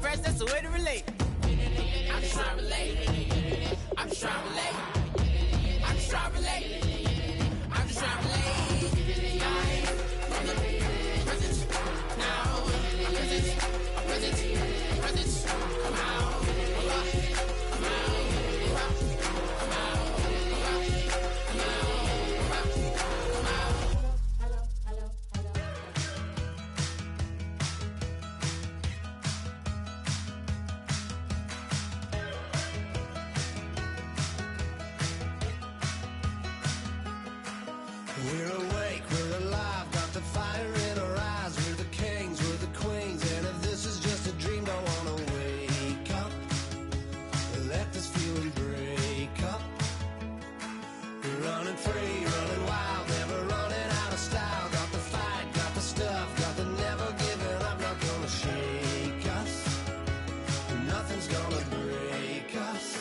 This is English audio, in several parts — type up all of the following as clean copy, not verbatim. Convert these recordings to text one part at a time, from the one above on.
fresh, that's the way to relate. I'm just trying to relate. I'm just trying to relate. I'm just trying to relate. I'm just trying to relate. I from the present now. Present. Come out. We're awake, we're alive, got the fire in our eyes. We're the kings, we're the queens, and if this is just a dream, don't wanna wake up. Let this feeling break up. We're running free, running wild, never running out of style. Got the fight, got the stuff, got the never giving up. Not gonna shake us, nothing's gonna break us.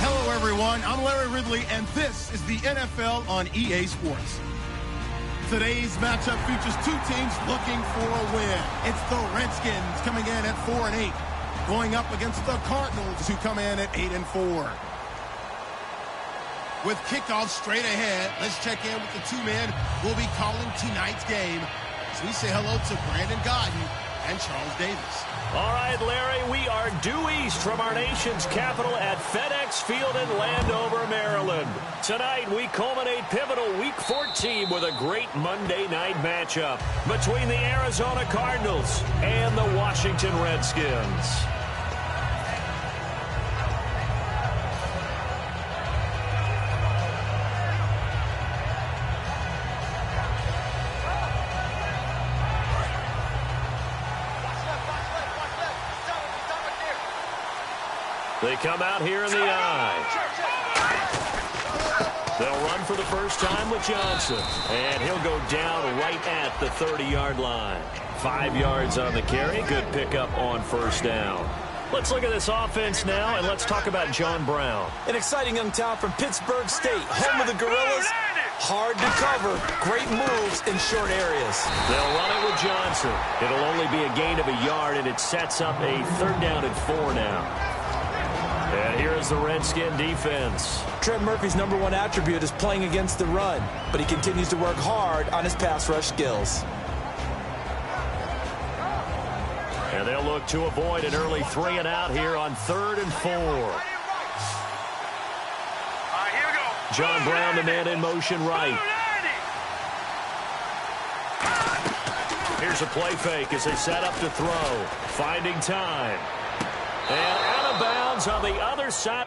Hello, everyone. I'm Larry Ridley, and this is the NFL on EA Sports. Today's matchup features two teams looking for a win. It's the Redskins coming in at 4-8, going up against the Cardinals, who come in at 8-4. With kickoff straight ahead, let's check in with the two men who will be calling tonight's game as we say hello to Brandon Godden and Charles Davis. All right, Larry, we are due east from our nation's capital at FedEx Field in Landover, Maryland. Tonight, we culminate pivotal Week 14 with a great Monday night matchup between the Arizona Cardinals and the Washington Redskins. They come out here in the eye. They'll run for the first time with Johnson. And he'll go down right at the 30-yard line. 5 yards on the carry. Good pickup on first down. Let's look at this offense now, and let's talk about John Brown. An exciting young talent from Pittsburgh State, home of the Gorillas. Hard to cover. Great moves in short areas. They'll run it with Johnson. It'll only be a gain of a yard, and it sets up a 3rd down and 4 now. And here's the Redskin defense. Trent Murphy's #1 attribute is playing against the run, but he continues to work hard on his pass rush skills. And they'll look to avoid an early 3 and out here on 3rd and 4. John Brown, the man in motion right. Here's a play fake as they set up to throw. Finding time. And out of bounds on the other side.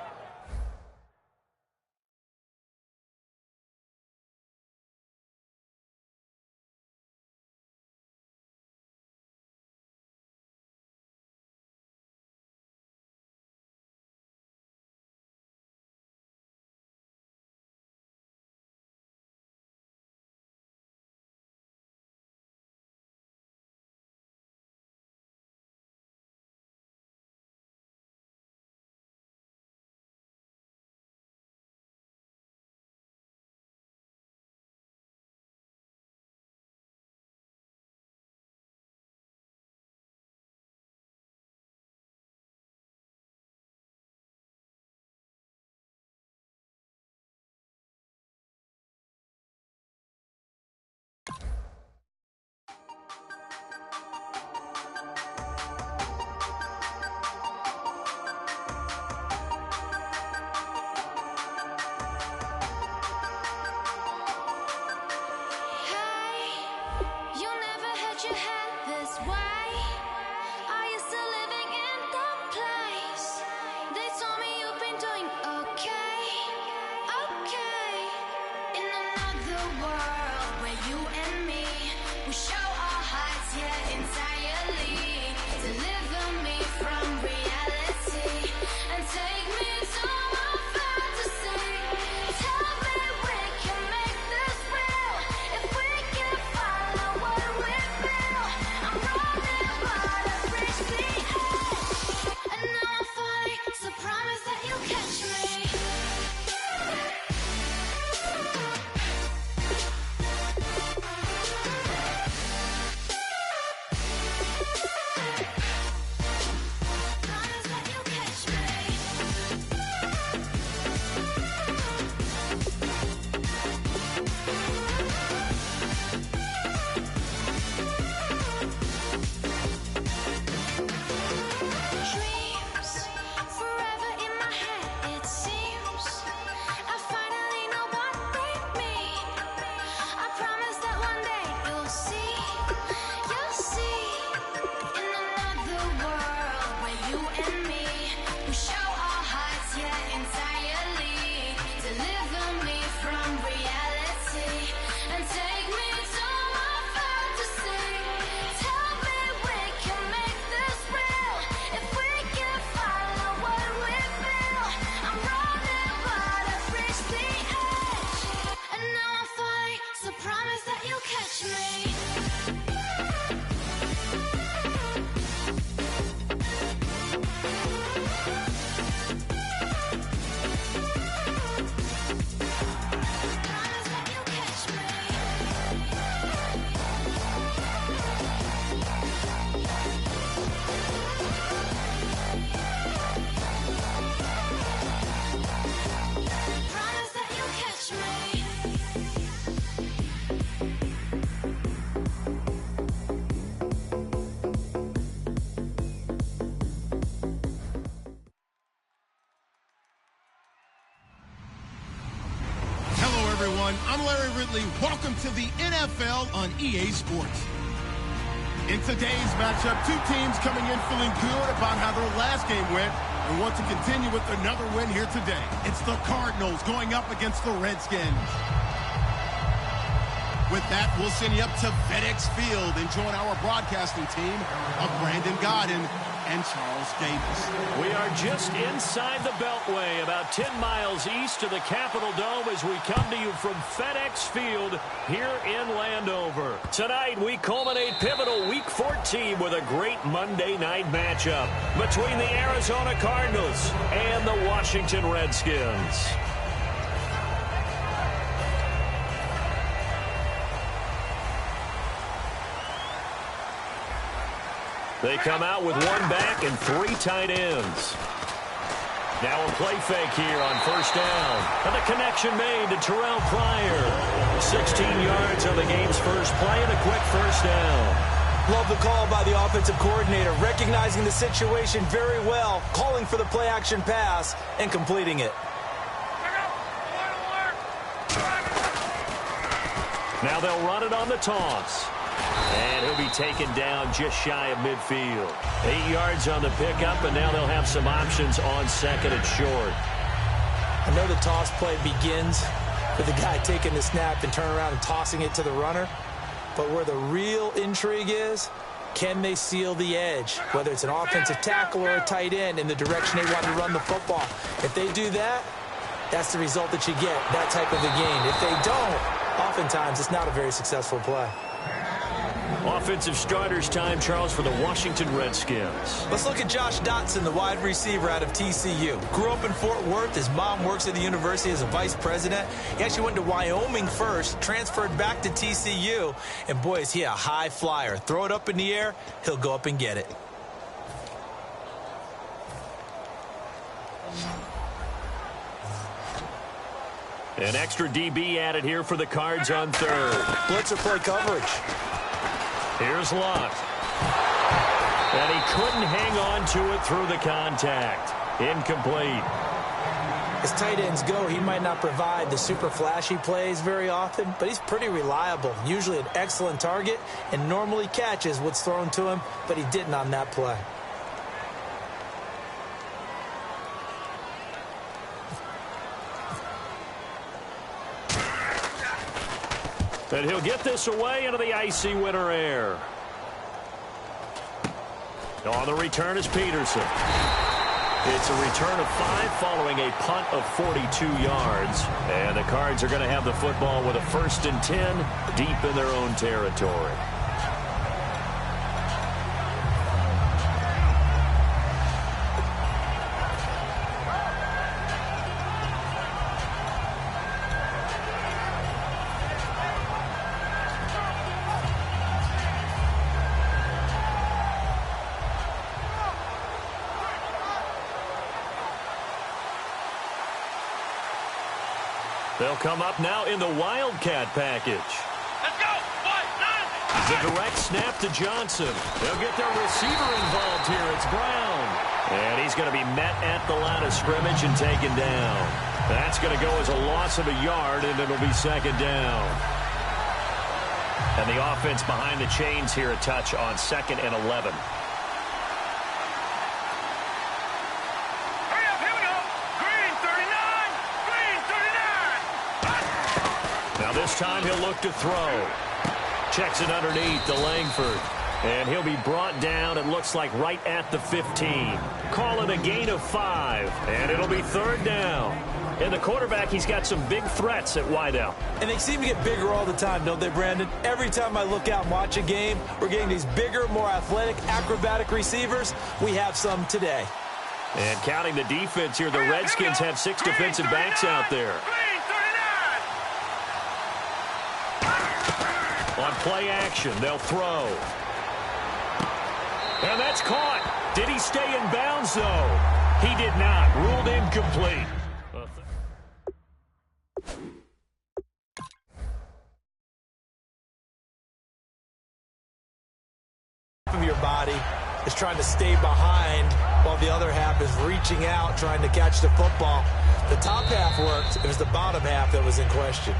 everyone. I'm Larry Ridley. Welcome to the NFL on EA Sports. In today's matchup, two teams coming in feeling good about how their last game went and want to continue with another win here today. It's the Cardinals going up against the Redskins. With that, we'll send you up to FedEx Field and join our broadcasting team of Brandon Godden and Charles Davis. We are just inside the Beltway, about 10 miles east of the Capitol Dome as we come to you from FedEx Field here in Landover. Tonight, we culminate pivotal Week 14 with a great Monday night matchup between the Arizona Cardinals and the Washington Redskins. They come out with one back and three tight ends. Now a play fake here on first down. And the connection made to Terrell Pryor. 16 yards on the game's first play and a quick first down. Love the call by the offensive coordinator, recognizing the situation very well, calling for the play-action pass and completing it. Now they'll run it on the toss. And he'll be taken down just shy of midfield. 8 yards on the pickup, and now they'll have some options on second and short. I know the toss play begins with the guy taking the snap and turning around and tossing it to the runner. But where the real intrigue is, can they seal the edge? Whether it's an offensive tackle or a tight end in the direction they want to run the football. If they do that, that's the result that you get, that type of a game. If they don't, oftentimes it's not a very successful play. Offensive starters time, Charles, for the Washington Redskins. Let's look at Josh Dotson, the wide receiver out of TCU. Grew up in Fort Worth. His mom works at the university as a vice president. He actually went to Wyoming first, transferred back to TCU, and boy, is he a high flyer. Throw it up in the air, he'll go up and get it. An extra DB added here for the Cards on third. Blitzer play coverage. Here's Luck. And he couldn't hang on to it through the contact. Incomplete. As tight ends go, he might not provide the super flashy plays very often, but he's pretty reliable. Usually an excellent target and normally catches what's thrown to him, but he didn't on that play. And he'll get this away into the icy winter air. On the return is Peterson. It's a return of 5 following a punt of 42 yards. And the Cards are going to have the football with a 1st and 10 deep in their own territory. They'll come up now in the Wildcat package. Let's go! The direct snap to Johnson. They'll get their receiver involved here. It's Brown. And he's going to be met at the line of scrimmage and taken down. That's going to go as a loss of a yard, and it'll be 2nd down. And the offense behind the chains here a touch on 2nd and 11. This time he'll look to throw. Checks it underneath to Langford. And he'll be brought down, it looks like, right at the 15. Call it a gain of 5. And it'll be 3rd down. And the quarterback, he's got some big threats at wideout. And they seem to get bigger all the time, don't they, Brandon? Every time I look out and watch a game, we're getting these bigger, more athletic, acrobatic receivers. We have some today. And counting the defense here, the Redskins have 6 defensive backs out there. On play action, they'll throw. And that's caught. Did he stay in bounds, though? He did not. Ruled incomplete. Of your body is trying to stay behind while the other half is reaching out, trying to catch the football. The top half worked. It was the bottom half that was in question.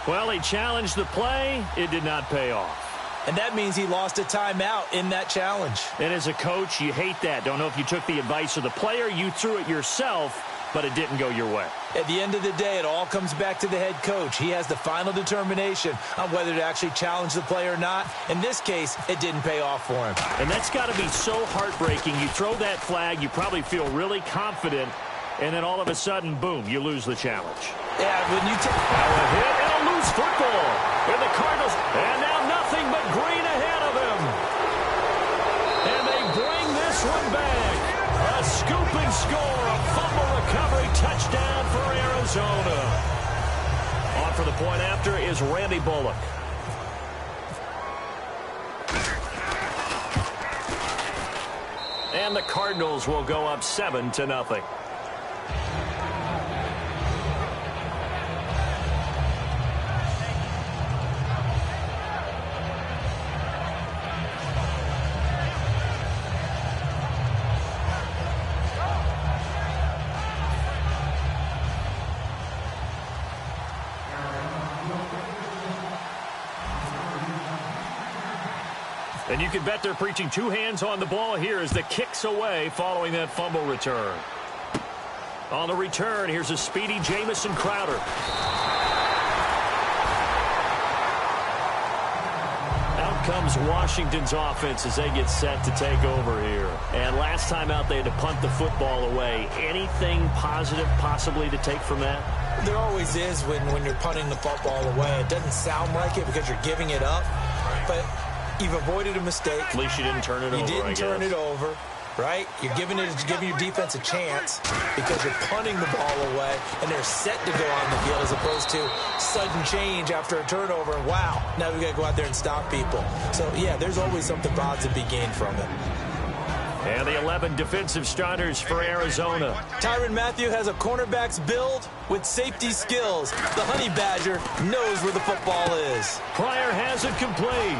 Well, he challenged the play. It did not pay off. And that means he lost a timeout in that challenge. And as a coach, you hate that. Don't know if you took the advice of the player, you threw it yourself, but it didn't go your way. At the end of the day, it all comes back to the head coach. He has the final determination on whether to actually challenge the play or not. In this case, it didn't pay off for him. And that's got to be so heartbreaking. You throw that flag, you probably feel really confident, and then all of a sudden, boom, you lose the challenge. Yeah, when you take a hit and a loose football. And the Cardinals, and now nothing but green ahead of him. And they bring this one back. A scoop and score, a fumble recovery touchdown for Arizona. On for the point after is Randy Bullock. And the Cardinals will go up 7-0. And you can bet they're preaching two hands on the ball here as the kick's away following that fumble return. On the return, here's a speedy Jamison Crowder. Out comes Washington's offense as they get set to take over here. And last time out, they had to punt the football away. Anything positive possibly to take from that? There always is when you're punting the football away. It doesn't sound like it because you're giving it up, but you've avoided a mistake. At least you didn't turn it over, You didn't turn it over, right? You're giving your defense a chance because you're punting the ball away, and they're set to go on the field as opposed to sudden change after a turnover. And wow, now we got to go out there and stop people. So, yeah, there's always something positive to be gained from it. And the 11 defensive starters for Arizona. Tyrann Mathieu has a cornerback's build with safety skills. The Honey Badger knows where the football is. Pryor has it complete.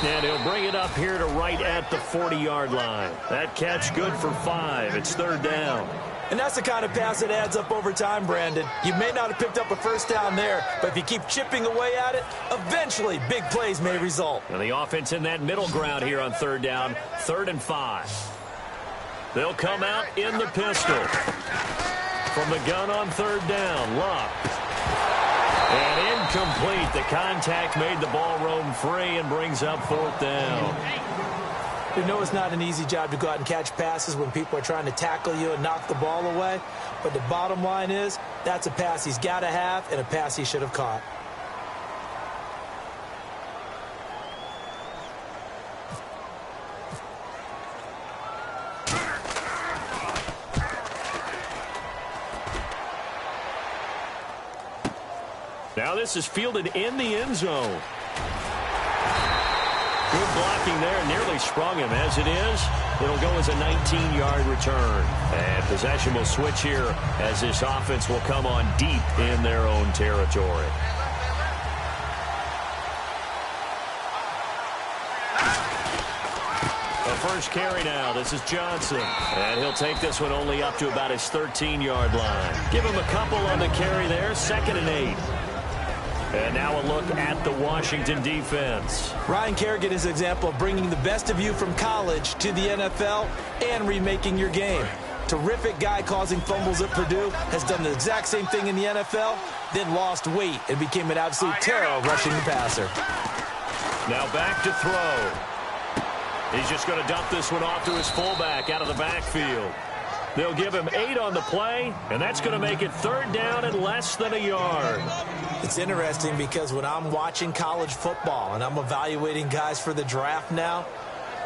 And he'll bring it up here to right at the 40-yard line. That catch good for 5. It's third down. And that's the kind of pass that adds up over time, Brandon. You may not have picked up a first down there, but if you keep chipping away at it, eventually big plays may result. And the offense in that middle ground here on third down, 3rd and 5. They'll come out in the pistol. From the gun on third down, Luck. And incomplete. The contact made the ball roam free and brings up 4th down. You know it's not an easy job to go out and catch passes when people are trying to tackle you and knock the ball away. But the bottom line is, that's a pass he's got to have and a pass he should have caught. Now this is fielded in the end zone. Good blocking there. Nearly sprung him. As it is, it'll go as a 19-yard return. And possession will switch here as this offense will come on deep in their own territory. The first carry now. This is Johnson. And he'll take this one only up to about his 13-yard line. Give him a couple on the carry there. 2nd and 8. And now a look at the Washington defense. Ryan Kerrigan is an example of bringing the best of you from college to the NFL and remaking your game. Terrific guy causing fumbles at Purdue, has done the exact same thing in the NFL, then lost weight and became an absolute terror rushing the passer. Now back to throw. He's just going to dump this one off to his fullback out of the backfield. They'll give him 8 on the play, and that's going to make it 3rd down and less than a yard. It's interesting because when I'm watching college football and I'm evaluating guys for the draft now,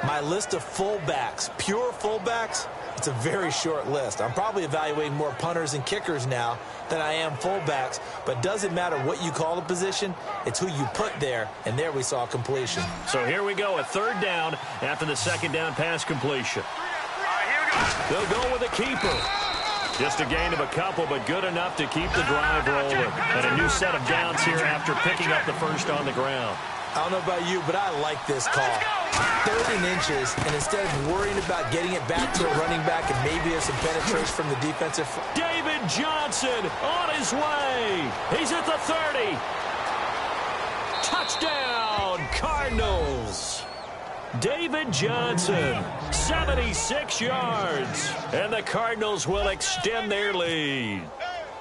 my list of fullbacks, pure fullbacks, it's a very short list. I'm probably evaluating more punters and kickers now than I am fullbacks, but doesn't matter what you call the position, it's who you put there, and there we saw completion. So here we go, a 3rd down after the 2nd down pass completion. They'll go with a keeper. Just a gain of a couple, but good enough to keep the drive rolling. And a new set of downs here after picking up the first on the ground. I don't know about you, but I like this call. 3rd and inches, and instead of worrying about getting it back to a running back and maybe there's some penetration from the defensive. David Johnson on his way. He's at the 30. Touchdown, Cardinals. David Johnson, 76 yards. And the Cardinals will extend their lead.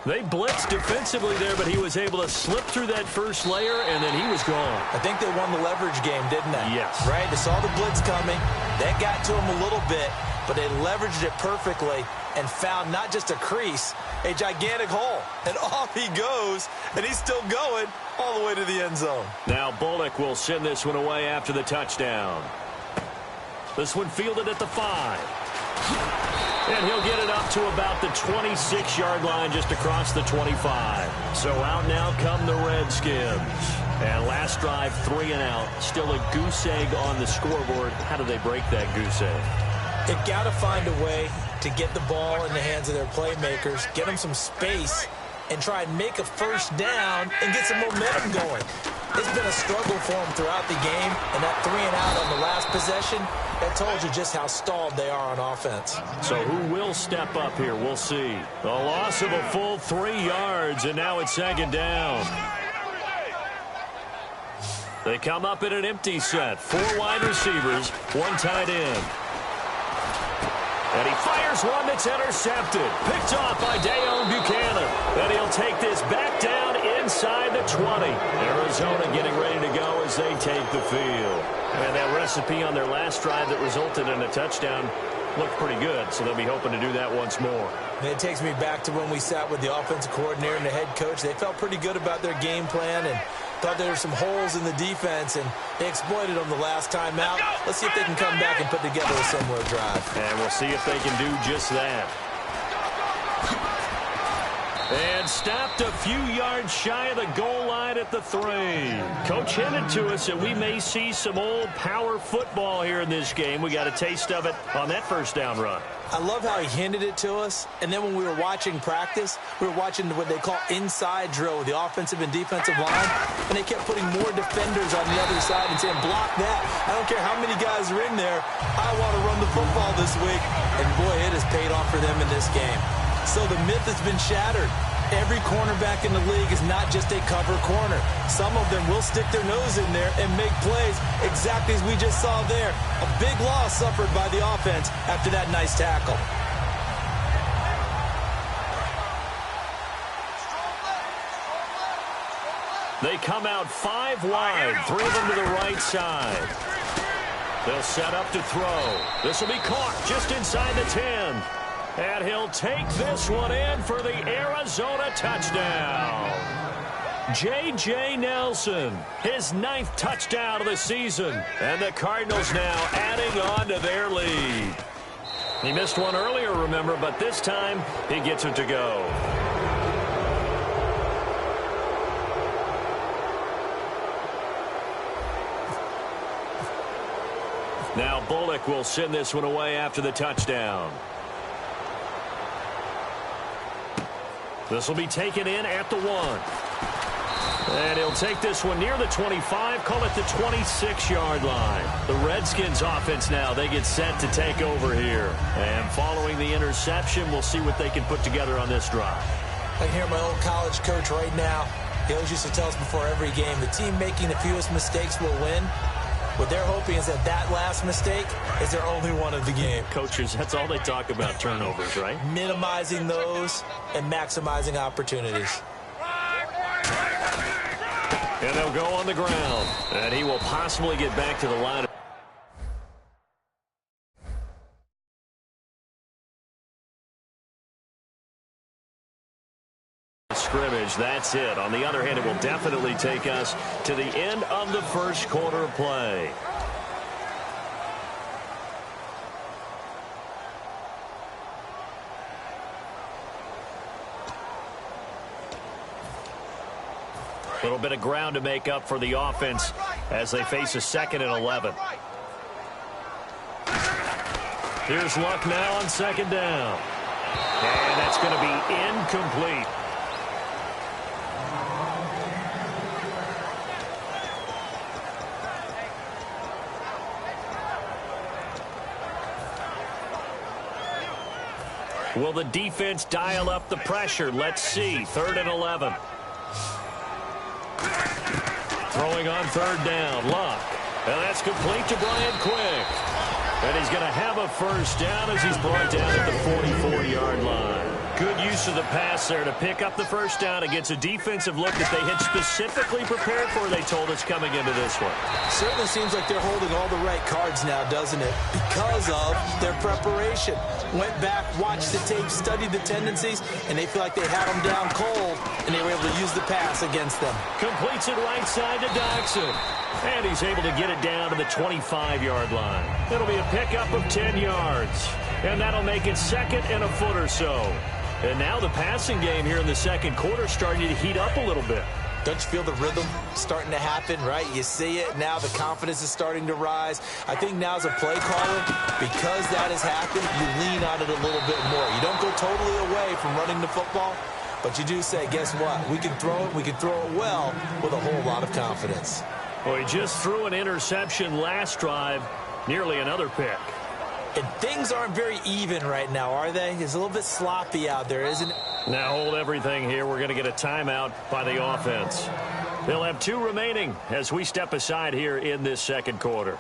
They blitzed defensively there, but he was able to slip through that first layer, and then he was gone. I think they won the leverage game, didn't they? Yes. Right? They saw the blitz coming. That got to him a little bit, but they leveraged it perfectly and found not just a crease, a gigantic hole. And off he goes, and he's still going all the way to the end zone. Now Bullock will send this one away after the touchdown. This one fielded at the 5. And he'll get it up to about the 26-yard line just across the 25. So out now come the Redskins. And last drive, 3 and out. Still a goose egg on the scoreboard. How do they break that goose egg? They've got to find a way to get the ball in the hands of their playmakers, get them some space, and try and make a first down and get some momentum going. It's been a struggle for them throughout the game, and that 3 and out on the last possession, that told you just how stalled they are on offense. So who will step up here? We'll see. A loss of a full 3 yards, and now it's second down. They come up in an empty set. 4 wide receivers, 1 tight end. And he fires one that's intercepted. Picked off by Dayon Buchanan. And he'll take this back down inside the 20. Arizona getting ready to go as they take the field. And that recipe on their last drive that resulted in a touchdown looked pretty good, so they'll be hoping to do that once more. And it takes me back to when we sat with the offensive coordinator and the head coach. They felt pretty good about their game plan and thought there were some holes in the defense, and they exploited them the last time out. Let's see if they can come back and put together a similar drive. And we'll see if they can do just that. And stopped a few yards shy of the goal line at the 3. Coach hinted to us that we may see some old power football here in this game. We got a taste of it on that first down run. I love how he hinted it to us, and then when we were watching practice, we were watching what they call inside drill with the offensive and defensive line, and they kept putting more defenders on the other side and saying, block that. I don't care how many guys are in there. I want to run the football this week. And boy, it has paid off for them in this game. So the myth has been shattered. Every cornerback in the league is not just a cover corner. Some of them will stick their nose in there and make plays exactly as we just saw there. A big loss suffered by the offense after that nice tackle. They come out 5 wide, 3 of them to the right side. They'll set up to throw. This will be caught just inside the 10. And he'll take this one in for the Arizona touchdown. J.J. Nelson, his 9th touchdown of the season. And the Cardinals now adding on to their lead. He missed one earlier, remember, but this time he gets it to go. Now Bullock will send this one away after the touchdown. This will be taken in at the 1. And he'll take this one near the 25, call it the 26-yard line. The Redskins offense now, they get set to take over here. And following the interception, we'll see what they can put together on this drive. I can hear my old college coach right now. He always used to tell us before every game, the team making the fewest mistakes will win. What they're hoping is that that last mistake is their only one of the game. Coaches, that's all they talk about, turnovers, right? Minimizing those and maximizing opportunities. And they'll go on the ground. And he will possibly get back to the line. Scrimmage, that's it. On the other hand, it will definitely take us to the end of the first quarter of play. A little bit of ground to make up for the offense as they face a 2nd and 11. Here's Luck now on 2nd down. And that's going to be incomplete. Will the defense dial up the pressure? Let's see. 3rd and 11. Throwing on third down, Luck. And that's complete to Brian Quick. And he's going to have a first down as he's brought down at the 44-yard line. Good use of the pass there to pick up the first down against a defensive look that they had specifically prepared for, they told us, coming into this one. Certainly seems like they're holding all the right cards now, doesn't it? Because of their preparation. Went back, watched the tape, studied the tendencies, and they feel like they had them down cold, and they were able to use the pass against them. Completes it right side to Doxson. And he's able to get it down to the 25-yard line. It'll be a pickup of 10 yards. And that'll make it second and a foot or so. And now the passing game here in the second quarter starting to heat up a little bit. Don't you feel the rhythm starting to happen, right? You see it. Now the confidence is starting to rise. I think now as a play caller, because that has happened, you lean on it a little bit more. You don't go totally away from running the football, but you do say, guess what? We can throw it. We can throw it well with a whole lot of confidence. Well, he just threw an interception last drive, nearly another pick. And things aren't very even right now, are they? It's a little bit sloppy out there, isn't it? Now hold everything here. We're going to get a timeout by the offense. They'll have 2 remaining as we step aside here in this second quarter.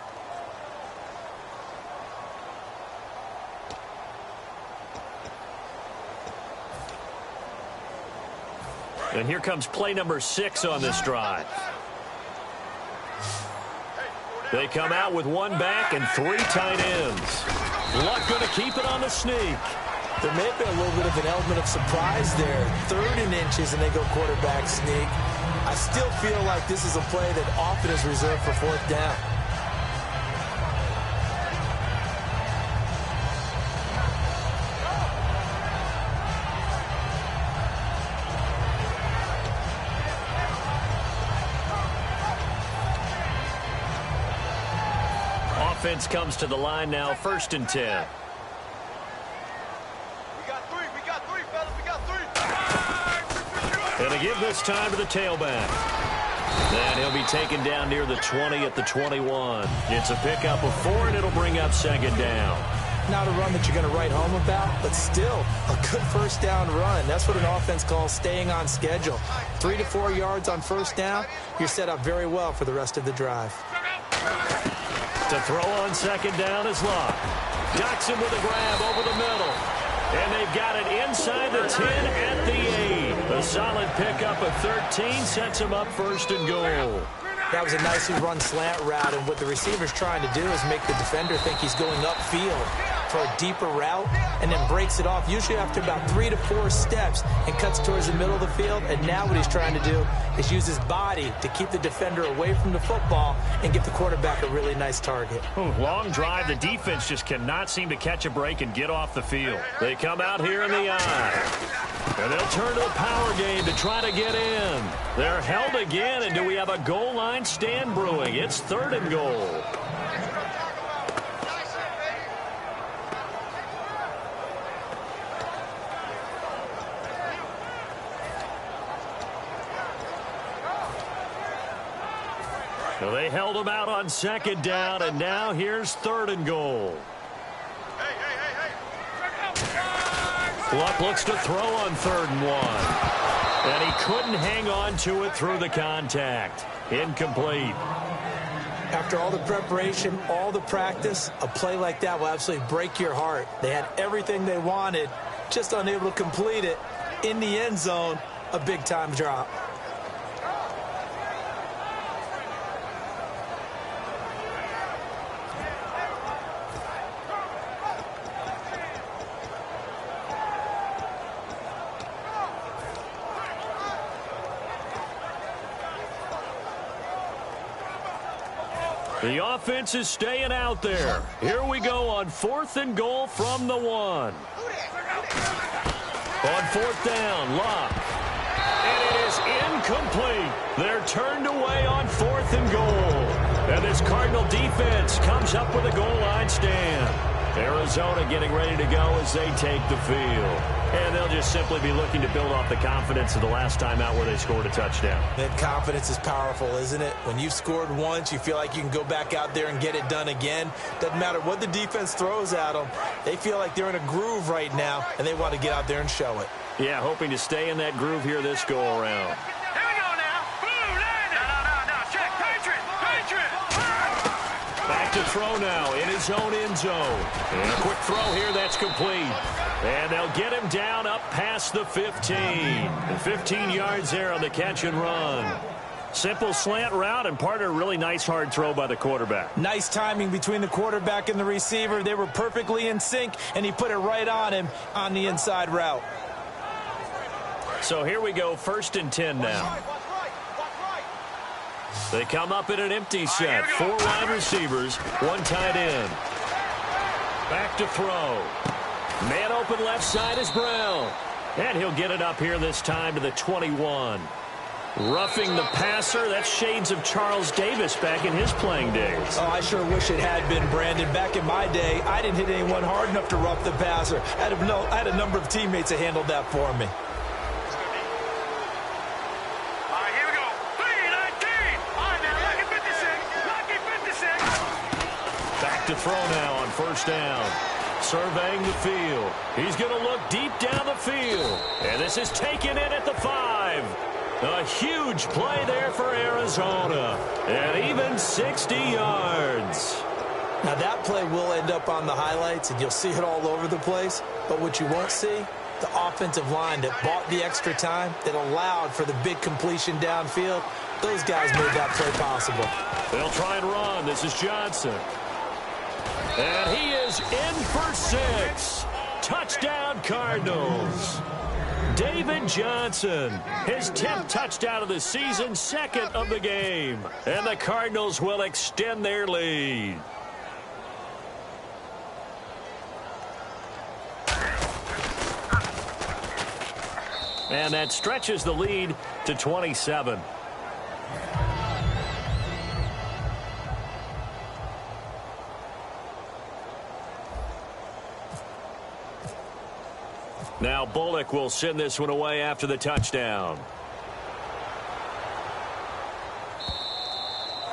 And here comes play number 6 on this drive. They come out with 1 back and 3 tight ends. Luck going to keep it on the sneak. There may have been a little bit of an element of surprise there. 3rd and inches, and they go quarterback sneak. I still feel like this is a play that often is reserved for 4th down. Offense comes to the line now, 1st and 10. We got 3, fellas, we got 3. And to give this time to the tailback. And he'll be taken down near the 20 at the 21. It's a pickup of 4, and it'll bring up 2nd down. Not a run that you're going to write home about, but still a good 1st down run. That's what an offense calls staying on schedule. 3 to 4 yards on 1st down, you're set up very well for the rest of the drive. To throw on 2nd down is Luck. Doxson with a grab over the middle. And they've got it inside the 10 at the 8. A solid pickup of 13 sets him up 1st and goal. That was a nicely run slant route, and what the receiver's trying to do is make the defender think he's going upfield for a deeper route and then breaks it off, usually after about 3 to 4 steps, and cuts towards the middle of the field. And now what he's trying to do is use his body to keep the defender away from the football and give the quarterback a really nice target. Long drive. The defense just cannot seem to catch a break and get off the field. They come out here in the eye. And they'll turn to the power game to try to get in. They're held again, and do we have a goal line stand brewing? It's 3rd and goal. So they held him out on 2nd down, and now here's 3rd and goal. Luck looks to throw on 3rd and 1. And he couldn't hang on to it through the contact. Incomplete. After all the preparation, all the practice, a play like that will absolutely break your heart. They had everything they wanted, just unable to complete it. In the end zone, a big-time drop. The offense is staying out there. Here we go on 4th and goal from the 1. On 4th down, Luck. And it is incomplete. They're turned away on 4th and goal. And this Cardinal defense comes up with a goal line stand. Arizona getting ready to go as they take the field. And they'll just simply be looking to build off the confidence of the last time out where they scored a touchdown. That confidence is powerful, isn't it? When you've scored once, you feel like you can go back out there and get it done again. Doesn't matter what the defense throws at them. They feel like they're in a groove right now, and they want to get out there and show it. Yeah, hoping to stay in that groove here this go-around. Here we go now. Blue line. No, check. to throw now in his own end zone. And a quick throw here that's complete. And they'll get him down up past the 15. And 15 yards there on the catch and run. Simple slant route, and part of a really nice hard throw by the quarterback. Nice timing between the quarterback and the receiver. They were perfectly in sync, and he put it right on him on the inside route. So here we go, 1st and 10 now. They come up in an empty set. 4 wide receivers, 1 tight end. Back to throw. Man open left side is Brown. And he'll get it up here this time to the 21. Roughing the passer, that's shades of Charles Davis back in his playing days. Oh, I sure wish it had been, Brandon. Back in my day, I didn't hit anyone hard enough to rough the passer. I had a number of teammates that handled that for me. All right, here we go. 3-19. All right, now, lucky 56. Lucky 56. Back to throw now on 1st down. Surveying the field. He's going to look deep down the field. And this is taken in at the 5. A huge play there for Arizona. And even 60 yards. Now, that play will end up on the highlights, and you'll see it all over the place. But what you won't see, the offensive line that bought the extra time, that allowed for the big completion downfield, those guys made that play possible. They'll try and run. This is Johnson. And he is in for 6. Touchdown, Cardinals. David Johnson, his 10th touchdown of the season, 2nd of the game. And the Cardinals will extend their lead. And that stretches the lead to 27. Now Bullock will send this one away after the touchdown.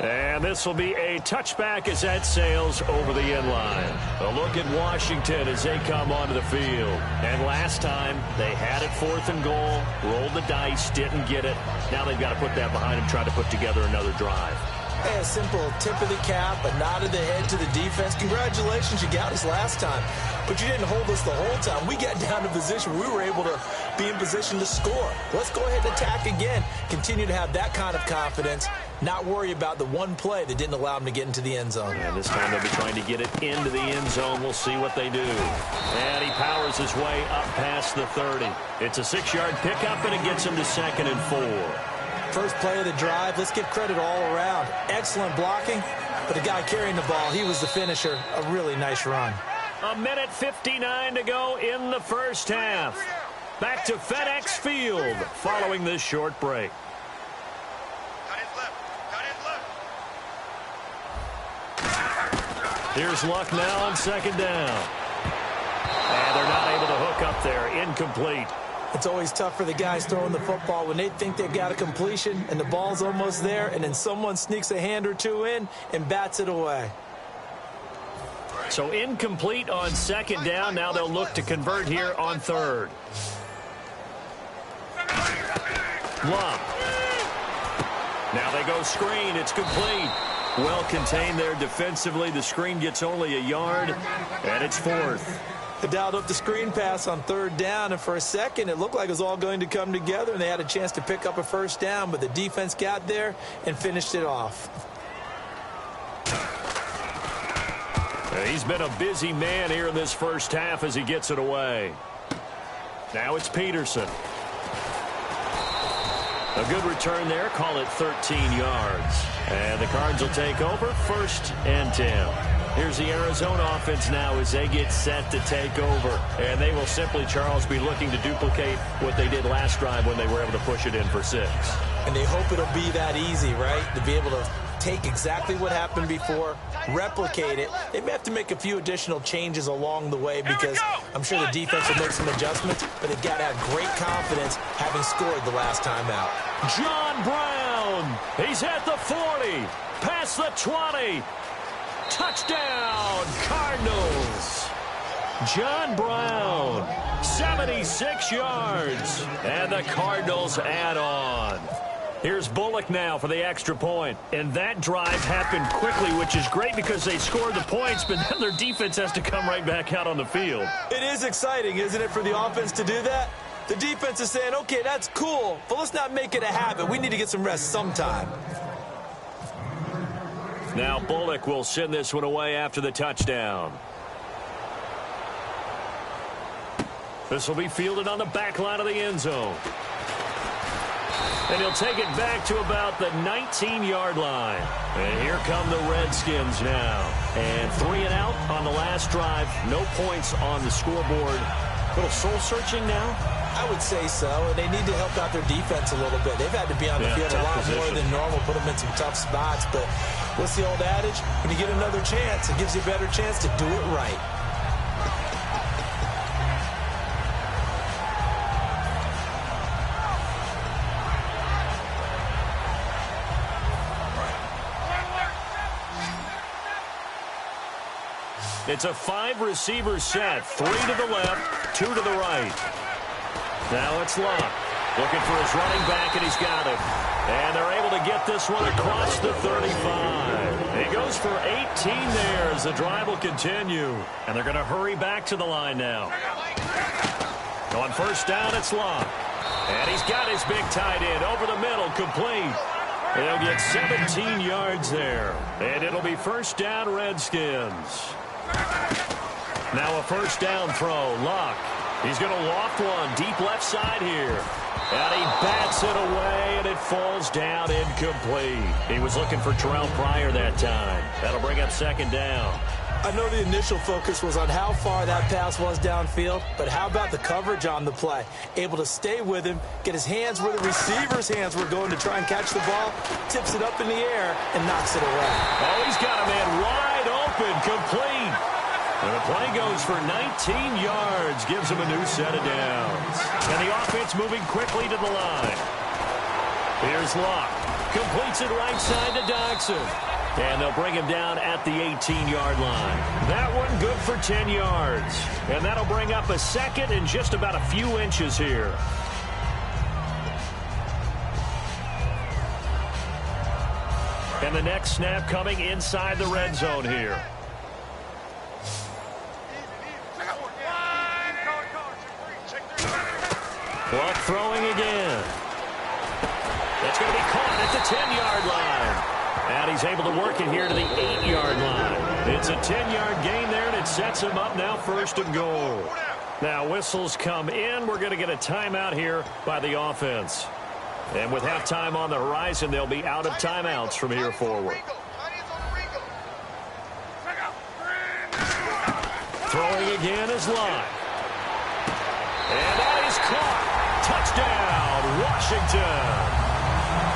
And this will be a touchback as that sails over the end line. A look at Washington as they come onto the field. And last time they had it 4th and goal, rolled the dice, didn't get it. Now they've got to put that behind them, try to put together another drive. Hey, a simple tip of the cap, a nod of the head to the defense. Congratulations, you got us last time. But you didn't hold us the whole time. We got down to position. We were able to be in position to score. Let's go ahead and attack again. Continue to have that kind of confidence. Not worry about the one play that didn't allow them to get into the end zone. And this time they'll be trying to get it into the end zone. We'll see what they do. And he powers his way up past the 30. It's a 6-yard pickup, and it gets him to 2nd and 4. First play of the drive, let's give credit all around. Excellent blocking, but the guy carrying the ball, he was the finisher. A really nice run. 1:59 to go in the first half. Back to FedEx Field following this short break. Cut his left. Cut his left. Here's Luck now on 2nd down. And they're not able to hook up there. Incomplete. It's always tough for the guys throwing the football when they think they've got a completion and the ball's almost there, and then someone sneaks a hand or two in and bats it away. So incomplete on 2nd down. Now they'll look to convert here on 3rd. Lump. Now they go screen. It's complete. Well contained there defensively. The screen gets only a yard, and it's 4th. They dialed up the screen pass on 3rd down, and for a second it looked like it was all going to come together, and they had a chance to pick up a 1st down, but the defense got there and finished it off. He's been a busy man here in this first half as he gets it away. Now it's Peterson. A good return there. Call it 13 yards. And the Cards will take over 1st and 10. Here's the Arizona offense now as they get set to take over. And they will simply, Charles, be looking to duplicate what they did last drive when they were able to push it in for 6. And they hope it'll be that easy, right? To be able to take exactly what happened before, replicate it. They may have to make a few additional changes along the way because I'm sure the defense will make some adjustments, but they've got to have great confidence having scored the last time out. John Brown. He's at the 40. Past the 20. Touchdown, Cardinals. John Brown, 76 yards. And the Cardinals add on. Here's Bullock now for the extra point. And that drive happened quickly, which is great because they scored the points, but then their defense has to come right back out on the field. It is exciting, isn't it, for the offense to do that? The defense is saying, okay, that's cool, but let's not make it a habit. We need to get some rest sometime. Now Bullock will send this one away after the touchdown. This will be fielded on the back line of the end zone. And he'll take it back to about the 19-yard line. And here come the Redskins now. And 3 and out on the last drive. No points on the scoreboard. A little soul-searching now? I would say so, and they need to help out their defense a little bit. They've had to be on the field a lot more than normal, put them in some tough spots. But what's the old adage? When you get another chance, it gives you a better chance to do it right. It's a 5-receiver set. 3 to the left, 2 to the right. Now it's Locke. Looking for his running back, and he's got him. And they're able to get this one across the 35. He goes for 18 there as the drive will continue. And they're going to hurry back to the line now. On first down, it's Locke. And he's got his big tight end over the middle, complete. They'll get 17 yards there. And it'll be first down, Redskins. Now a first down throw. Locke. He's going to loft one deep left side here. And he bats it away, and it falls down incomplete. He was looking for Terrell Pryor that time. That'll bring up second down. I know the initial focus was on how far that pass was downfield, but how about the coverage on the play? Able to stay with him, get his hands where the receiver's hands were going to try and catch the ball, tips it up in the air, and knocks it away. Oh, he's got a man wide open, complete. And the play goes for 19 yards, gives him a new set of downs. And the offense moving quickly to the line. Here's Locke. Completes it right side to Dodson. And they'll bring him down at the 18-yard line. That one good for 10 yards. And that'll bring up a second and just about a few inches here. And the next snap coming inside the red zone here. Clock throwing again. It's going to be caught at the 10-yard line. And he's able to work it here to the 8-yard line. It's a 10-yard gain there, and it sets him up now first and goal. Now whistles come in. We're going to get a timeout here by the offense. And with halftime on the horizon, they'll be out of timeouts from here forward. Throwing again is Locke. And that is caught. Touchdown, Washington.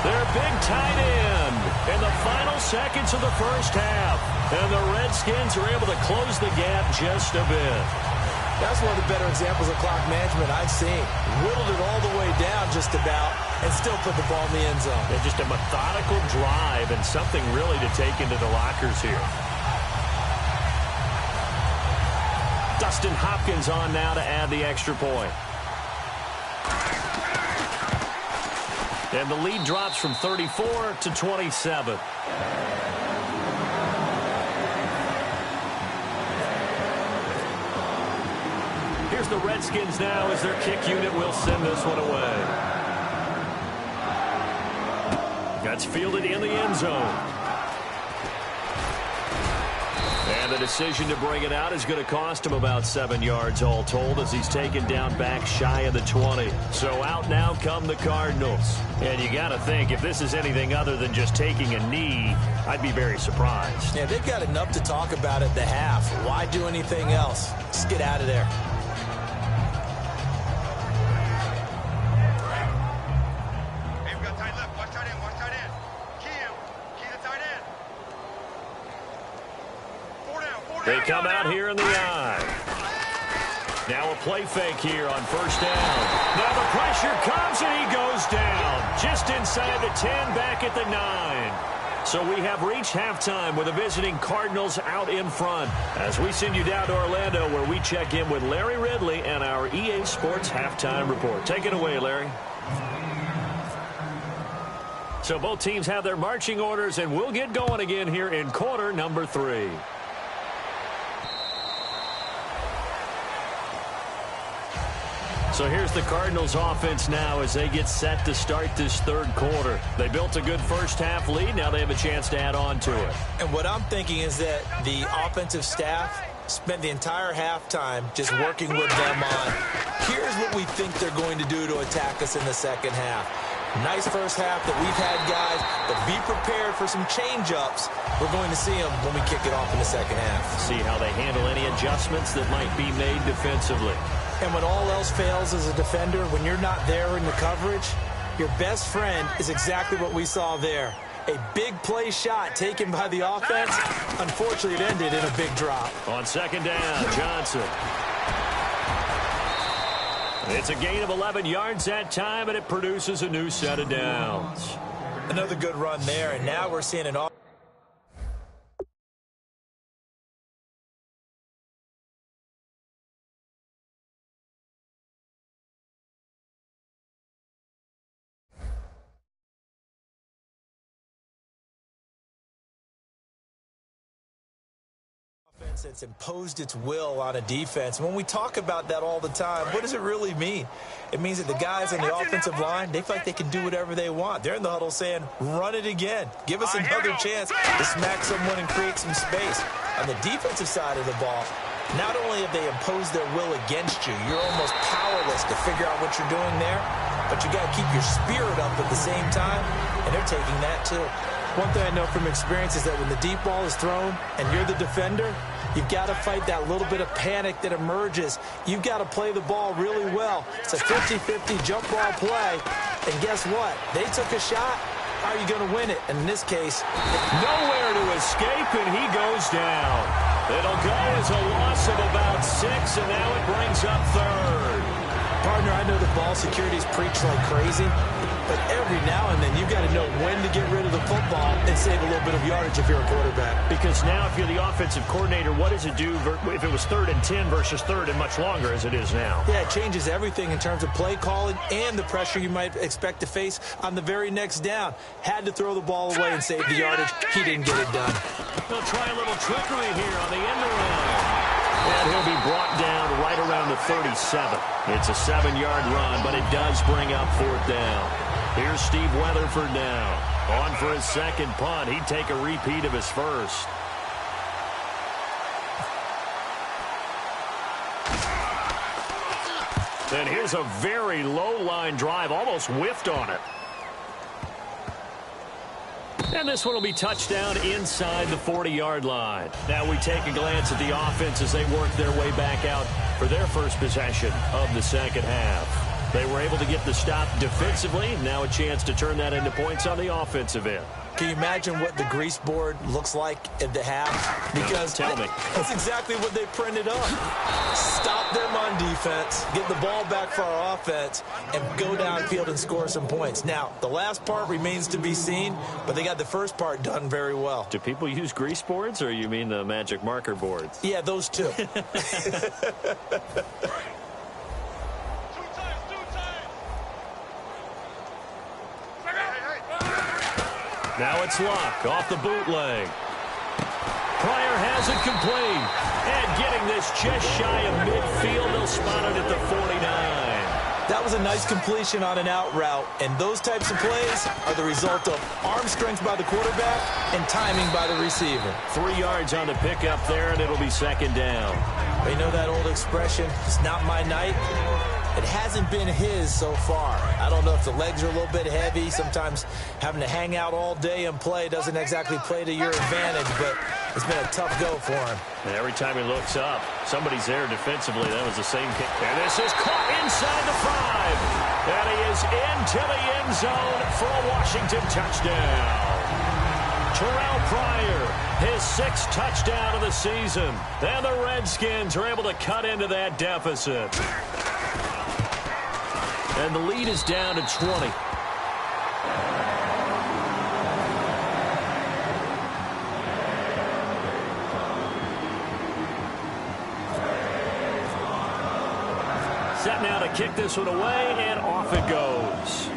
Their big tight end in the final seconds of the first half. And the Redskins are able to close the gap just a bit. That's one of the better examples of clock management I've seen. Whittled it all the way down just about and still put the ball in the end zone. And just a methodical drive and something really to take into the lockers here. Dustin Hopkins on now to add the extra point. And the lead drops from 34 to 27. Here's the Redskins now as their kick unit will send this one away. That's fielded in the end zone. And the decision to bring it out is going to cost him about 7 yards all told as he's taken down back shy of the 20. So out now come the Cardinals. And you got to think, if this is anything other than just taking a knee, I'd be very surprised. Yeah, they've got enough to talk about at the half. Why do anything else? Just get out of there. Hey, we got tight left. Watch tight end. Watch tight end. Key him. Key the tight end. Four down. They come out here in the eye. Now a play fake here on first down. Now the pressure comes and he goes down. Just inside the 10, back at the 9. So we have reached halftime with the visiting Cardinals out in front. As we send you down to Orlando where we check in with Larry Ridley and our EA Sports Halftime Report. Take it away, Larry. So both teams have their marching orders, and we'll get going again here in quarter number 3. So here's the Cardinals offense now as they get set to start this third quarter. They built a good first half lead. Now they have a chance to add on to it. And what I'm thinking is that the offensive staff spent the entire halftime just working with them on, here's what we think they're going to do to attack us in the second half. Nice first half that we've had, guys, but be prepared for some change-ups. We're going to see them when we kick it off in the second half. See how they handle any adjustments that might be made defensively. And when all else fails as a defender, when you're not there in the coverage, your best friend is exactly what we saw there. A big play shot taken by the offense. Unfortunately, it ended in a big drop. On second down, Johnson. It's a gain of 11 yards that time, and it produces a new set of downs. Another good run there, and now we're seeing an that's imposed its will on a defense. When we talk about that all the time, what does it really mean? It means that the guys on the offensive line, they feel like they can do whatever they want. They're in the huddle saying, run it again. Give us another chance to smack someone and create some space. On the defensive side of the ball, not only have they imposed their will against you, you're almost powerless to figure out what you're doing there, but you got to keep your spirit up at the same time, and they're taking that too. One thing I know from experience is that when the deep ball is thrown and you're the defender, you've got to fight that little bit of panic that emerges. You've got to play the ball really well. It's a 50-50 jump ball play. And guess what? They took a shot. How are you going to win it? And in this case, nowhere to escape, and he goes down. It'll go as a loss of about 6, and now it brings up third. Partner, I know the ball security's preached like crazy, but every now and then you've got to know when to get rid of the football and save a little bit of yardage if you're a quarterback. Because now if you're the offensive coordinator, what does it do if it was 3rd and 10 versus 3rd and much longer as it is now? Yeah, it changes everything in terms of play calling and the pressure you might expect to face on the very next down. Had to throw the ball away and save the yardage. He didn't get it done. They'll try a little trickery here on the end around. And he'll be brought down right around the 37. It's a 7-yard run, but it does bring up 4th down. Here's Steve Weatherford now. On for his second punt. He'd take a repeat of his first. And here's a very low-line drive. Almost whiffed on it. And this one will be touchdown inside the 40-yard line. Now we take a glance at the offense as they work their way back out for their first possession of the second half. They were able to get the stop defensively. Now a chance to turn that into points on the offensive end. Can you imagine what the grease board looks like at the half? Because tell me. That's exactly what they printed up. Stop them on defense, get the ball back for our offense, and go downfield and score some points. Now, the last part remains to be seen, but they got the first part done very well. Do people use grease boards, or you mean the magic marker boards? Yeah, those two. Now it's Luck off the bootleg. Pryor has it complete. And getting this just shy of midfield, they'll spot it at the 49. That was a nice completion on an out route, and those types of plays are the result of arm strength by the quarterback and timing by the receiver. 3 yards on the pickup there, and it'll be second down. You know that old expression, it's not my night? It hasn't been his so far. I don't know if the legs are a little bit heavy. Sometimes having to hang out all day and play doesn't exactly play to your advantage, but it's been a tough go for him. And every time he looks up, somebody's there defensively. That was the same kick. And this is caught inside the 5. And he is into the end zone for a Washington touchdown. Terrell Pryor, his 6th touchdown of the season. And the Redskins are able to cut into that deficit. And the lead is down to 20. Set now to kick this one away, and off it goes.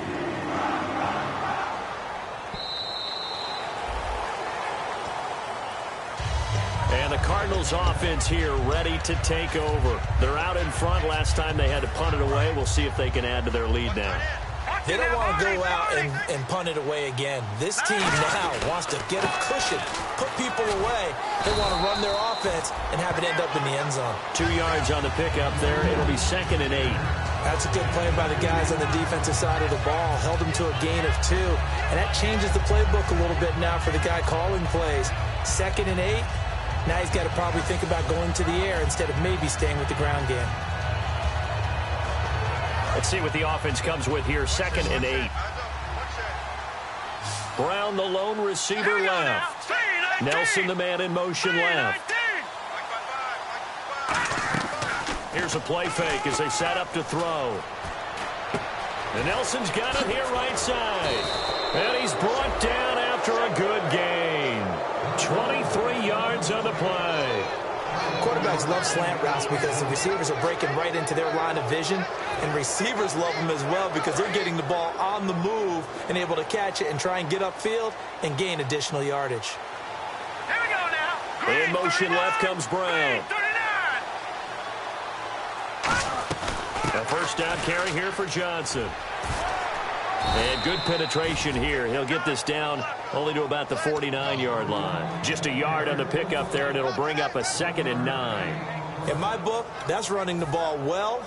Cardinals offense here ready to take over. They're out in front. Last time they had to punt it away. We'll see if they can add to their lead now. They don't want to go out and punt it away again. This team now wants to get a cushion, put people away. They want to run their offense and have it end up in the end zone. 2 yards on the pickup there. It'll be 2nd and 8. That's a good play by the guys on the defensive side of the ball. Held them to a gain of 2. And that changes the playbook a little bit now for the guy calling plays. 2nd and 8. Now he's got to probably think about going to the air instead of maybe staying with the ground game. Let's see what the offense comes with here. 2nd and 8. Brown, the lone receiver, left. Nelson, the man in motion, left. Here's a play fake as they set up to throw. And Nelson's got it here right side. And he's brought down after a good gain. 23 yards on the play. Quarterbacks love slant routes because the receivers are breaking right into their line of vision, and receivers love them as well because they're getting the ball on the move and able to catch it and try and get upfield and gain additional yardage. Here we go now. In motion left comes Brown. 39. A first down carry here for Johnson. And good penetration here. He'll get this down only to about the 49-yard line. Just a yard on the pickup there, and it'll bring up a 2nd and 9. In my book, that's running the ball well,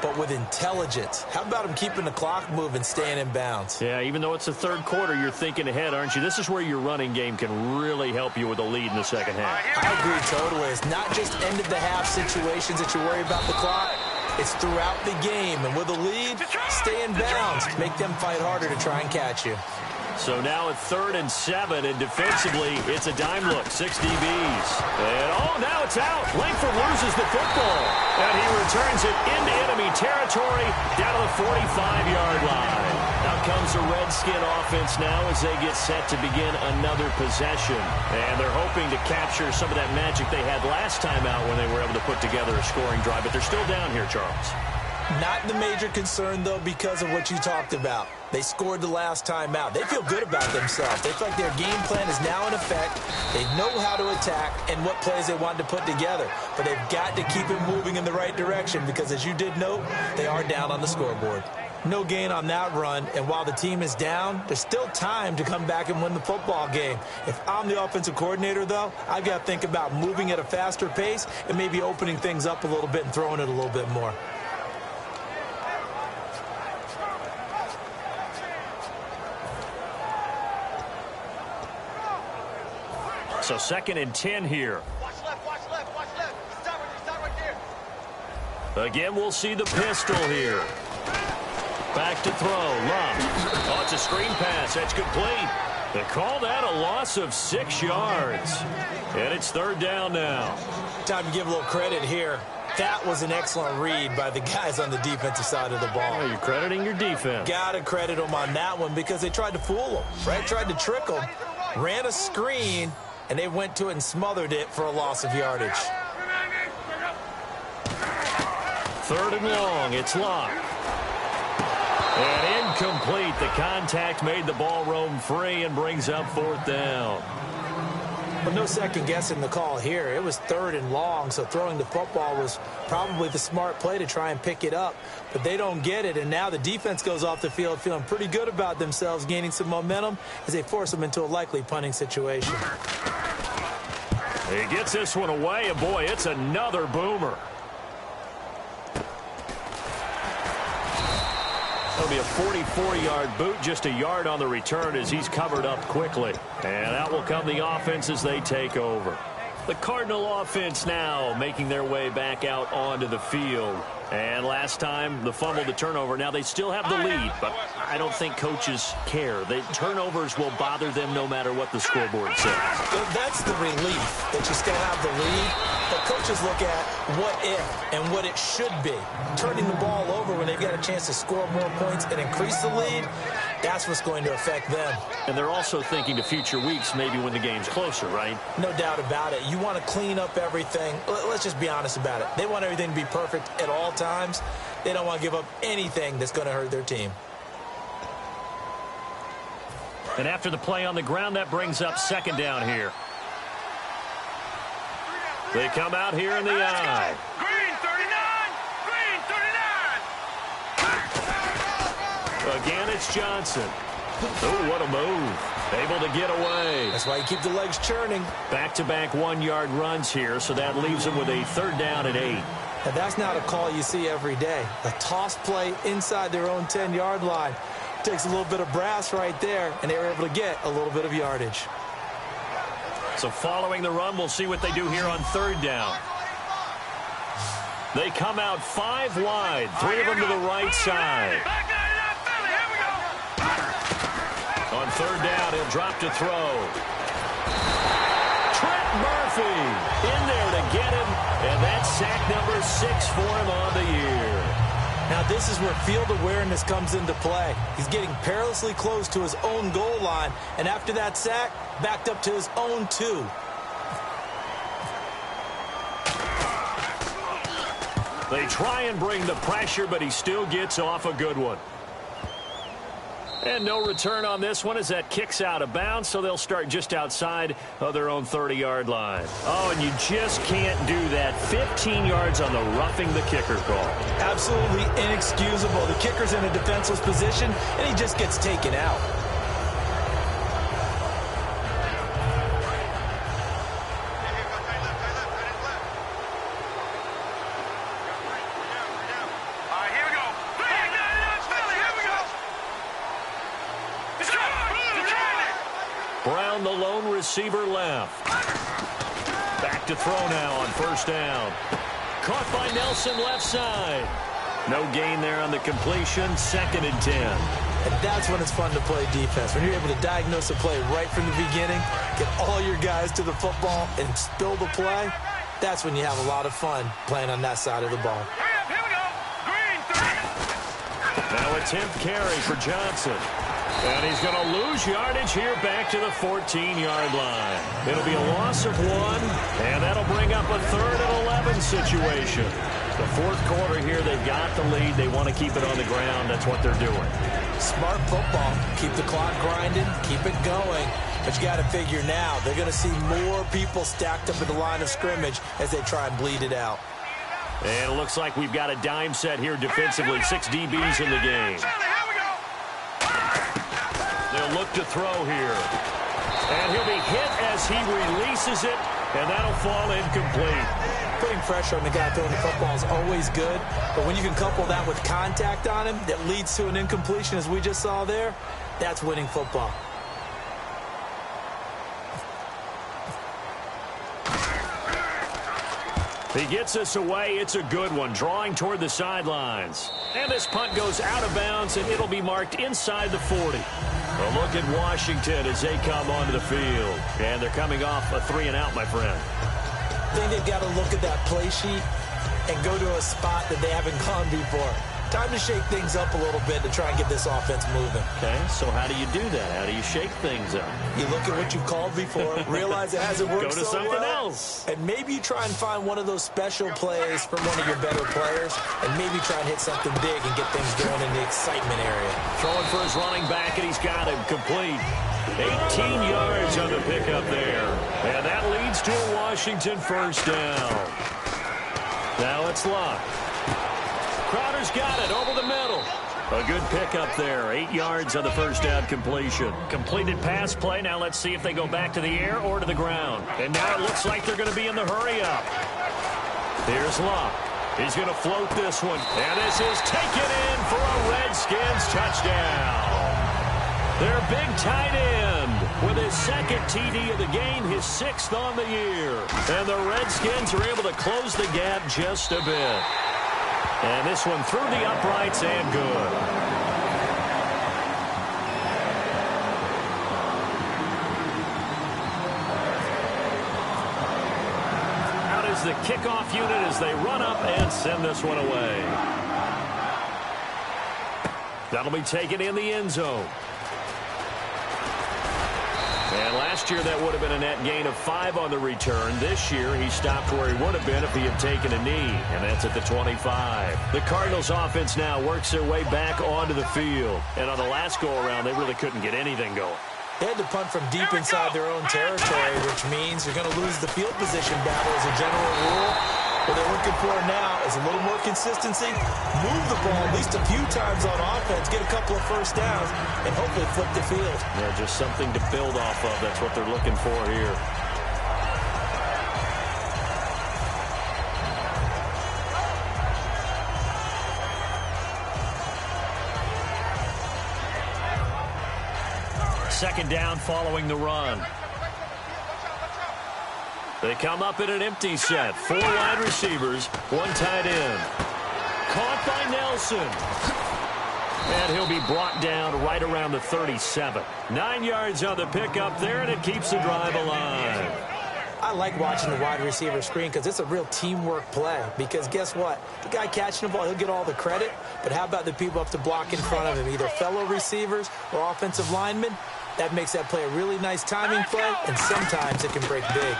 but with intelligence. How about him keeping the clock moving, staying in bounds? Yeah, even though it's the 3rd quarter, you're thinking ahead, aren't you? This is where your running game can really help you with a lead in the second half. I agree totally. It's not just end-of-the-half situations that you worry about the clock. It's throughout the game, and with a lead, stay in bounds. Make them fight harder to try and catch you. So now it's 3rd and 7, and defensively, it's a dime look, 6 DBs. And, now it's out. Langford loses the football, and he returns it into enemy territory down to the 45-yard line. Out comes the Redskin offense now as they get set to begin another possession. And they're hoping to capture some of that magic they had last time out when they were able to put together a scoring drive, but they're still down here, Charles. Not the major concern, though, because of what you talked about. They scored the last time out. They feel good about themselves. They feel like their game plan is now in effect. They know how to attack and what plays they want to put together. But they've got to keep it moving in the right direction because, as you did note, they are down on the scoreboard. No gain on that run, and while the team is down, there's still time to come back and win the football game. If I'm the offensive coordinator, though, I've got to think about moving at a faster pace and maybe opening things up a little bit and throwing it a little bit more. So 2nd and 10 here. Watch left, watch left, watch left. Stop right there. Again, we'll see the pistol here. Back to throw. Love. Oh, it's a screen pass. That's complete. They call that a loss of 6 yards. And it's 3rd down now. Time to give a little credit here. That was an excellent read by the guys on the defensive side of the ball. Oh, you're crediting your defense. Got to credit them on that one because they tried to fool them, right? Tried to trick them, ran a screen, and they went to it and smothered it for a loss of yardage. 3rd and long. It's locked. And incomplete. The contact made the ball roam free and brings up 4th down. Well, no second guessing the call here. It was 3rd and long, so throwing the football was probably the smart play to try and pick it up. But they don't get it, and now the defense goes off the field feeling pretty good about themselves, gaining some momentum as they force them into a likely punting situation. He gets this one away, and boy, it's another boomer. That'll be a 44-yard boot, just a yard on the return as he's covered up quickly. And out will come the offense as they take over. The Cardinal offense now making their way back out onto the field. And last time, the fumble, the turnover. Now, they still have the lead, but I don't think coaches care. The turnovers will bother them no matter what the scoreboard says. That's the relief that you still have the lead. But coaches look at what if and what it should be. Turning the ball over when they've got a chance to score more points and increase the lead, that's what's going to affect them. And they're also thinking to future weeks, maybe when the game's closer, right? No doubt about it. You want to clean up everything. Let's just be honest about it. They want everything to be perfect at all times. They don't want to give up anything that's going to hurt their team. And after the play on the ground, that brings up 2nd down here. They come out here in the eye. Green 39! Green 39! Again, it's Johnson. Oh, what a move. Able to get away. That's why you keep the legs churning. Back-to-back one-yard runs here, so that leaves them with a 3rd down and 8. And that's not a call you see every day. A toss play inside their own 10-yard line. Takes a little bit of brass right there, and they were able to get a little bit of yardage. So following the run, we'll see what they do here on 3rd down. They come out 5 wide, 3 of them to the right side. On 3rd down, he'll drop to throw. Trent Murphy in there to get him, and that's sack number 6 for him on the year. Now this is where field awareness comes into play. He's getting perilously close to his own goal line, and after that sack, backed up to his own 2. They try and bring the pressure, but he still gets off a good one. And no return on this one as that kicks out of bounds, so they'll start just outside of their own 30-yard line. Oh, and you just can't do that. 15 yards on the roughing the kicker call. Absolutely inexcusable. The kicker's in a defenseless position, and he just gets taken out. Brown, the lone receiver, left. Back to throw now on 1st down. Caught by Nelson left side. No gain there on the completion. 2nd and 10. And that's when it's fun to play defense. When you're able to diagnose a play right from the beginning, get all your guys to the football, and spill the play, that's when you have a lot of fun playing on that side of the ball. Here we go. Green 30. Now a 10th carry for Johnson. And he's going to lose yardage here back to the 14-yard line. It'll be a loss of 1, and that'll bring up a 3rd and 11 situation. The 4th quarter here, they've got the lead. They want to keep it on the ground. That's what they're doing. Smart football. Keep the clock grinding. Keep it going. But you got to figure now, they're going to see more people stacked up at the line of scrimmage as they try and bleed it out. And it looks like we've got a dime set here defensively. 6 DBs in the game. They'll look to throw here. And he'll be hit as he releases it, and that'll fall incomplete. Putting pressure on the guy throwing the football is always good, but when you can couple that with contact on him that leads to an incompletion, as we just saw there, that's winning football. He gets us away. It's a good one, drawing toward the sidelines. And this punt goes out of bounds, and it'll be marked inside the 40. A look at Washington as they come onto the field. And they're coming off a 3-and-out, my friend. I think they've got to look at that play sheet and go to a spot that they haven't gone before. Time to shake things up a little bit to try and get this offense moving. Okay, so how do you do that? How do you shake things up? You look at what you called before, realize it hasn't worked Go to so something well, else. and maybe you try and find one of those special plays from one of your better players, and maybe try and hit something big and get things going in the excitement area. Throwing for his running back, and he's got him complete. 18 yards on the pickup there. And that leads to a Washington 1st down. Now it's Luck. Crowder's got it over the middle. A good pickup there. 8 yards on the 1st down completion. Completed pass play. Now let's see if they go back to the air or to the ground. And now it looks like they're going to be in the hurry-up. Here's Luck. He's going to float this one. And this is taken in for a Redskins touchdown. Their big tight end with his 2nd TD of the game, his 6th on the year. And the Redskins are able to close the gap just a bit. And this one through the uprights and good. Out is the kickoff unit as they run up and send this one away. That'll be taken in the end zone. And last year that would have been a net gain of 5 on the return. This year he stopped where he would have been if he had taken a knee, and that's at the 25. The Cardinals offense now works their way back onto the field. And on the last go-around, they really couldn't get anything going. They had to punt from deep inside their own territory, which means you're going to lose the field position battle as a general rule. What they're looking for now is a little more consistency, move the ball at least a few times on offense, get a couple of first downs, and hopefully flip the field. Yeah, just something to build off of. That's what they're looking for here. Second down following the run. They come up in an empty set. 4 wide receivers, 1 tight end. Caught by Nelson. And he'll be brought down right around the 37. 9 yards on the pickup there, and it keeps the drive alive. I like watching the wide receiver screen because it's a real teamwork play. Because guess what? The guy catching the ball, he'll get all the credit. But how about the people up to block in front of him, either fellow receivers or offensive linemen? That makes that play a really nice timing play, and sometimes it can break big.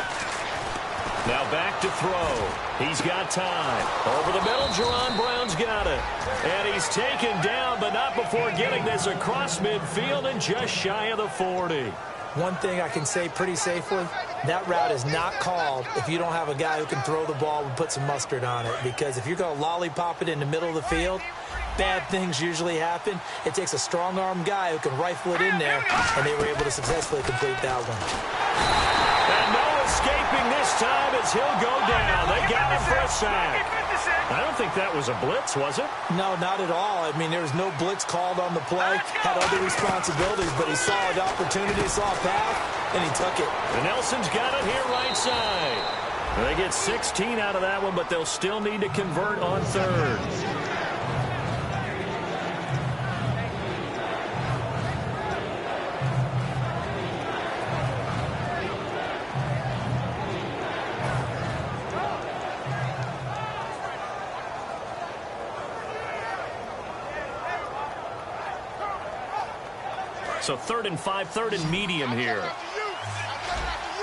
Now back to throw. He's got time. Over the middle, Jerron Brown's got it. And he's taken down, but not before getting this across midfield and just shy of the 40. One thing I can say pretty safely, that route is not called if you don't have a guy who can throw the ball and put some mustard on it. Because if you're going to lollipop it in the middle of the field, bad things usually happen. It takes a strong-arm guy who can rifle it in there, and they were able to successfully complete that one. And no escaping this time as he'll go down. They got him for a sack. I don't think that was a blitz, was it? No, not at all. I mean, there was no blitz called on the play. Had other responsibilities, but he saw an opportunity, saw a path, and he took it. And Nelson's got it here right side. They get 16 out of that one, but they'll still need to convert on third. So 3rd and 5, 3rd and medium here.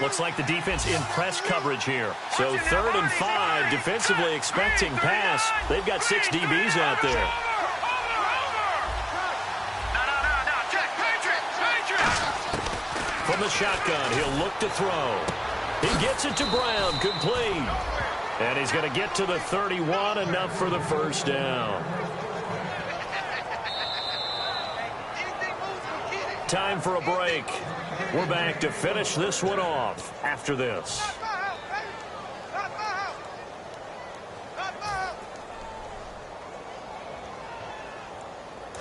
Looks like the defense in press coverage here. So 3rd and 5, defensively expecting pass. They've got 6 DBs out there. From the shotgun, he'll look to throw. He gets it to Brown, complete. And he's going to get to the 31, enough for the first down. Time for a break. We're back to finish this one off after this.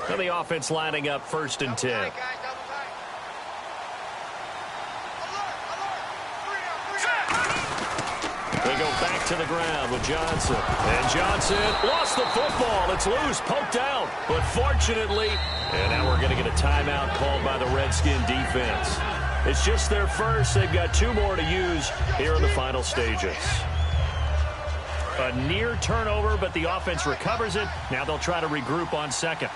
Now the offense lining up 1st and 10. They go back to the ground with Johnson. And Johnson lost the football. It's loose, poked out. But fortunately, and now we're going to get a timeout called by the Redskin defense. It's just their first. They've got 2 more to use here in the final stages. A near turnover, but the offense recovers it. Now they'll try to regroup on 2nd.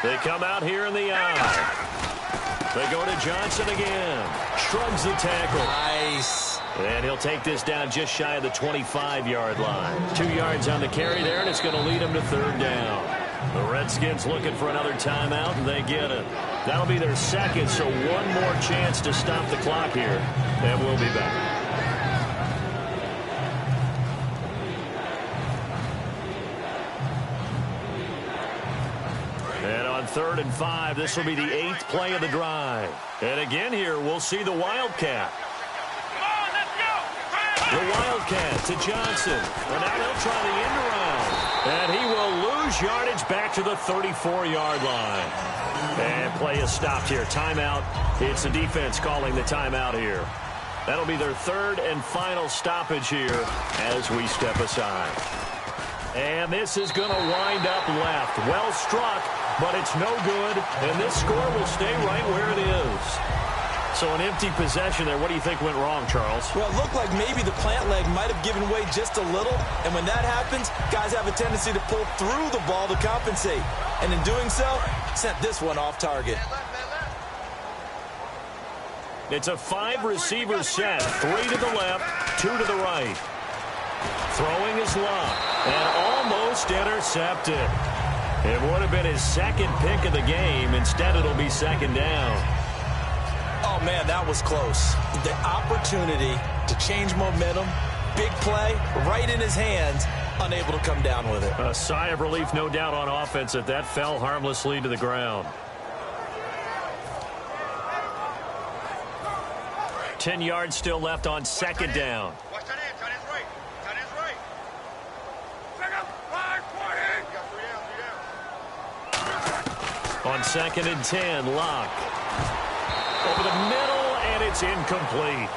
They come out here in the eye. They go to Johnson again. Shrugs the tackle. Nice. And he'll take this down just shy of the 25-yard line. 2 yards on the carry there, and it's going to lead him to 3rd down. The Redskins looking for another timeout, and they get it. That'll be their 2nd, so 1 more chance to stop the clock here, and we'll be back. And on 3rd and 5, this will be the 8th play of the drive. And again here, we'll see the Wildcat. The Wildcat to Johnson. And now they'll try the end around. And he will lose yardage back to the 34-yard line. And play is stopped here. Timeout. It's the defense calling the timeout here. That'll be their 3rd and final stoppage here as we step aside. And this is going to wind up left. Well struck, but it's no good. And this score will stay right where it is. So an empty possession there. What do you think went wrong, Charles? Well, it looked like maybe the plant leg might have given way just a little. And when that happens, guys have a tendency to pull through the ball to compensate. And in doing so, sent this one off target. It's a 5-receiver set. 3 to the left, 2 to the right. Throwing his luck. And almost intercepted. It would have been his 2nd pick of the game. Instead, it'll be 2nd down. Oh, man, that was close. The opportunity to change momentum, big play, right in his hands, unable to come down with it. A sigh of relief, no doubt, on offense that fell harmlessly to the ground. 10 yards still left on second down. Watch that in. Tight end's right. Tight end's right. Pick up. 5, 40. You got 3 down. 3 down. On second and 10, Locke. Over the middle, and it's incomplete.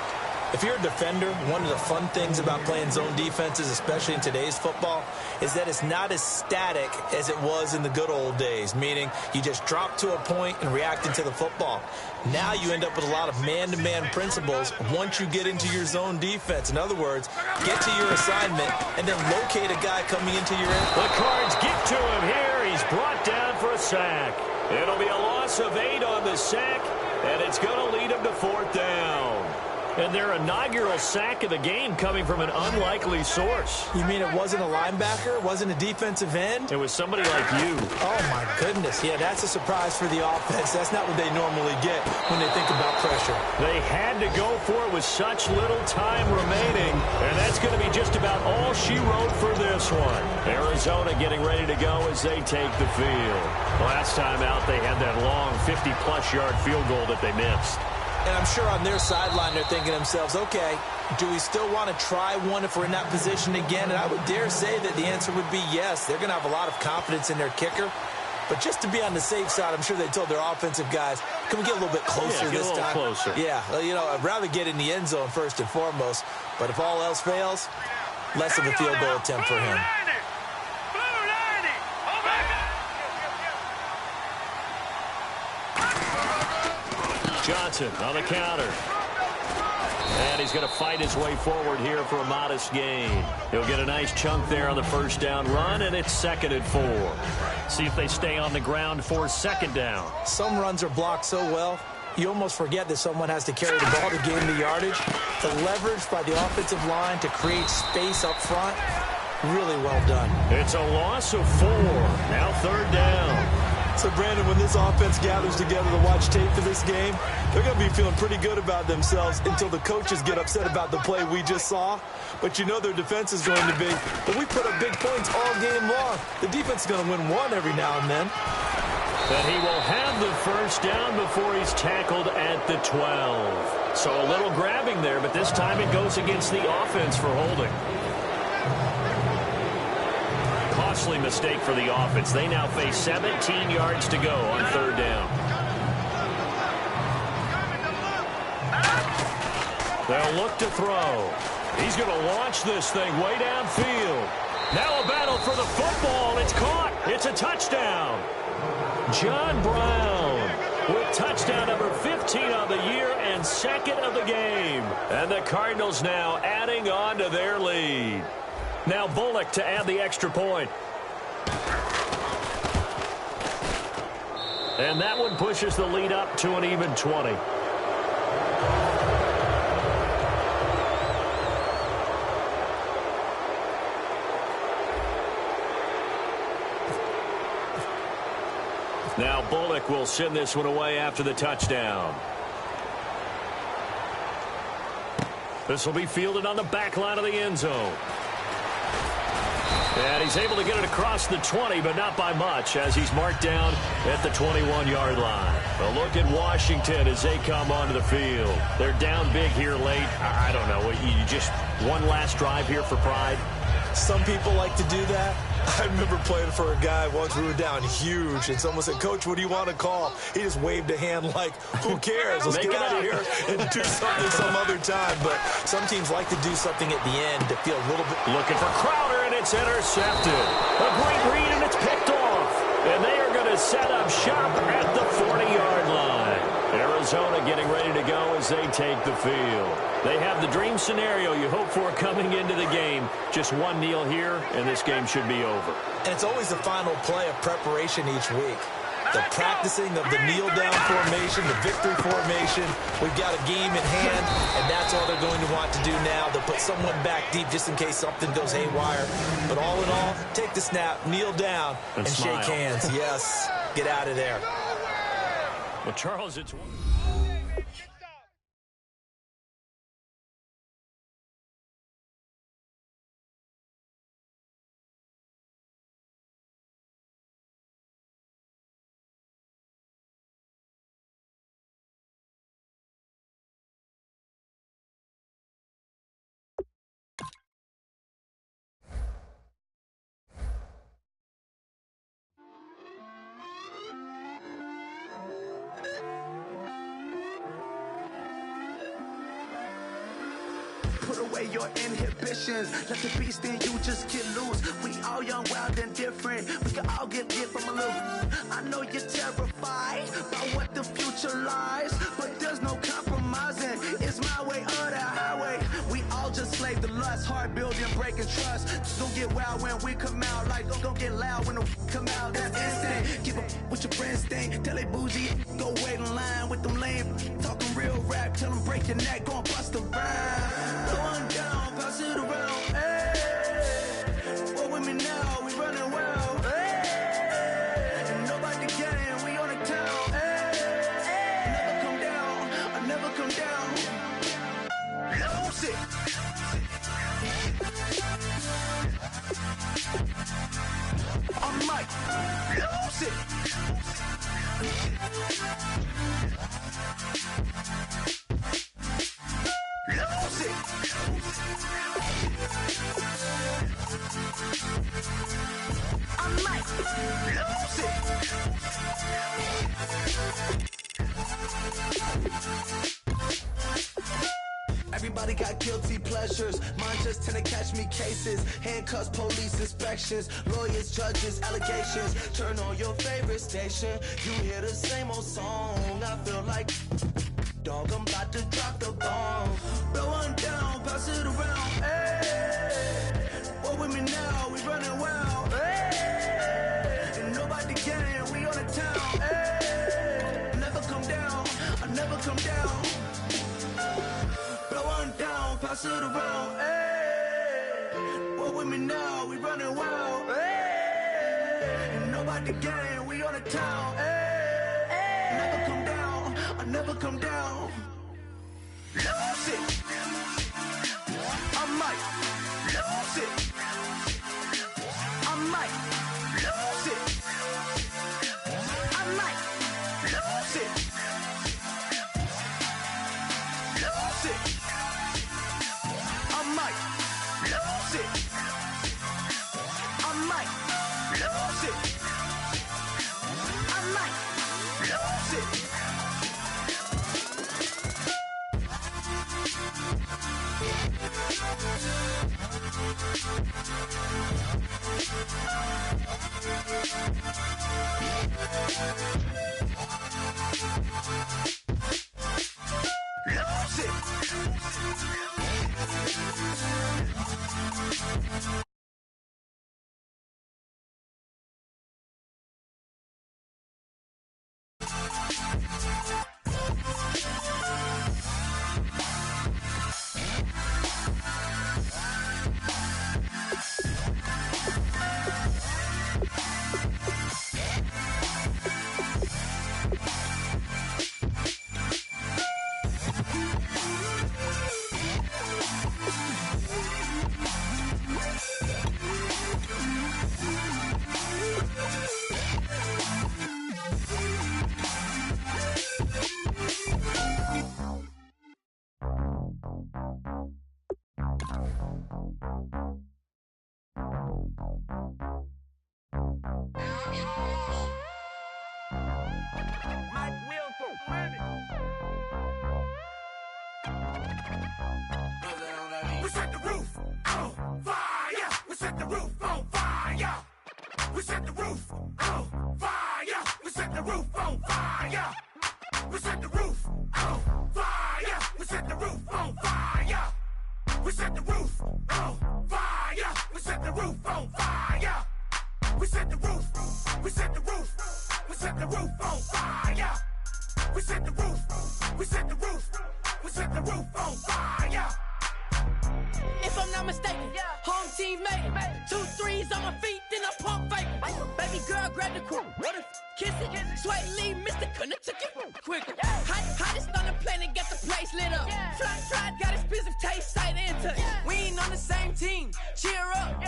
If you're a defender, one of the fun things about playing zone defenses, especially in today's football, is that it's not as static as it was in the good old days, meaning you just drop to a point and react into the football. Now you end up with a lot of man-to-man principles once you get into your zone defense. In other words, get to your assignment and then locate a guy coming into your end. The Cards get to him here. He's brought down for a sack. It'll be a loss of 8 on the sack, and it's going to lead him to 4th down. And their inaugural sack of the game coming from an unlikely source. You mean it wasn't a linebacker? It wasn't a defensive end? It was somebody like you. Oh, my goodness. Yeah, that's a surprise for the offense. That's not what they normally get when they think about pressure. They had to go for it with such little time remaining, and that's going to be just about all she wrote for this one. Arizona getting ready to go as they take the field. Last time out, they had that long 50-plus yard field goal that they missed. And I'm sure on their sideline they're thinking to themselves, okay, do we still want to try one if we're in that position again? And I would dare say that the answer would be yes. They're going to have a lot of confidence in their kicker. But just to be on the safe side, I'm sure they told their offensive guys, can we get a little bit closer this time? Get a little closer. Yeah, you know, I'd rather get in the end zone first and foremost. But if all else fails, less of a field goal attempt for him. Johnson on the counter. And he's going to fight his way forward here for a modest gain. He'll get a nice chunk there on the first down run, and it's 2nd and 4. See if they stay on the ground for 2nd down. Some runs are blocked so well, you almost forget that someone has to carry the ball to gain the yardage. The leverage by the offensive line to create space up front, really well done. It's a loss of 4. Now 3rd down. So, Brandon, when this offense gathers together to watch tape for this game, they're going to be feeling pretty good about themselves until the coaches get upset about the play we just saw. But you know their defense is going to be, but we put up big points all game long. The defense is going to win one every now and then. And he will have the first down before he's tackled at the 12. So a little grabbing there, but this time it goes against the offense for holding. Costly mistake for the offense. They now face 17 yards to go on 3rd down. They'll look to throw. He's going to launch this thing way downfield. Now a battle for the football. It's caught. It's a touchdown. John Brown with touchdown number 15 of the year and 2nd of the game. And the Cardinals now adding on to their lead. Now Bullock to add the extra point. And that one pushes the lead up to an even 20. Now Bullock will send this one away after the touchdown. This will be fielded on the back line of the end zone. And he's able to get it across the 20, but not by much, as he's marked down at the 21-yard line. A look at Washington as they come onto the field. They're down big here late. I don't know. You just one last drive here for pride? Some people like to do that. I remember playing for a guy once. We were down huge, and someone said, "Coach, what do you want to call?" He just waved a hand like, who cares? Let's get out of here and do something some other time. But some teams like to do something at the end to feel a little bit. Looking for Crowder, and it's intercepted. A great read, and it's picked off. And they are going to set up shop at the 40-yard line. Arizona getting ready to go as they take the field. They have the dream scenario you hope for coming into the game. Just one kneel here, and this game should be over. And it's always the final play of preparation each week. The practicing of the kneel-down formation, the victory formation. We've got a game in hand, and that's all they're going to want to do now. They'll put someone back deep just in case something goes haywire. But all in all, take the snap, kneel down, and shake hands. Yes, get out of there. Well, Charles, it's... away your inhibitions. Let the beast in you just get loose. We all young, wild, and different. We can all get from a little. I know you're terrified by what the future lies, but there's no compromising. It's my way or the highway. We all just slave to lust, hard building, breaking trust. Don't get wild when we come out, like don't get loud when the come out. That's instant. Keep up with your friends, thing. Tell they bougie, go wait in line with them lame. Talking real rap, tell them break your neck, go and bust a rhyme. Going down, pass it around. Hey, what with me now? We running wild. Hey, and nobody can. We on the town. Hey, never come down. I never come down. Lose it. I might lose it. Lose it. I might lose it. Everybody got guilty pleasures. Mine just tend to catch me cases. Handcuffs, police inspections, lawyers, judges, allegations. Turn on your favorite station. You hear the same old song. I feel like dog, I'm about to drop the bomb. Blow one down, pass it around. Hey, what with me now? We running wild. Hey, and nobody can. We on the town. Hey, never come down. I never come down. Blow one down, pass it around. Hey, what with me now? We running wild. Hey, and nobody can. We on the town. Hey, never come down. I never come down. Lose it. I might lose it. I might lose it. I might lose it. Lose it. I might lose it. I might lose it. I might lose it. Lose it. We set the roof on fire. We set the roof on fire. We set the roof on fire. We set the roof on fire. We set the roof on fire. We set the roof on fire. We set the roof on fire. We set the roof on fire. We set the roof. We set the roof. We set the roof on fire. We set the roof. We set the roof. We set the roof on fire. If I'm not mistaken, home team made it. 2 threes on my feet, then I pump fake. Baby girl, grab the crew. What if kiss it? Sweat leave, Mr. Couldn't took it quicker. Hottest on the planet, got the place lit up. Fly, got expensive taste, sight into. We ain't on the same team. Cheer up.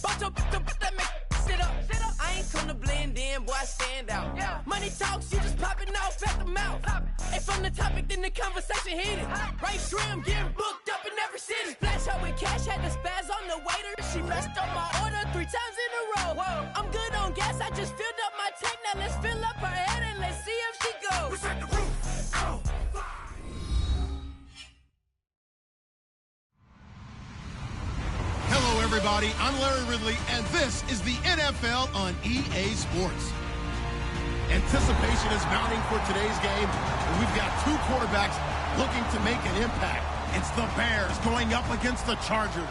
Bunch of that make sit up. I ain't come to blend in, boy, I stand out. Money talks, you just popping off at the mouth. If I'm the topic, then the conversation heated. Right shrimp, getting booked up in every city. Splash out with cash, had the spaz on the waiter. She messed up my order 3 times in a row. I'm good on gas, I just filled up my tank. Now let's fill up her head and let's see if she goes. We set the roof on fire. everybody. I'm Larry Ridley, and this is the NFL on EA Sports. Anticipation is mounting for today's game, and we've got two quarterbacks looking to make an impact. It's the Bears going up against the Chargers.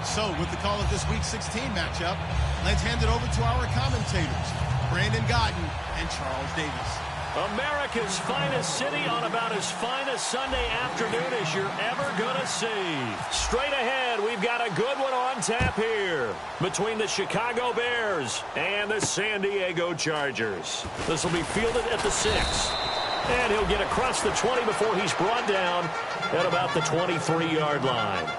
So, with the call of this Week 16 matchup, let's hand it over to our commentators, Brandon Godden and Charles Davis. America's finest city on about as fine a Sunday afternoon as you're ever going to see. Straight ahead, we've got a good one on tap here between the Chicago Bears and the San Diego Chargers. This will be fielded at the 6. And he'll get across the 20 before he's brought down at about the 23-yard line.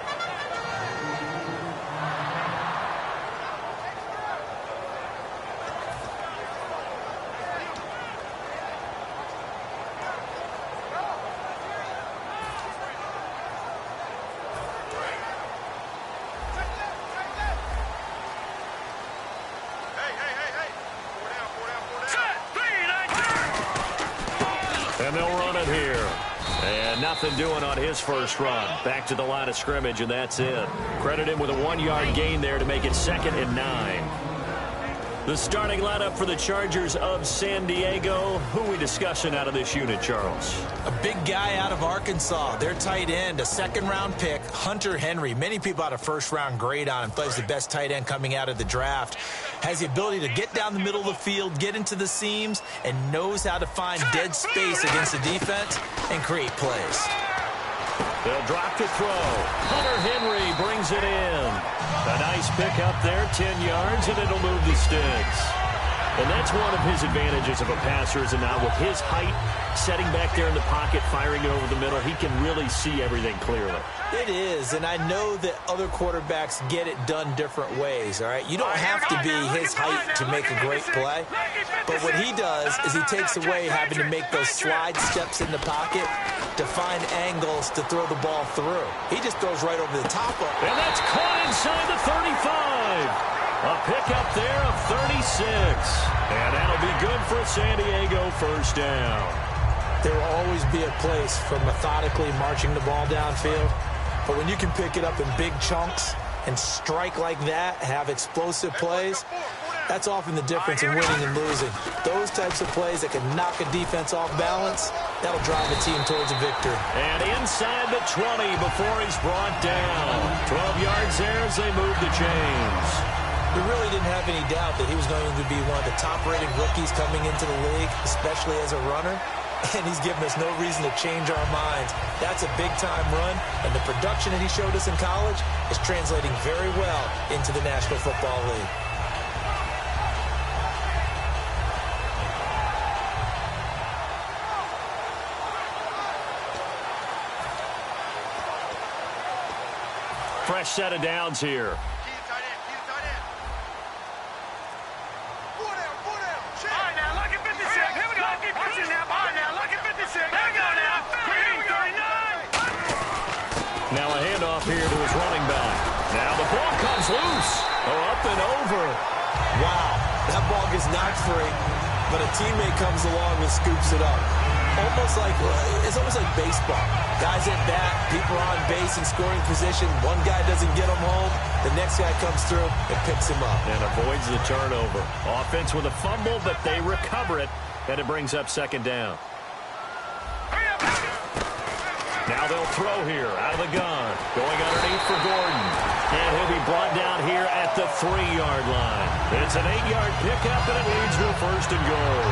And they'll run it here. And nothing doing on his first run. Back to the line of scrimmage, and that's it. Credit him with a 1-yard gain there to make it 2nd and 9. The starting lineup for the Chargers of San Diego. Who are we discussing out of this unit, Charles? A big guy out of Arkansas. Their tight end, a second-round pick, Hunter Henry. Many people had a first-round grade on him. Plays the best tight end coming out of the draft. Has the ability to get down the middle of the field, get into the seams, and knows how to find dead space against the defense and create plays. They'll drop to throw. Hunter Henry brings it in. A nice pick up there, 10 yards, and it'll move the sticks. And that's one of his advantages of a passer, is not with his height, setting back there in the pocket, firing it over the middle. He can really see everything clearly. It is, and I know that other quarterbacks get it done different ways, all right? You don't have to be his height to make a great play, but what he does is he takes away having to make those slide steps in the pocket to find angles to throw the ball through. He just throws right over the top of it. And that's caught inside the 35. A pickup there of 36. And that'll be good for San Diego, first down. There will always be a place for methodically marching the ball downfield. But when you can pick it up in big chunks and strike like that, have explosive plays, that's often the difference in winning and losing. Those types of plays that can knock a defense off balance, that'll drive a team towards a victory. And inside the 20 before he's brought down. 12 yards there as they move the chains. We really didn't have any doubt that he was going to be one of the top-rated rookies coming into the league, especially as a runner. And he's given us no reason to change our minds. That's a big-time run, and the production that he showed us in college is translating very well into the National Football League. Fresh set of downs here. Now a handoff here to his running back. Now the ball comes loose. Oh, up and over. Wow, that ball gets knocked free, but a teammate comes along and scoops it up. It's almost like baseball. Guys at bat, people are on base in scoring position. One guy doesn't get him home. The next guy comes through and picks him up. And avoids the turnover. Offense with a fumble, but they recover it, and it brings up 2nd down. Now they'll throw here out of the gun. Going underneath for Gordon. And he'll be brought down here at the 3-yard line. It's an 8-yard pickup, and it leads to a 1st and goal.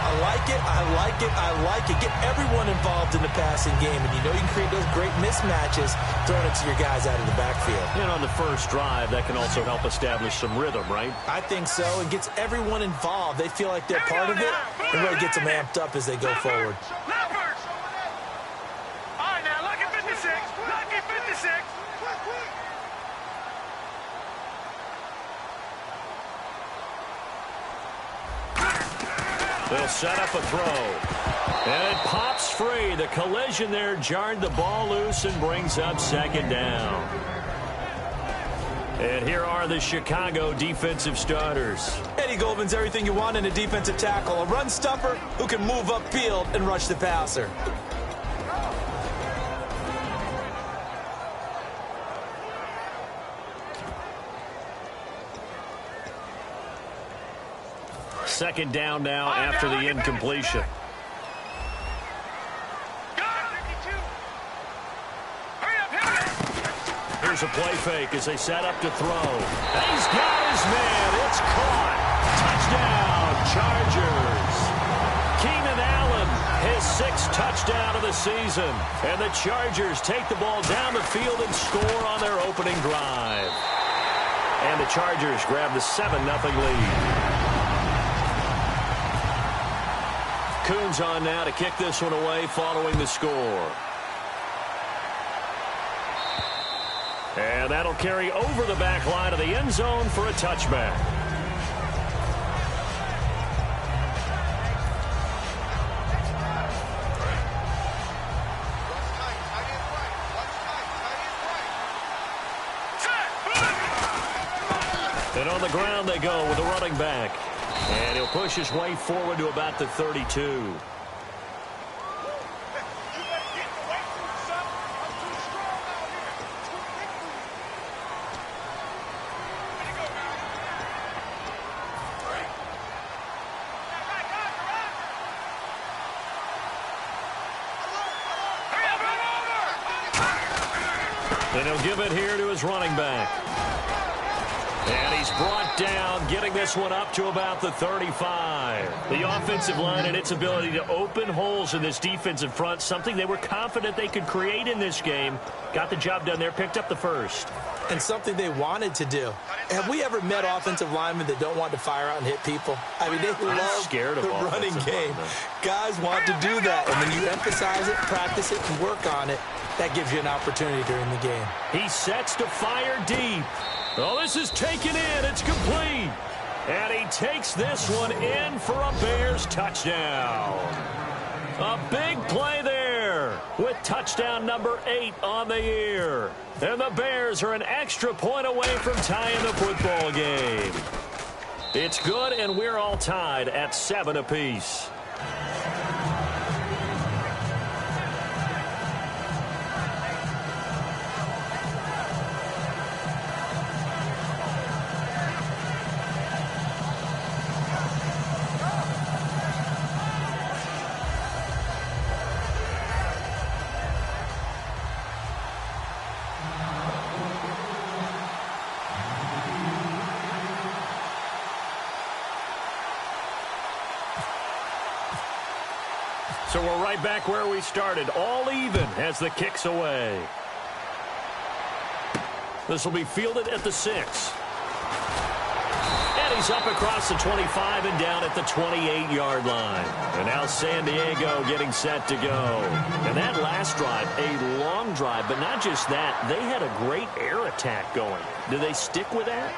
I like it, I like it, I like it. Get everyone involved in the passing game, and you know you can create those great mismatches throwing it to your guys out of the backfield. And on the first drive, that can also help establish some rhythm, right? I think so. It gets everyone involved. They feel like they're part of it, and really gets them amped up as they go forward. They'll set up a throw. And it pops free. The collision there jarred the ball loose and brings up 2nd down. And here are the Chicago defensive starters. Eddie Goldman's everything you want in a defensive tackle. A run stuffer who can move upfield and rush the passer. Second down now after the incompletion. Here's a play fake as they set up to throw. And he's got his man. It's caught. Touchdown, Chargers. Keenan Allen, his 6th touchdown of the season. And the Chargers take the ball down the field and score on their opening drive. And the Chargers grab the 7-0 lead. Coons on now to kick this one away following the score. And that'll carry over the back line of the end zone for a touchback. And on the ground they go with a running back. And he'll push his way forward to about the 32. And he'll give it here to his running back. And he's brought down, getting this one up to about the 35. The offensive line and its ability to open holes in this defensive front, something they were confident they could create in this game. Got the job done there, picked up the first. And something they wanted to do. Have we ever met offensive linemen that don't want to fire out and hit people? I mean, they love the running game. Guys want to do that. And when you emphasize it, practice it, and work on it, that gives you an opportunity during the game. He sets to fire deep. Oh, this is taken in. It's complete. And he takes this one in for a Bears touchdown. A big play there with touchdown number 8 on the year. And the Bears are an extra point away from tying the football game. It's good, and we're all tied at 7 apiece. So we're right back where we started, all even as the kick's away. This will be fielded at the 6. And he's up across the 25 and down at the 28-yard line. And now San Diego getting set to go. And that last drive, a long drive, but not just that, they had a great air attack going. Do they stick with that?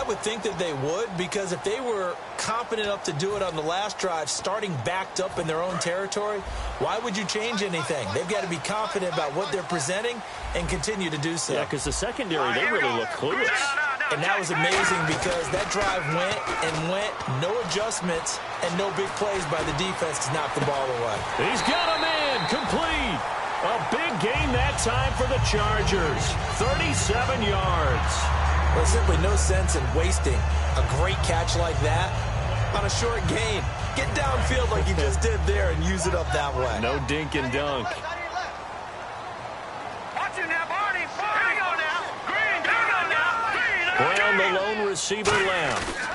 would think that they would, because if they were confident enough to do it on the last drive, starting backed up in their own territory, why would you change anything? They've got to be confident about what they're presenting and continue to do so. Yeah, because the secondary, they really look clueless. And that was amazing because that drive went and went, no adjustments and no big plays by the defense to knock the ball away. He's got him in, complete. A big gain that time for the Chargers, 37 yards. There's simply no sense in wasting a great catch like that on a short gain. Get downfield like you just did there and use it up that way. No dink and dunk. Watch it now, Barney. Here we go now. Green, here we go now. Green, Brown, the lone receiver, left.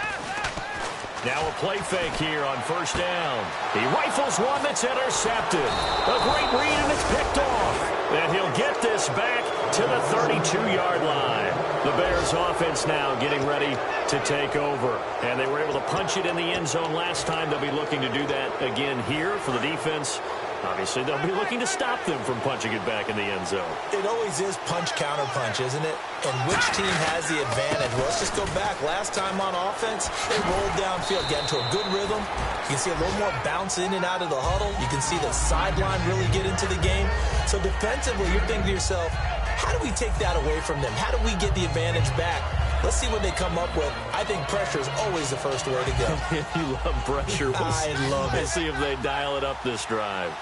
Now a play fake here on first down. He rifles one that's intercepted. A great read, and it's picked off. And he'll get this back to the 32-yard line. The Bears offense now getting ready to take over. And they were able to punch it in the end zone last time. They'll be looking to do that again here for the defense. Obviously, they'll be looking to stop them from punching it back in the end zone. It always is punch-counter-punch, isn't it? And which team has the advantage? Well, let's just go back. Last time on offense, they rolled downfield, got into a good rhythm. You can see a little more bounce in and out of the huddle. You can see the sideline really get into the game. So defensively, you're thinking to yourself, how do we take that away from them? How do we get the advantage back? Let's see what they come up with. I think pressure is always the first way to go. You love pressure. I love it. We'll see if they dial it up this drive.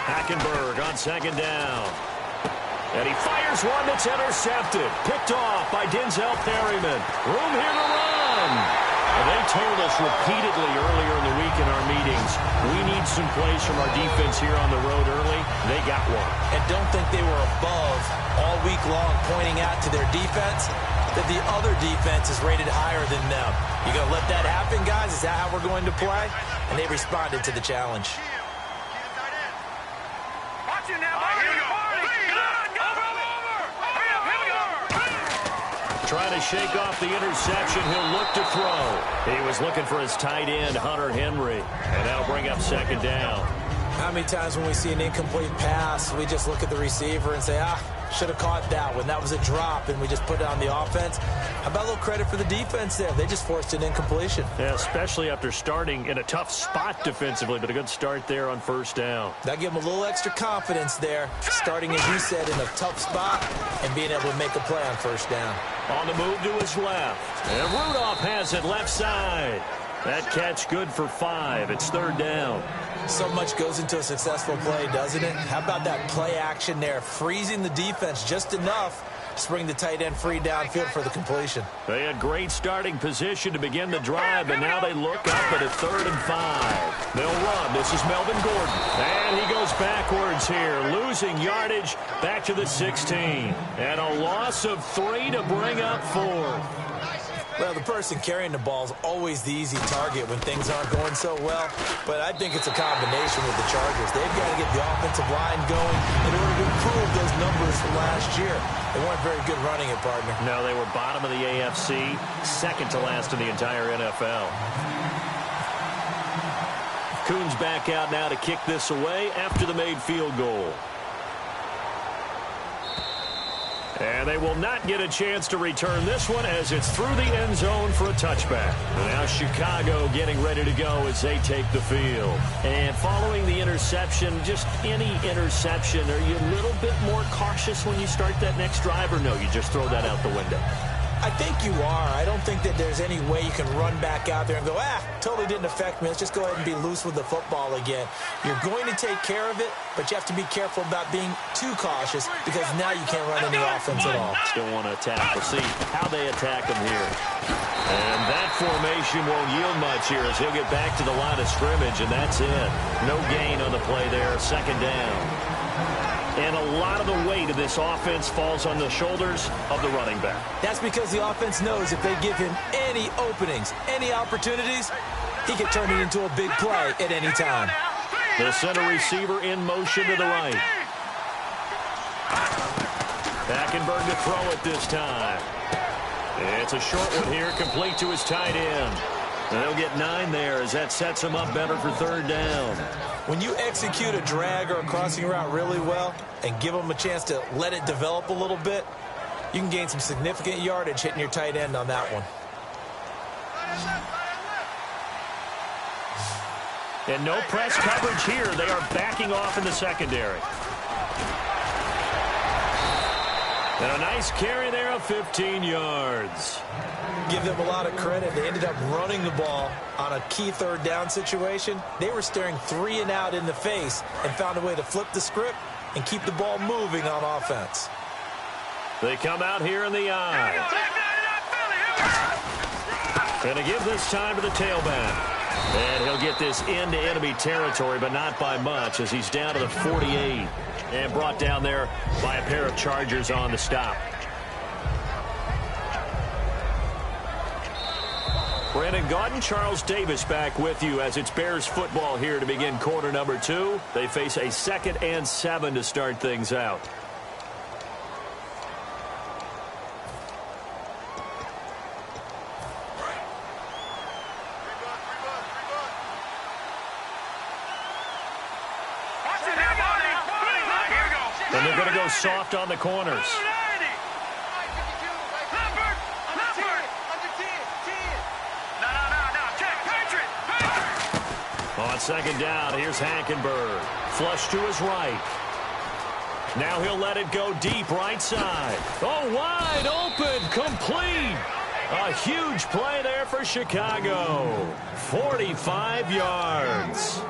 Hackenberg on second down. And he fires one that's intercepted. Picked off by Denzel Perryman. Room here to run. And they told us repeatedly earlier in the week in our meetings, we need some plays from our defense here on the road early. They got one. And don't think they were above all week long pointing out to their defense that the other defense is rated higher than them. You going to let that happen, guys? Is that how we're going to play? And they responded to the challenge. Watch it now, Barney. Here we go. Trying to shake off the interception. He'll look to throw. He was looking for his tight end, Hunter Henry. And that'll bring up second down. How many times when we see an incomplete pass, we just look at the receiver and say, should have caught that one. That was a drop, and we just put it on the offense. How about a little credit for the defense there? They just forced an incompletion. Yeah, especially after starting in a tough spot defensively, but a good start there on first down. That gave them a little extra confidence there, starting, as you said, in a tough spot and being able to make a play on first down. On the move to his left. And Rudolph has it left side. That catch good for 5. It's third down. So much goes into a successful play, doesn't it? How about that play action there, freezing the defense just enough to bring the tight end free downfield for the completion. They had great starting position to begin the drive, and now they look up at a 3rd and 5. They'll run. This is Melvin Gordon. And he goes backwards here, losing yardage back to the 16. And a loss of 3 to bring up 4. Well, the person carrying the ball is always the easy target when things aren't going so well. But I think it's a combination with the Chargers. They've got to get the offensive line going in order to improve those numbers from last year. They weren't very good running it, partner. No, they were bottom of the AFC, second to last in the entire NFL. Coons back out now to kick this away after the made field goal. And they will not get a chance to return this one as it's through the end zone for a touchback. And now Chicago getting ready to go as they take the field. And following the interception, just any interception, are you a little bit more cautious when you start that next drive, or no, you just throw that out the window? I think you are. I don't think that there's any way you can run back out there and go, totally didn't affect me. Let's just go ahead and be loose with the football again. You're going to take care of it, but you have to be careful about being too cautious because now you can't run any offense at all. Still want to attack. We'll see how they attack him here. And that formation won't yield much here as he'll get back to the line of scrimmage, and that's it. No gain on the play there, second down. And a lot of the weight of this offense falls on the shoulders of the running back. That's because the offense knows if they give him any openings, any opportunities, he can turn it into a big play at any time. The center receiver in motion to the right. Hackenberg to throw it this time. It's a short one here, complete to his tight end. And they'll get 9 there as that sets him up better for third down. When you execute a drag or a crossing route really well and give them a chance to let it develop a little bit, You can gain some significant yardage hitting your tight end on that one. And no press coverage here. They are backing off in the secondary. And a nice carry there of 15 yards. Give them a lot of credit. They ended up running the ball on a key third down situation. They were staring 3 and out in the face and found a way to flip the script and keep the ball moving on offense. They come out here in the eye. Going to give this time to the tailback. And he'll get this into enemy territory, but not by much, as he's down to the 48 and brought down there by a pair of Chargers on the stop. Brandon Gaudin, Charles Davis back with you as it's Bears football here to begin quarter number 2. They face a 2nd and 7 to start things out. And they're going to go soft on the corners. On second down, here's Hackenberg. Flush to his right. Now he'll let it go deep right side. Oh, wide open, complete. A huge play there for Chicago. 45 yards.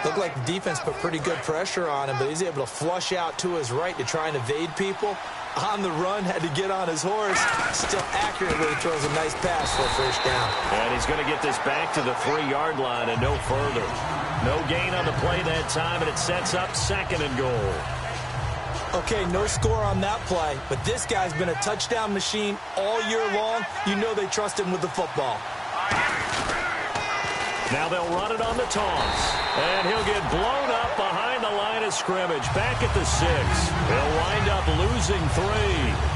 Looked like the defense put pretty good pressure on him, but he's able to flush out to his right to try and evade people. On the run, had to get on his horse. Still accurately throws a nice pass for a first down. And he's going to get this back to the 3-yard line and no further. No gain on the play that time, and it sets up 2nd and goal. Okay, no score on that play, but this guy's been a touchdown machine all year long. You know they trust him with the football. Now they'll run it on the toss. And he'll get blown up behind the line of scrimmage. Back at the 6. They'll wind up losing 3.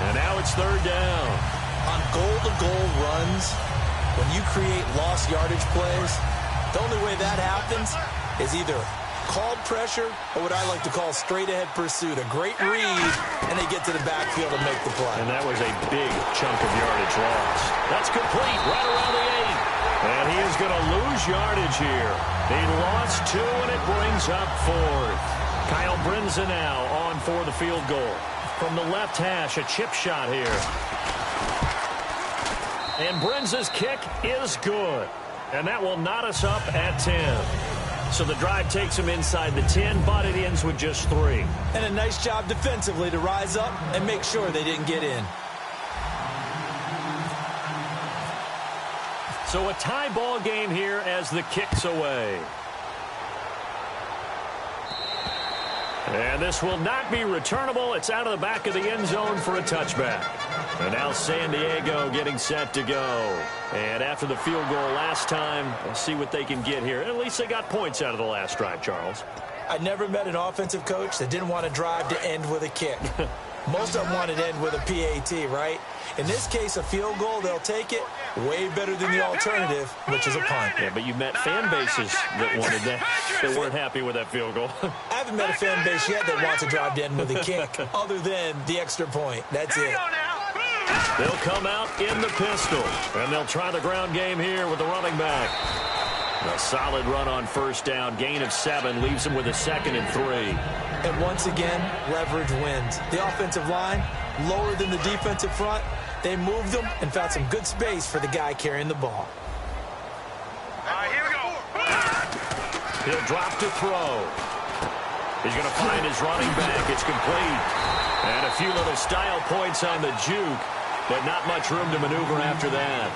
And now it's 3rd down. On goal-to-goal runs, when you create lost yardage plays, the only way that happens is either called pressure or what I like to call straight-ahead pursuit. A great read, and they get to the backfield and make the play. And that was a big chunk of yardage loss. That's complete right around the 8. And he is going to lose yardage here. He lost 2, and it brings up 4th. Kyle Brinza now on for the field goal. From the left hash, a chip shot here. And Brinza's kick is good. And that will knot us up at 10. So the drive takes him inside the 10, but it ends with just 3. And a nice job defensively to rise up and make sure they didn't get in. So a tie ball game here as the kick's away. And this will not be returnable. It's out of the back of the end zone for a touchback. And now San Diego getting set to go. And after the field goal last time, we'll see what they can get here. At least they got points out of the last drive, Charles. I never met an offensive coach that didn't want to drive to end with a kick. Most of them want to end with a PAT, right? In this case, a field goal, they'll take it. Way better than the alternative, which is a punt. Yeah, but you met fan bases that wanted that, that weren't happy with that field goal. I haven't met a fan base yet that wants to drive to end with a kick, other than the extra point. That's it. They'll come out in the pistol, and they'll try the ground game here with the running back. A solid run on first down. Gain of 7 leaves him with a 2nd and 3. And once again, leverage wins. The offensive line, lower than the defensive front. They moved them and found some good space for the guy carrying the ball. Here we go. He'll drop to throw. He's going to find his running back. It's complete. And a few little style points on the juke, but not much room to maneuver after that.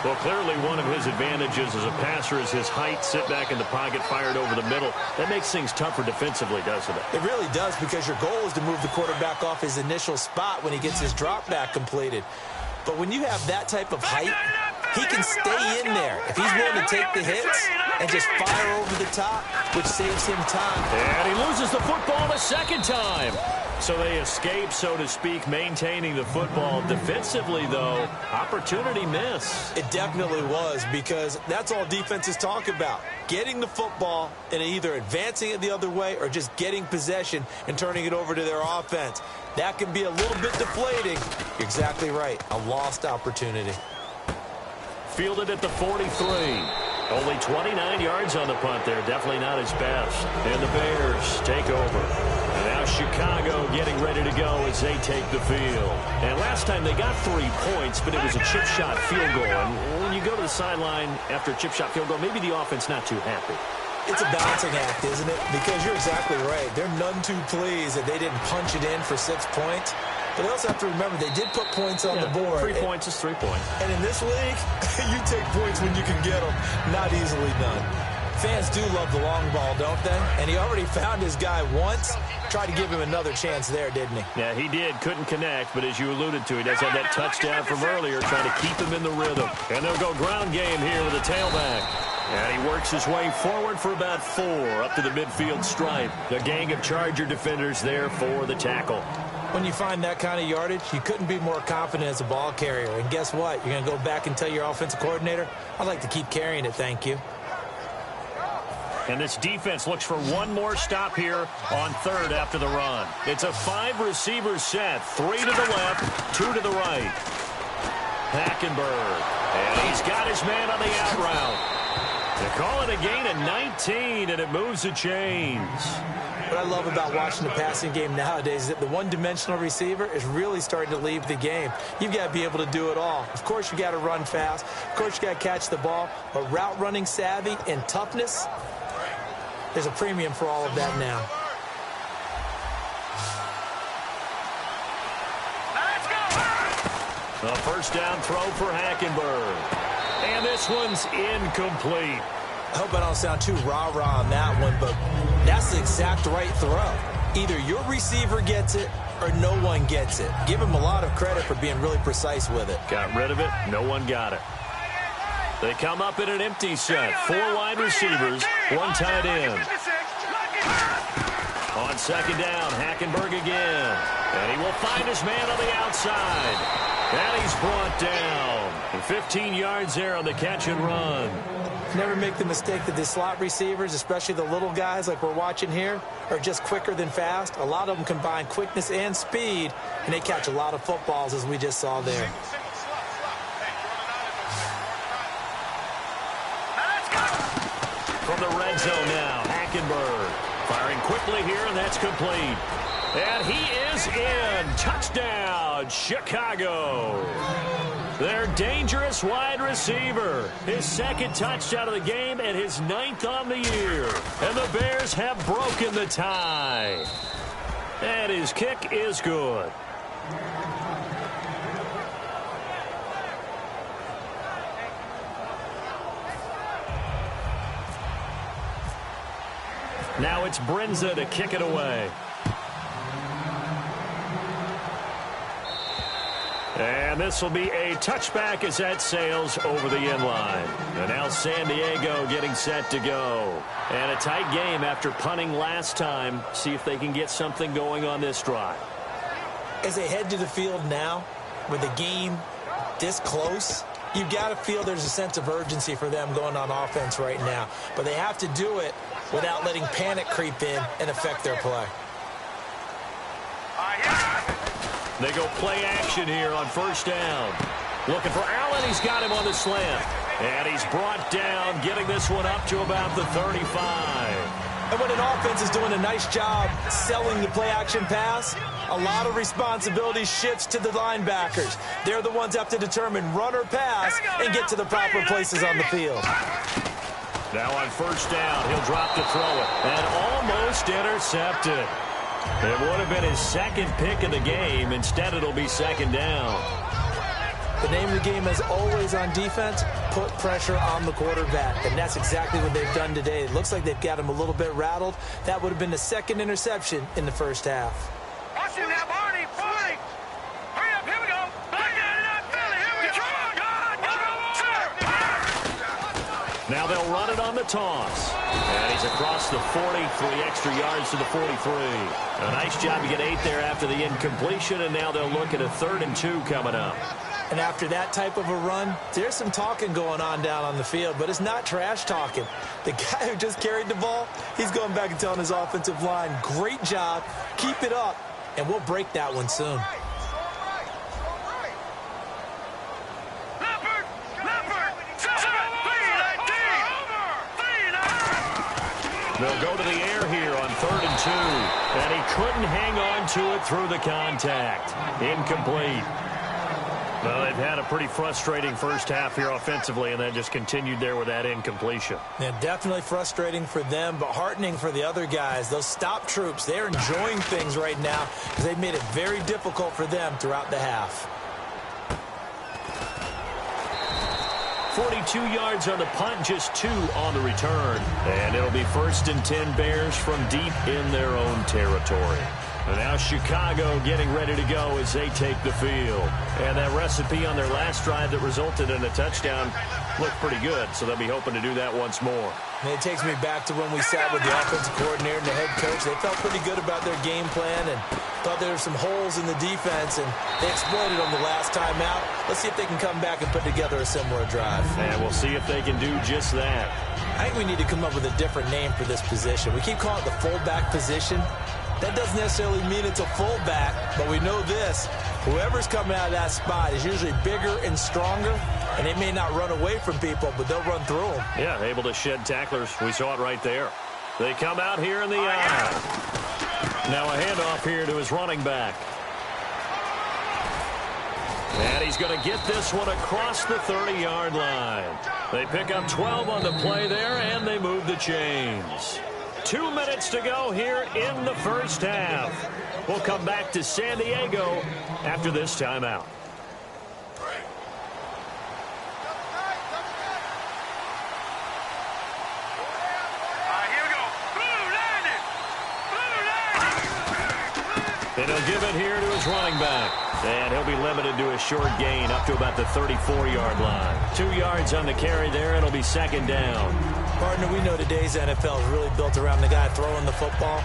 Well, clearly one of his advantages as a passer is his height. Sit back in the pocket, fired over the middle. That makes things tougher defensively, doesn't it? It really does, because your goal is to move the quarterback off his initial spot when he gets his drop back completed. But when you have that type of height, he can stay in there if he's willing to take the hits and just fire over the top, which saves him time. And he loses the football a second time. So they escape, so to speak, maintaining the football. Defensively, though, opportunity miss. It definitely was, because that's all defenses talk about. Getting the football and either advancing it the other way or just getting possession and turning it over to their offense. That can be a little bit deflating. You're exactly right. A lost opportunity. Fielded at the 43. Only 29 yards on the punt there. Definitely not his best. And the Bears take over. And now Chicago getting ready to go as they take the field. And last time they got 3 points, but it was a chip shot field goal. And when you go to the sideline after a chip shot field goal, maybe the offense not too happy. It's a balancing act, isn't it? Because you're exactly right. They're none too pleased that they didn't punch it in for 6 points. But they also have to remember they did put points on the board. 3 points is 3 points. And in this league, you take points when you can get them. Not easily done. Fans do love the long ball, don't they? And he already found his guy once. Tried to give him another chance there, didn't he? Yeah, he did. Couldn't connect, but as you alluded to, he does have that touchdown from earlier, trying to keep him in the rhythm. And they'll go ground game here with a tailback. And he works his way forward for about 4 up to the midfield stripe. The gang of Charger defenders there for the tackle. When you find that kind of yardage, you couldn't be more confident as a ball carrier. And guess what? You're going to go back and tell your offensive coordinator, I'd like to keep carrying it, thank you. And this defense looks for one more stop here on third after the run. It's a 5-receiver set. 3 to the left, 2 to the right. Hackenberg. And he's got his man on the out route. They call it a gain of 19, and it moves the chains. What I love about watching the passing game nowadays is that the one-dimensional receiver is really starting to leave the game. You've got to be able to do it all. Of course, you got to run fast. Of course, you got to catch the ball. But route running savvy and toughness, there's a premium for all of that now. A first down throw for Hackenberg. And this one's incomplete. I hope I don't sound too rah-rah on that one, but that's the exact right throw. Either your receiver gets it or no one gets it. Give him a lot of credit for being really precise with it. Got rid of it. No one got it. They come up in an empty set. 4 wide receivers, 1 tight end. On second down, Hackenberg again. And he will find his man on the outside. And he's brought down. And 15 yards there on the catch and run. Never make the mistake that the slot receivers, especially the little guys like we're watching here, are just quicker than fast. A lot of them combine quickness and speed, and they catch a lot of footballs, as we just saw there. From the red zone now, Hackenberg firing quickly here, and that's complete. And he is in. Touchdown, Chicago. Their dangerous wide receiver. His 2nd touchdown of the game and his 9th on the year. And the Bears have broken the tie. And his kick is good. Now it's Brinza to kick it away. And this will be a touchback as that sails over the inline. And now San Diego getting set to go. And a tight game after punting last time. See if they can get something going on this drive. As they head to the field now, with the game this close, you've got to feel there's a sense of urgency for them going on offense right now. But they have to do it without letting panic creep in and affect their play. They go play action here on first down. Looking for Allen. He's got him on the slant. And he's brought down, getting this one up to about the 35. And when an offense is doing a nice job selling the play action pass, a lot of responsibility shifts to the linebackers. They're the ones that have to determine run or pass and get to the proper places on the field. Now on first down, he'll drop to throw it. And almost intercepted. It would have been his 2nd pick of the game. Instead, it'll be 2nd down. The name of the game, as always on defense, put pressure on the quarterback. And that's exactly what they've done today. It looks like they've got him a little bit rattled. That would have been the 2nd interception in the first half. Watch him now, Barney. Barney. Hurry up. Here we go. Back it up, Philly. Here we go. Come on, God. Now they'll run it on the toss. And he's across the 40, 3 extra yards to the 43. A nice job to get 8 there after the incompletion, and now they'll look at a 3rd and 2 coming up. And after that type of a run, there's some talking going on down on the field, but it's not trash talking. The guy who just carried the ball, he's going back and telling his offensive line, great job, keep it up, and we'll break that one soon. They'll go to the air here on 3rd and 2. And he couldn't hang on to it through the contact. Incomplete. Well, they've had a pretty frustrating first half here offensively, and then just continued there with that incompletion. Yeah, definitely frustrating for them, but heartening for the other guys. Those stop troops, they're enjoying things right now because they've made it very difficult for them throughout the half. 42 yards on the punt, just 2 on the return. And it'll be 1st and 10 Bears from deep in their own territory. And now Chicago getting ready to go as they take the field. And that recipe on their last drive that resulted in a touchdown looked pretty good, so they'll be hoping to do that once more. And it takes me back to when we sat with the offensive coordinator and the head coach. They felt pretty good about their game plan and thought there were some holes in the defense, and they exploited them the last time out. Let's see if they can come back and put together a similar drive. And we'll see if they can do just that. I think we need to come up with a different name for this position. We keep calling it the fullback position. That doesn't necessarily mean it's a fullback, but we know this. Whoever's coming out of that spot is usually bigger and stronger, and they may not run away from people, but they'll run through them. Yeah, able to shed tacklers. We saw it right there. They come out here in the eye. Now a handoff here to his running back. And he's going to get this one across the 30-yard line. They pick up 12 on the play there, and they move the chains. 2 minutes to go here in the first half. We'll come back to San Diego after this timeout. Here we go. Blue landed. And he'll give it here to his running back. And he'll be limited to a short gain up to about the 34-yard line. 2 yards on the carry there, and it'll be 2nd down. Partner, we know today's NFL is really built around the guy throwing the football.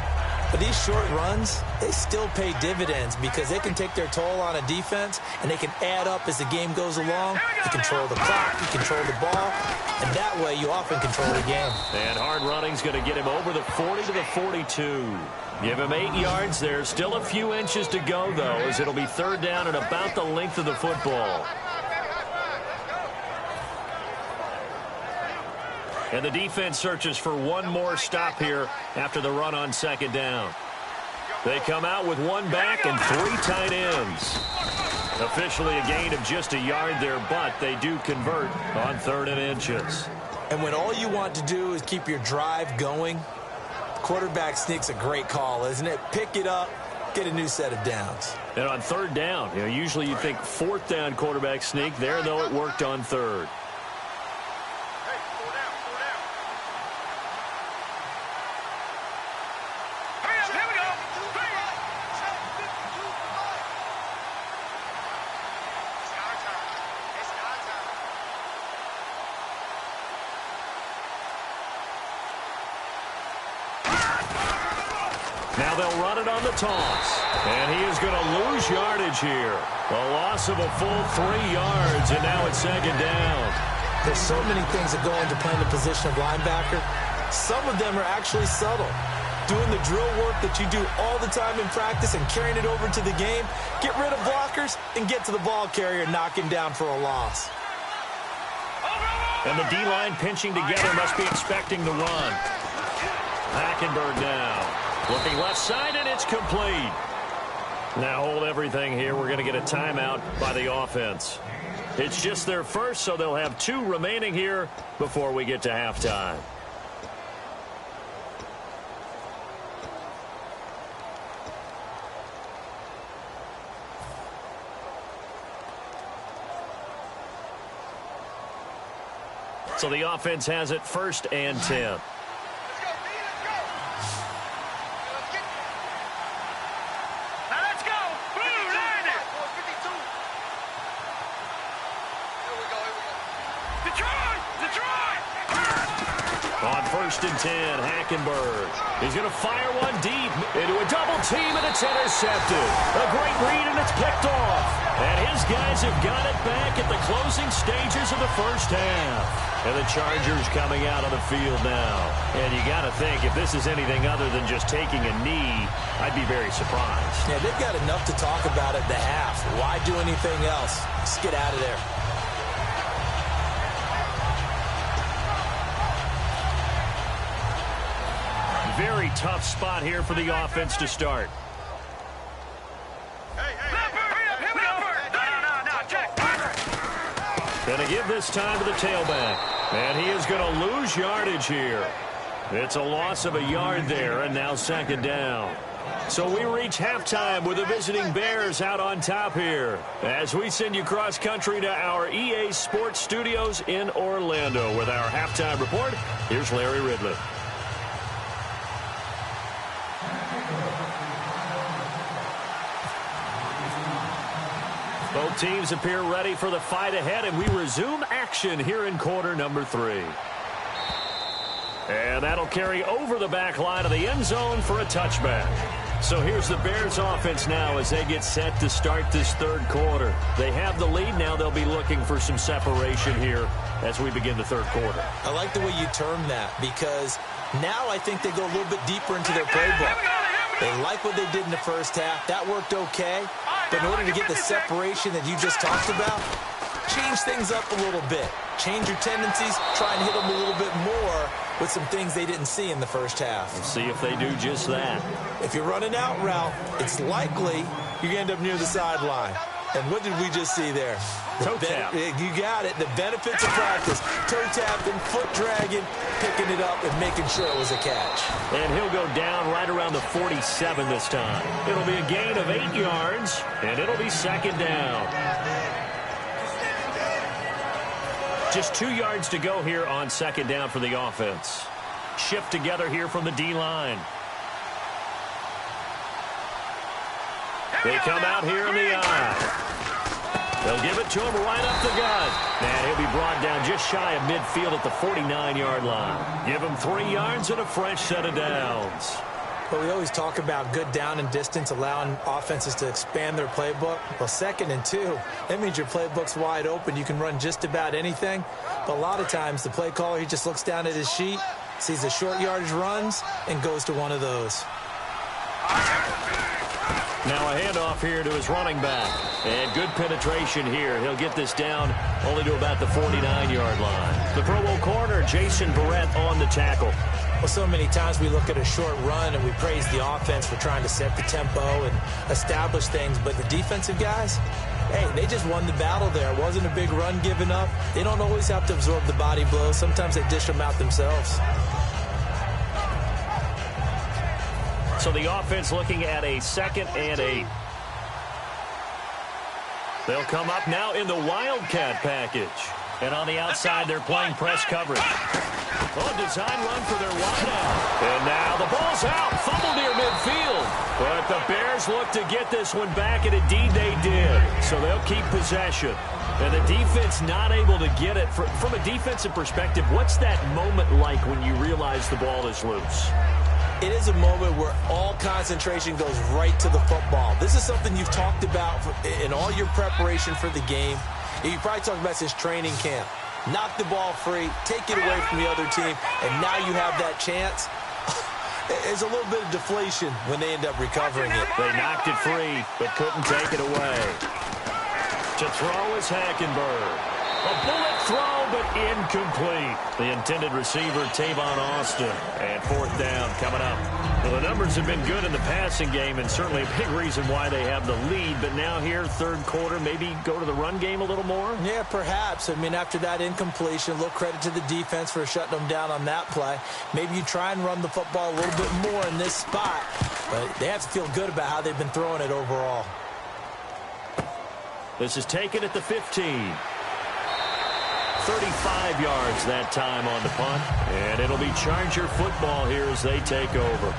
But these short runs, they still pay dividends because they can take their toll on a defense, and they can add up as the game goes along. You control the clock, you control the ball, and that way you often control the game. And hard running's going to get him over the 40 to the 42. Give him 8 yards there. Still a few inches to go, though, as it'll be 3rd down and about the length of the football. And the defense searches for one more stop here after the run on 2nd down. They come out with 1 back and 3 tight ends. Officially a gain of just a yard there, but they do convert on 3rd and inches. And when all you want to do is keep your drive going, quarterback sneak's a great call, isn't it? Pick it up, get a new set of downs. And on 3rd down, usually you think 4th down quarterback sneak. There, though, it worked on 3rd. Now they'll run it on the toss. And he is going to lose yardage here. A loss of a full 3 yards, and now it's 2nd down. There's so many things that go into playing the position of linebacker. Some of them are actually subtle. Doing the drill work that you do all the time in practice and carrying it over to the game. Get rid of blockers and get to the ball carrier and knock him down for a loss. And the D-line pinching together must be expecting the run. Hackenberg now. Looking left side, and it's complete. Now hold everything here. We're going to get a timeout by the offense. It's just their first, so they'll have 2 remaining here before we get to halftime. So the offense has it 1st and 10. Detroit! 1st and 10. Hackenberg. He's going to fire one deep into a double team, and it's intercepted. A great read, and it's picked off. And his guys have got it back at the closing stages of the first half. And the Chargers coming out on the field now. And you got to think, if this is anything other than just taking a knee, I'd be very surprised. Yeah, they've got enough to talk about at the half. Why do anything else? Just get out of there. Very tough spot here for the offense to start. Going to give this time to the tailback. And he is going to lose yardage here. It's a loss of a yard there, and now 2nd down. So we reach halftime with the visiting Bears out on top here. As we send you cross-country to our EA Sports Studios in Orlando with our halftime report, here's Larry Ridley. Both teams appear ready for the fight ahead, and we resume action here in quarter number 3. And that'll carry over the back line of the end zone for a touchback. So here's the Bears offense now as they get set to start this 3rd quarter. They have the lead now. They'll be looking for some separation here as we begin the 3rd quarter. I like the way you term that, because now I think they go a little bit deeper into their playbook. They like what they did in the first half. That worked okay. But in order to get the separation that you just talked about, change things up a little bit. Change your tendencies. Try and hit them a little bit more with some things they didn't see in the first half. Let's see if they do just that. If you're running out route, it's likely you're going to end up near the sideline. And what did we just see there? Toe tap. You got it. The benefits of practice. Toe tapping, foot dragging, picking it up, and making sure it was a catch. And he'll go down right around the 47 this time. It'll be a gain of 8 yards, and it'll be 2nd down. Just 2 yards to go here on 2nd down for the offense. Shift together here from the D-line. They come out here in the eye. They'll give it to him right up the gut. And he'll be brought down just shy of midfield at the 49-yard line. Give him 3 yards and a fresh set of downs. But we always talk about good down and distance, allowing offenses to expand their playbook. Well, 2nd and 2, that means your playbook's wide open. You can run just about anything. But a lot of times, the play caller, he just looks down at his sheet, sees the short yardage runs, and goes to one of those. Now a handoff here to his running back. And good penetration here. He'll get this down only to about the 49-yard line. The Pro Bowl corner, Jason Barrett, on the tackle. Well, so many times we look at a short run and we praise the offense for trying to set the tempo and establish things. But the defensive guys, hey, they just won the battle there. It wasn't a big run given up. They don't always have to absorb the body blows. Sometimes they dish them out themselves. So the offense looking at a 2nd and 8. They'll come up now in the Wildcat package. And on the outside, they're playing press coverage. Oh, design run for their wideout. And now the ball's out. Fumble near midfield. But the Bears look to get this one back, and indeed they did. So they'll keep possession. And the defense not able to get it. From a defensive perspective, what's that moment like when you realize the ball is loose? It is a moment where all concentration goes right to the football. This is something you've talked about in all your preparation for the game. You probably talked about since training camp. Knock the ball free, take it away from the other team, and now you have that chance. There's a little bit of deflation when they end up recovering it. They knocked it free, but couldn't take it away. To throw is Hackenberg. A bullet throw, but incomplete. The intended receiver, Tavon Austin. And 4th down coming up. Well, the numbers have been good in the passing game, and certainly a big reason why they have the lead. But now here, 3rd quarter, maybe go to the run game a little more? Yeah, perhaps. I mean, after that incompletion, a little credit to the defense for shutting them down on that play. Maybe you try and run the football a little bit more in this spot. But they have to feel good about how they've been throwing it overall. This is taken at the 15. 35 yards that time on the punt. And it'll be Charger football here as they take over.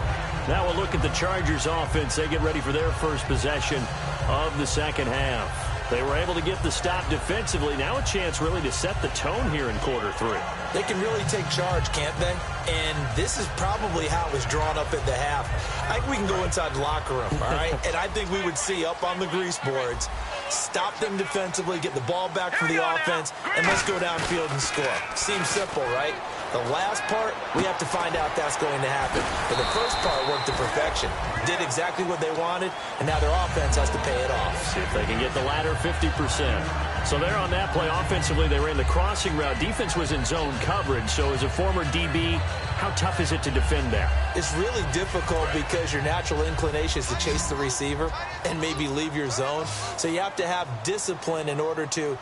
Now we'll look at the Chargers offense. They get ready for their first possession of the 2nd half. They were able to get the stop defensively. Now a chance really to set the tone here in quarter 3. They can really take charge, can't they? And this is probably how it was drawn up at the half. I think we can go inside the locker room, all right? And I think we would see up on the grease boards, stop them defensively, get the ball back for the offense, and let's go downfield and score. Seems simple, right? The last part, we have to find out that's going to happen. But the first part worked to perfection. Did exactly what they wanted, and now their offense has to pay it off. See if they can get the latter 50%. So there on that play, offensively, they ran the crossing route. Defense was in zone coverage. So as a former DB, how tough is it to defend there? It's really difficult because your natural inclination is to chase the receiver and maybe leave your zone. So you have to have discipline in order to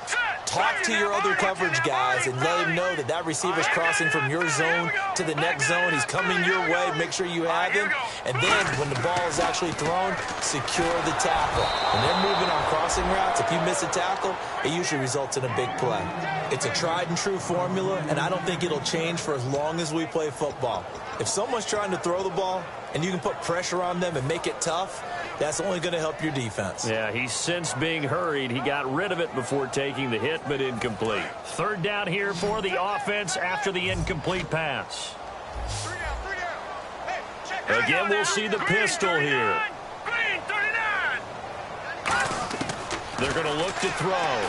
talk to your other coverage guys and let them know that that receiver's crossing from your zone to the next zone. He's coming your way. Make sure you have him. And then when the ball is actually thrown, secure the tackle. When they're moving on crossing routes, if you miss a tackle, it usually results in a big play. It's a tried and true formula, and I don't think it'll change for as long as we play football. If someone's trying to throw the ball and you can put pressure on them and make it tough, that's only going to help your defense. Yeah, he's since being hurried. He got rid of it before taking the hit, but incomplete. Third down here for the offense after the incomplete pass. Again, we'll see the pistol here. They're going to look to throw.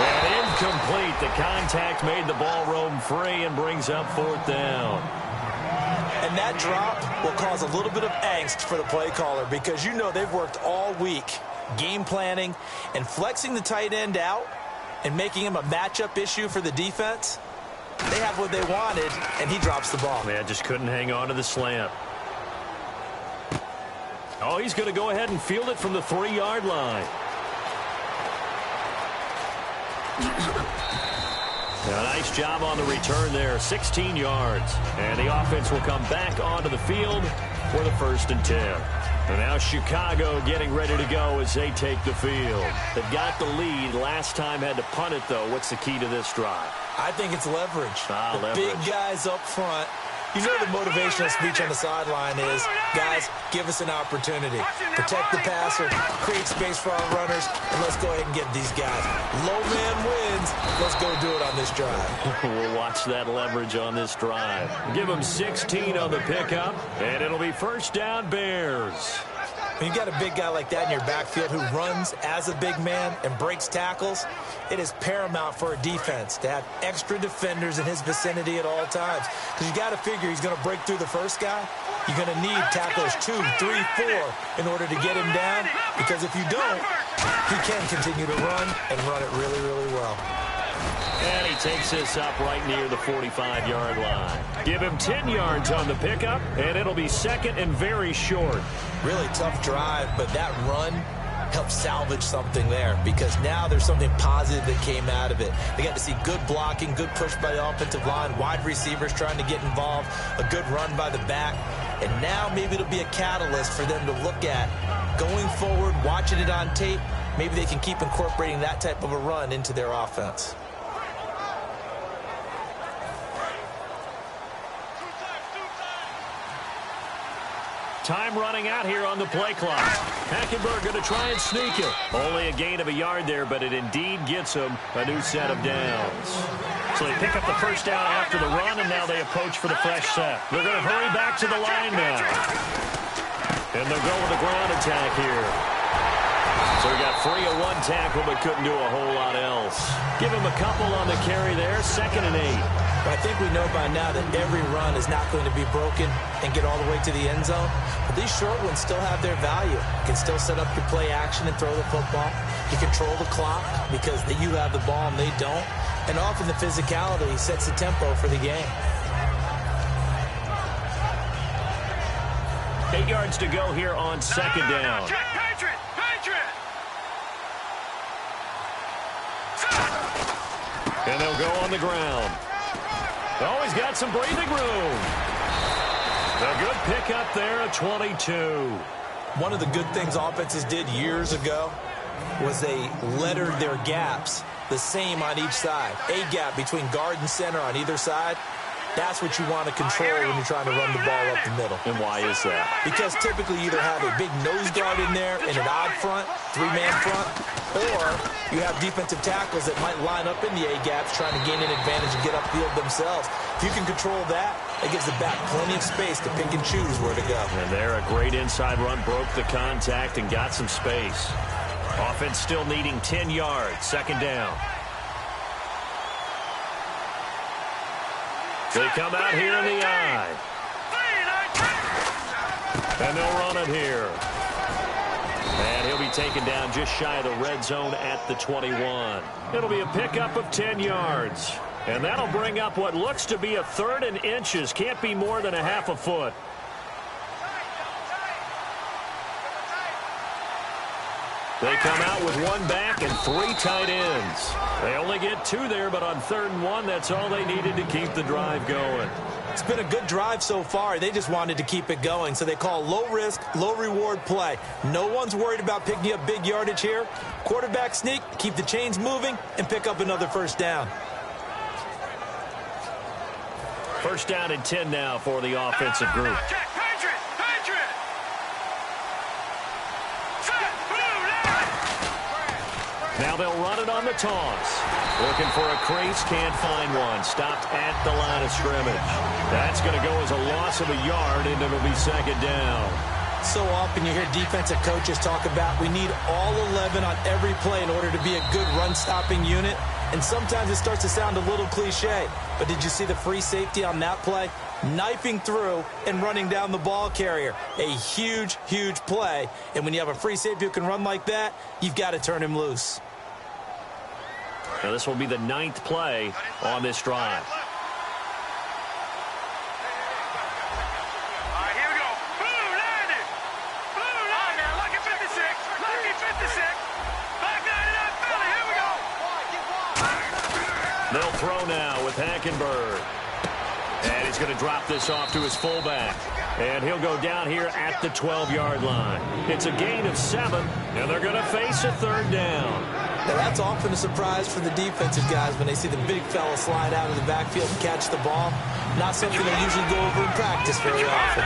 And incomplete. The contact made the ball roam free and brings up fourth down. And that drop will cause a little bit of angst for the play caller because you know they've worked all week game planning and flexing the tight end out and making him a matchup issue for the defense. They have what they wanted, and he drops the ball. Man, just couldn't hang on to the slant. Oh, he's going to go ahead and field it from the 3-yard line. A nice job on the return there, 16 yards. And the offense will come back onto the field for the 1st and 10. And now Chicago getting ready to go as they take the field. They've got the lead. Last time had to punt it, though. What's the key to this drive? I think it's leverage. Leverage. Big guys up front. You know the motivational speech on the sideline is, guys, give us an opportunity. Protect the passer, create space for our runners, and let's go ahead and get these guys. Low man wins. Let's go do it on this drive. We'll watch that leverage on this drive. Give them 16 on the pickup, and it'll be first down Bears. When you got a big guy like that in your backfield who runs as a big man and breaks tackles, it is paramount for a defense to have extra defenders in his vicinity at all times. Because you got to figure he's going to break through the first guy. You're going to need tacklers 2, 3, 4 in order to get him down. Because if you don't, he can continue to run and run it really, really well. And he takes this up right near the 45-yard line. Give him 10 yards on the pickup, and it'll be second and very short. Really tough drive, but that run helped salvage something there because now there's something positive that came out of it. They got to see good blocking, good push by the offensive line, wide receivers trying to get involved, a good run by the back, and now maybe it'll be a catalyst for them to look at going forward, watching it on tape. Maybe they can keep incorporating that type of a run into their offense. Time running out here on the play clock. Hackenberg going to try and sneak it. Only a gain of a yard there, but it indeed gets him a new set of downs. So they pick up the first down after the run, and now they approach for the fresh set. They're going to hurry back to the line now. And they'll go with a ground attack here. So he got free of one tackle, but couldn't do a whole lot else. Give him a couple on the carry there, 2nd and 8. But I think we know by now that every run is not going to be broken and get all the way to the end zone. But these short ones still have their value. You can still set up your play action and throw the football. You control the clock because you have the ball and they don't. And often the physicality sets the tempo for the game. 8 yards to go here on 2nd down. And they'll go on the ground. Oh, he's got some breathing room. A good pickup there at 22. One of the good things offenses did years ago was they lettered their gaps the same on each side. A gap between guard and center on either side. That's what you want to control when you're trying to run the ball up the middle. And why is that? Because typically you either have a big nose guard in there and an odd front, three-man front, or you have defensive tackles that might line up in the A-gaps trying to gain an advantage and get upfield themselves. If you can control that, it gives the back plenty of space to pick and choose where to go. And there, a great inside run, broke the contact and got some space. Offense still needing 10 yards, second down. They come out here in the eye. And they'll run it here. And he'll be taken down just shy of the red zone at the 21. It'll be a pickup of 10 yards. And that'll bring up what looks to be a 3rd and inches. Can't be more than a half a foot. They come out with 1 back and 3 tight ends. They only get 2 there, but on 3rd and 1, that's all they needed to keep the drive going. It's been a good drive so far. They just wanted to keep it going, so they call low-risk, low-reward play. No one's worried about picking up big yardage here. Quarterback sneak, keep the chains moving, and pick up another first down. First down and 10 now for the offensive group. Now they'll run it on the toss. Looking for a crease, can't find one. Stopped at the line of scrimmage. That's going to go as a loss of a yard, and it'll be second down. So often you hear defensive coaches talk about we need all 11 on every play in order to be a good run-stopping unit. And sometimes it starts to sound a little cliche. But did you see the free safety on that play? Knifing through and running down the ball carrier. A huge, huge play. And when you have a free safety who can run like that, you've got to turn him loose. Now this will be the 9th play on this drive. They'll throw now with Hackenberg. And he's going to drop this off to his fullback. And he'll go down here at the 12-yard line. It's a gain of 7, and they're going to face a 3rd down. Now that's often a surprise for the defensive guys when they see the big fella slide out of the backfield and catch the ball. Not something they usually go over in practice very often.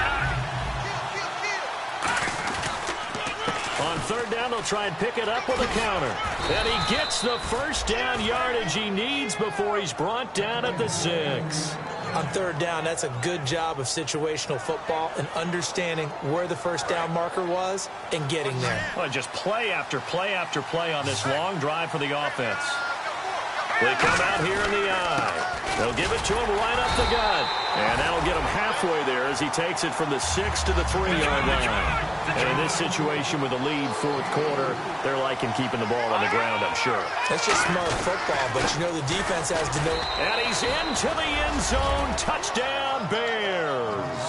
On 3rd down, they'll try and pick it up with a counter. And he gets the first down yardage he needs before he's brought down at the 6. On 3rd down, that's a good job of situational football and understanding where the first down marker was and getting there. Well, just play after play after play on this long drive for the offense. They come out here in the eye. They'll give it to him right up the gut. And that'll get him halfway there as he takes it from the 6 to the 3-yard line. And in this situation with a lead, 4th quarter, they're liking keeping the ball on the ground, I'm sure. That's just smart football, but you know the defense has to know. And he's into the end zone. Touchdown, Bears.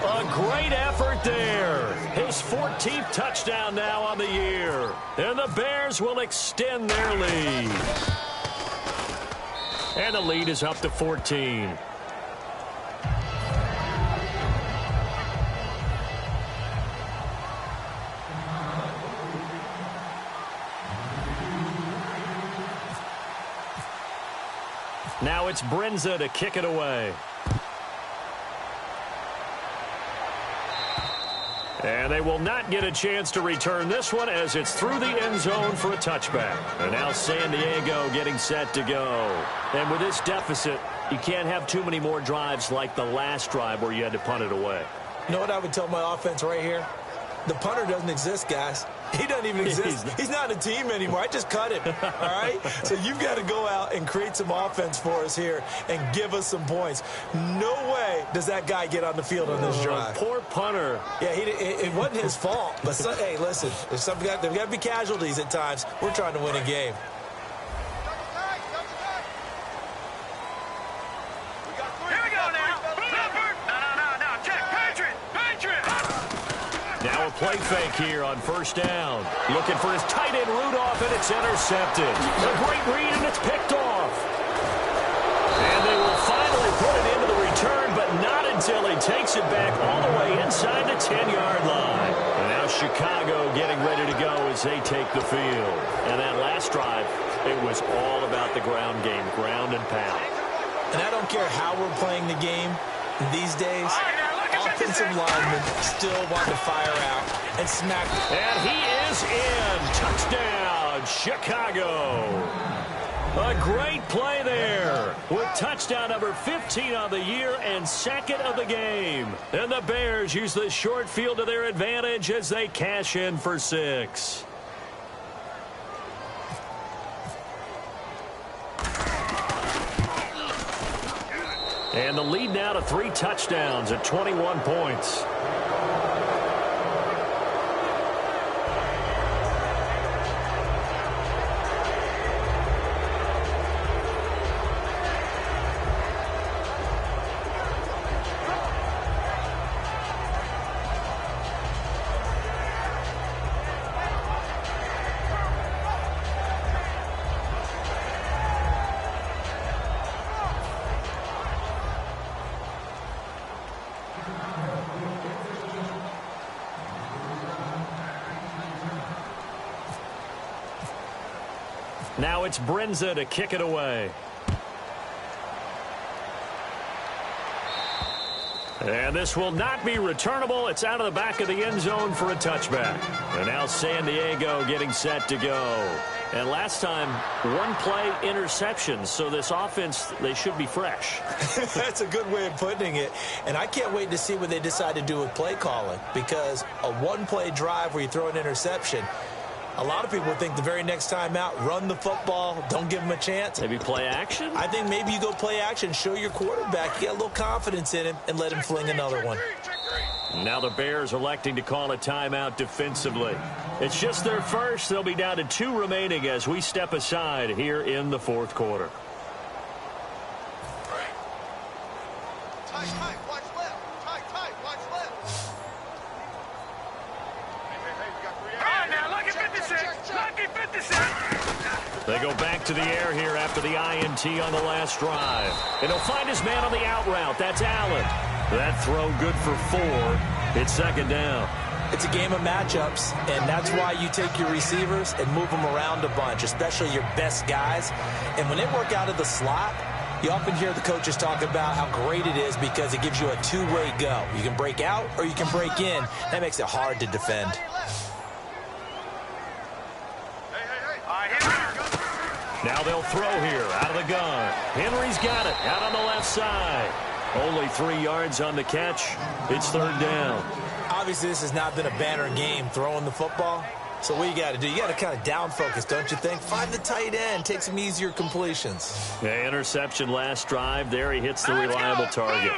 A great effort there. His 14th touchdown now on the year. And the Bears will extend their lead. And the lead is up to 14. Now it's Brinza to kick it away. And they will not get a chance to return this one as it's through the end zone for a touchback. And now San Diego getting set to go. And with this deficit, you can't have too many more drives like the last drive where you had to punt it away. You know what I would tell my offense right here? The punter doesn't exist, guys. He doesn't even exist. He's not a team anymore. I just cut him, all right? So you've got to go out and create some offense for us here and give us some points. No way does that guy get on the field on this drive. Poor punter. Yeah, it wasn't his fault. But, hey, listen, there's got to be casualties at times. We're trying to win a game. Now a play fake here on first down. Looking for his tight end Rudolph, and it's intercepted. A great read, and it's picked off. And they will finally put it into the return, but not until he takes it back all the way inside the 10-yard line. And now Chicago getting ready to go as they take the field. And that last drive, it was all about the ground game, ground and pound. And I don't care how we're playing the game these days, offensive linemen still want to fire out and smack. And he is in. Touchdown, Chicago. A great play there with touchdown number 15 on the year and second of the game. And the Bears use the short field to their advantage as they cash in for 6. And the lead now to 3 touchdowns at 21 points. Now it's Brinza to kick it away. And this will not be returnable. It's out of the back of the end zone for a touchback. And now San Diego getting set to go. And last time, one play interception. So this offense, they should be fresh. That's a good way of putting it. And I can't wait to see what they decide to do with play calling. Because a one-play drive where you throw an interception, a lot of people think the very next time out, run the football, don't give them a chance. Maybe play action? I think maybe you go play action, show your quarterback, get a little confidence in him, and let him fling another one. Now the Bears electing to call a timeout defensively. It's just their first. They'll be down to 2 remaining as we step aside here in the 4th quarter. Tight, watch left. Tight, watch left. Hey, now, lucky 56. Lucky 56. They go back to the air here after the INT on the last drive. And he'll find his man on the out route. That's Allen. That throw good for 4. It's 2nd down. It's a game of matchups, and that's why you take your receivers and move them around a bunch, especially your best guys. And when they work out of the slot, you often hear the coaches talk about how great it is because it gives you a two-way go. You can break out or you can break in. That makes it hard to defend. Now they'll throw here out of the gun. Henry's got it out on the left side. Only 3 yards on the catch. It's 3rd down. Obviously, this has not been a banner game throwing the football. So what you got to do, you got to kind of down focus, don't you think? Find the tight end, take some easier completions. Yeah, interception last drive. There he hits the reliable target.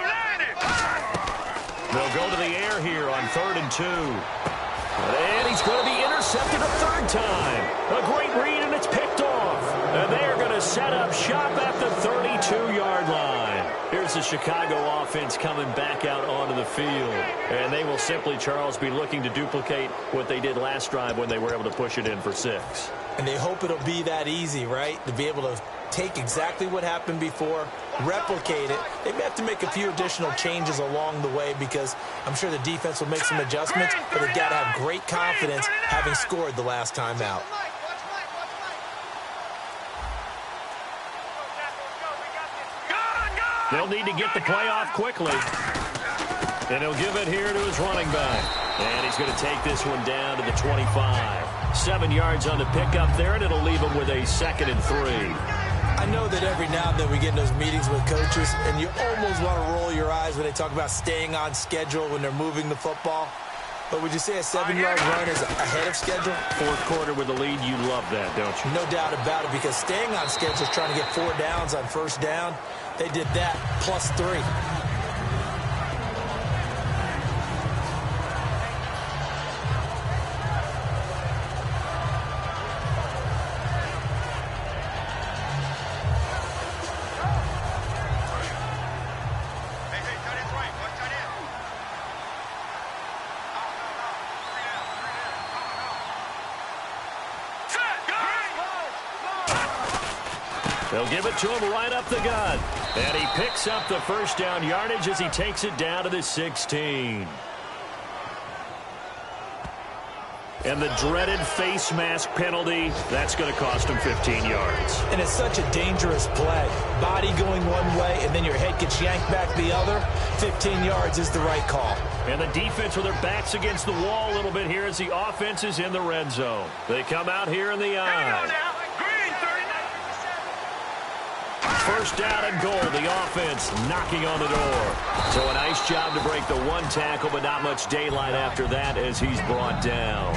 They'll go to the air here on 3rd and 2. And he's going to be intercepted a 3rd time. A great read, and it's picked off. And they're going to set up shop at the 32-yard line. Here's the Chicago offense coming back out onto the field. And they will simply, Charles, be looking to duplicate what they did last drive when they were able to push it in for 6. And they hope it'll be that easy, right? To be able to take exactly what happened before, replicate it. They may have to make a few additional changes along the way because I'm sure the defense will make some adjustments, but they've got to have great confidence having scored the last time out. They'll need to get the play off quickly. And he'll give it here to his running back. And he's going to take this one down to the 25. 7 yards on the pickup there, and it'll leave him with a 2nd and 3. I know that every now and then we get in those meetings with coaches, and you almost want to roll your eyes when they talk about staying on schedule when they're moving the football. But would you say a 7-yard run is ahead of schedule? 4th quarter with the lead, you love that, don't you? No doubt about it, because staying on schedule is trying to get 4 downs on 1st down. They did that plus 3. They'll give it to him right up the gut. And he picks up the 1st down yardage as he takes it down to the 16. And the dreaded face mask penalty, that's going to cost him 15 yards. And it's such a dangerous play. Body going one way, and then your head gets yanked back the other. 15 yards is the right call. And the defense with their backs against the wall a little bit here as the offense is in the red zone. They come out here in the eye. First down and goal, the offense knocking on the door. So a nice job to break the one tackle, but not much daylight after that as he's brought down.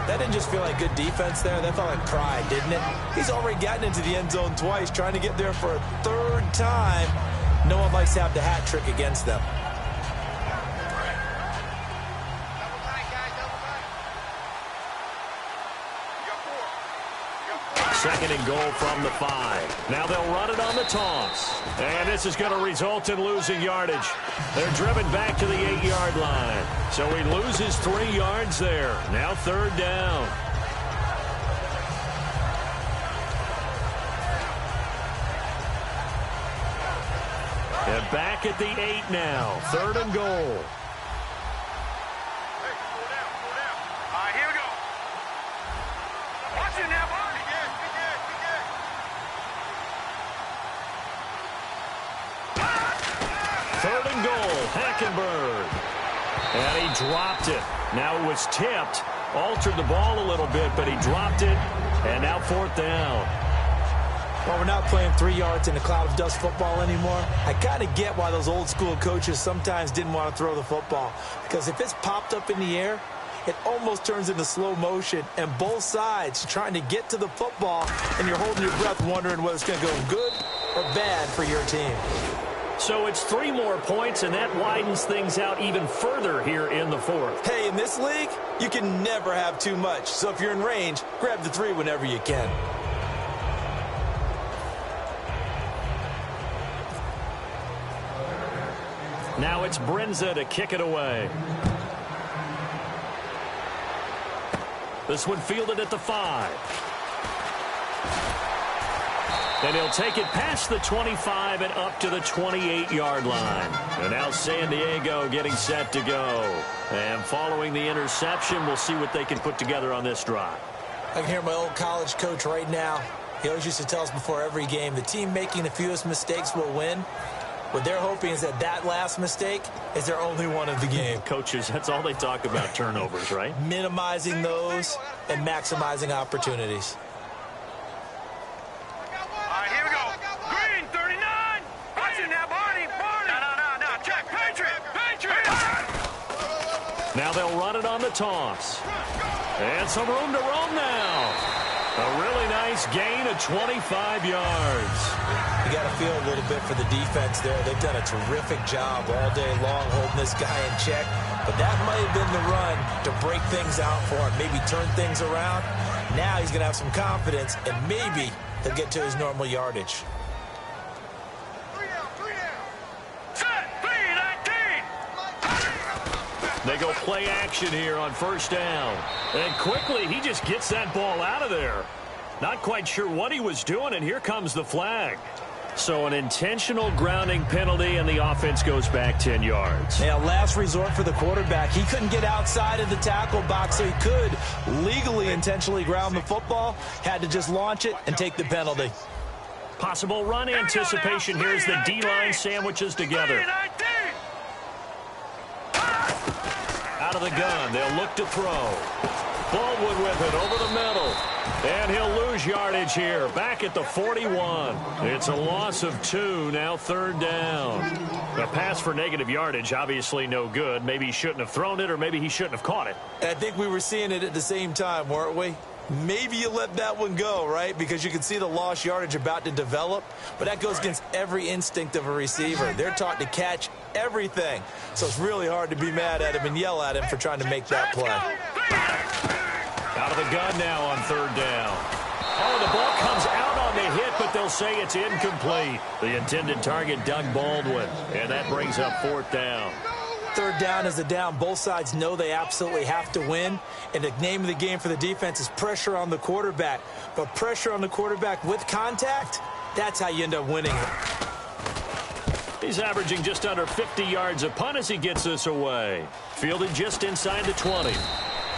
That didn't just feel like good defense there. That felt like pride, didn't it? He's already gotten into the end zone twice, trying to get there for a third time. No one likes to have the hat trick against them. Second and goal from the 5. Now they'll run it on the toss. And this is going to result in losing yardage. They're driven back to the 8-yard line. So he loses 3 yards there. Now third down. And back at the 8 now. Third and goal. Third and goal, Hackenberg. And he dropped it. Now it was tipped. Altered the ball a little bit, but he dropped it. And now fourth down. Well, we're not playing 3 yards in a cloud of dust football anymore. I kind of get why those old school coaches sometimes didn't want to throw the football. Because if it's popped up in the air, it almost turns into slow motion. And both sides trying to get to the football, and you're holding your breath wondering whether it's going to go good or bad for your team. So it's 3 more points, and that widens things out even further here in the fourth. Hey, in this league, you can never have too much. So if you're in range, grab the 3 whenever you can. Now it's Brinza to kick it away. This one fielded at the 5. And he'll take it past the 25 and up to the 28-yard line. And now San Diego getting set to go. And following the interception, we'll see what they can put together on this drive. I can hear my old college coach right now. He always used to tell us before every game, the team making the fewest mistakes will win. What they're hoping is that that last mistake is their only one of the game. Coaches, that's all they talk about, turnovers, right? Minimizing those and maximizing opportunities. Now they'll run it on the toss. And some room to roam now. A really nice gain of 25 yards. You got to feel a little bit for the defense there. They've done a terrific job all day long holding this guy in check. But that might have been the run to break things out for him, maybe turn things around. Now he's going to have some confidence, and maybe he'll get to his normal yardage. They go play action here on first down. And quickly, he just gets that ball out of there. Not quite sure what he was doing, and here comes the flag. So an intentional grounding penalty, and the offense goes back 10 yards. Yeah, last resort for the quarterback. He couldn't get outside of the tackle box, so he could legally intentionally ground the football. Had to just launch it and take the penalty. Possible run anticipation here as the D-line sandwiches together. Out of the gun, they'll look to throw. Baldwin with it over the middle. And he'll lose yardage here. Back at the 41. It's a loss of 2, now third down. A pass for negative yardage, obviously no good. Maybe he shouldn't have thrown it, or maybe he shouldn't have caught it. I think we were seeing it at the same time, weren't we? Maybe you let that one go, right? Because you can see the lost yardage about to develop. But that goes against every instinct of a receiver. They're taught to catch everything. So it's really hard to be mad at him and yell at him for trying to make that play. Out of the gun now on third down. Oh, the ball comes out on the hit, but they'll say it's incomplete. The intended target, Doug Baldwin. And that brings up fourth down. Third down is a down. Both sides know they absolutely have to win. And the name of the game for the defense is pressure on the quarterback. But pressure on the quarterback with contact, that's how you end up winning it. He's averaging just under 50 yards a punt as he gets this away. Fielded just inside the 20.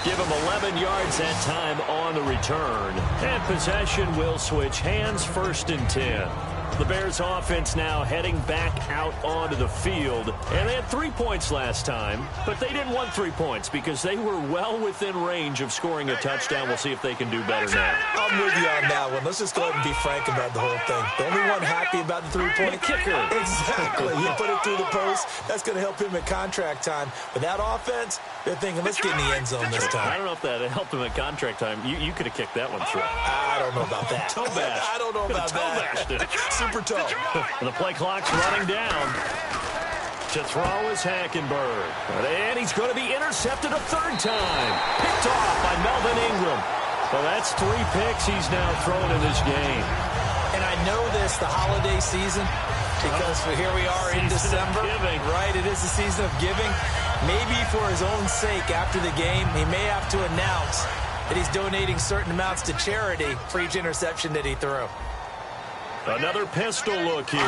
Give him 11 yards that time on the return. And possession will switch hands, 1st and 10. The Bears offense now heading back out onto the field. And they had 3 points last time, but they didn't want 3 points because they were well within range of scoring a touchdown. We'll see if they can do better now. I'm with you on that one. Let's just go ahead and be frank about the whole thing. The only one happy about the 3-point kicker. Exactly. He put it through the post. That's going to help him at contract time. But that offense, they're thinking, let's get in the end zone this time. I don't know if that helped him at contract time. You could have kicked that one through. I don't know about that. Toe bash. I don't know about that. Super toe. The play clock's running down. To throw is Hackenberg. And he's going to be intercepted a 3rd time. Picked off by Melvin Ingram. Well, that's 3 picks he's now thrown in this game. And I know this, the holiday season, because here we are in December. Right, it is the season of giving. Maybe for his own sake after the game, he may have to announce that he's donating certain amounts to charity for each interception that he threw. Another pistol look here.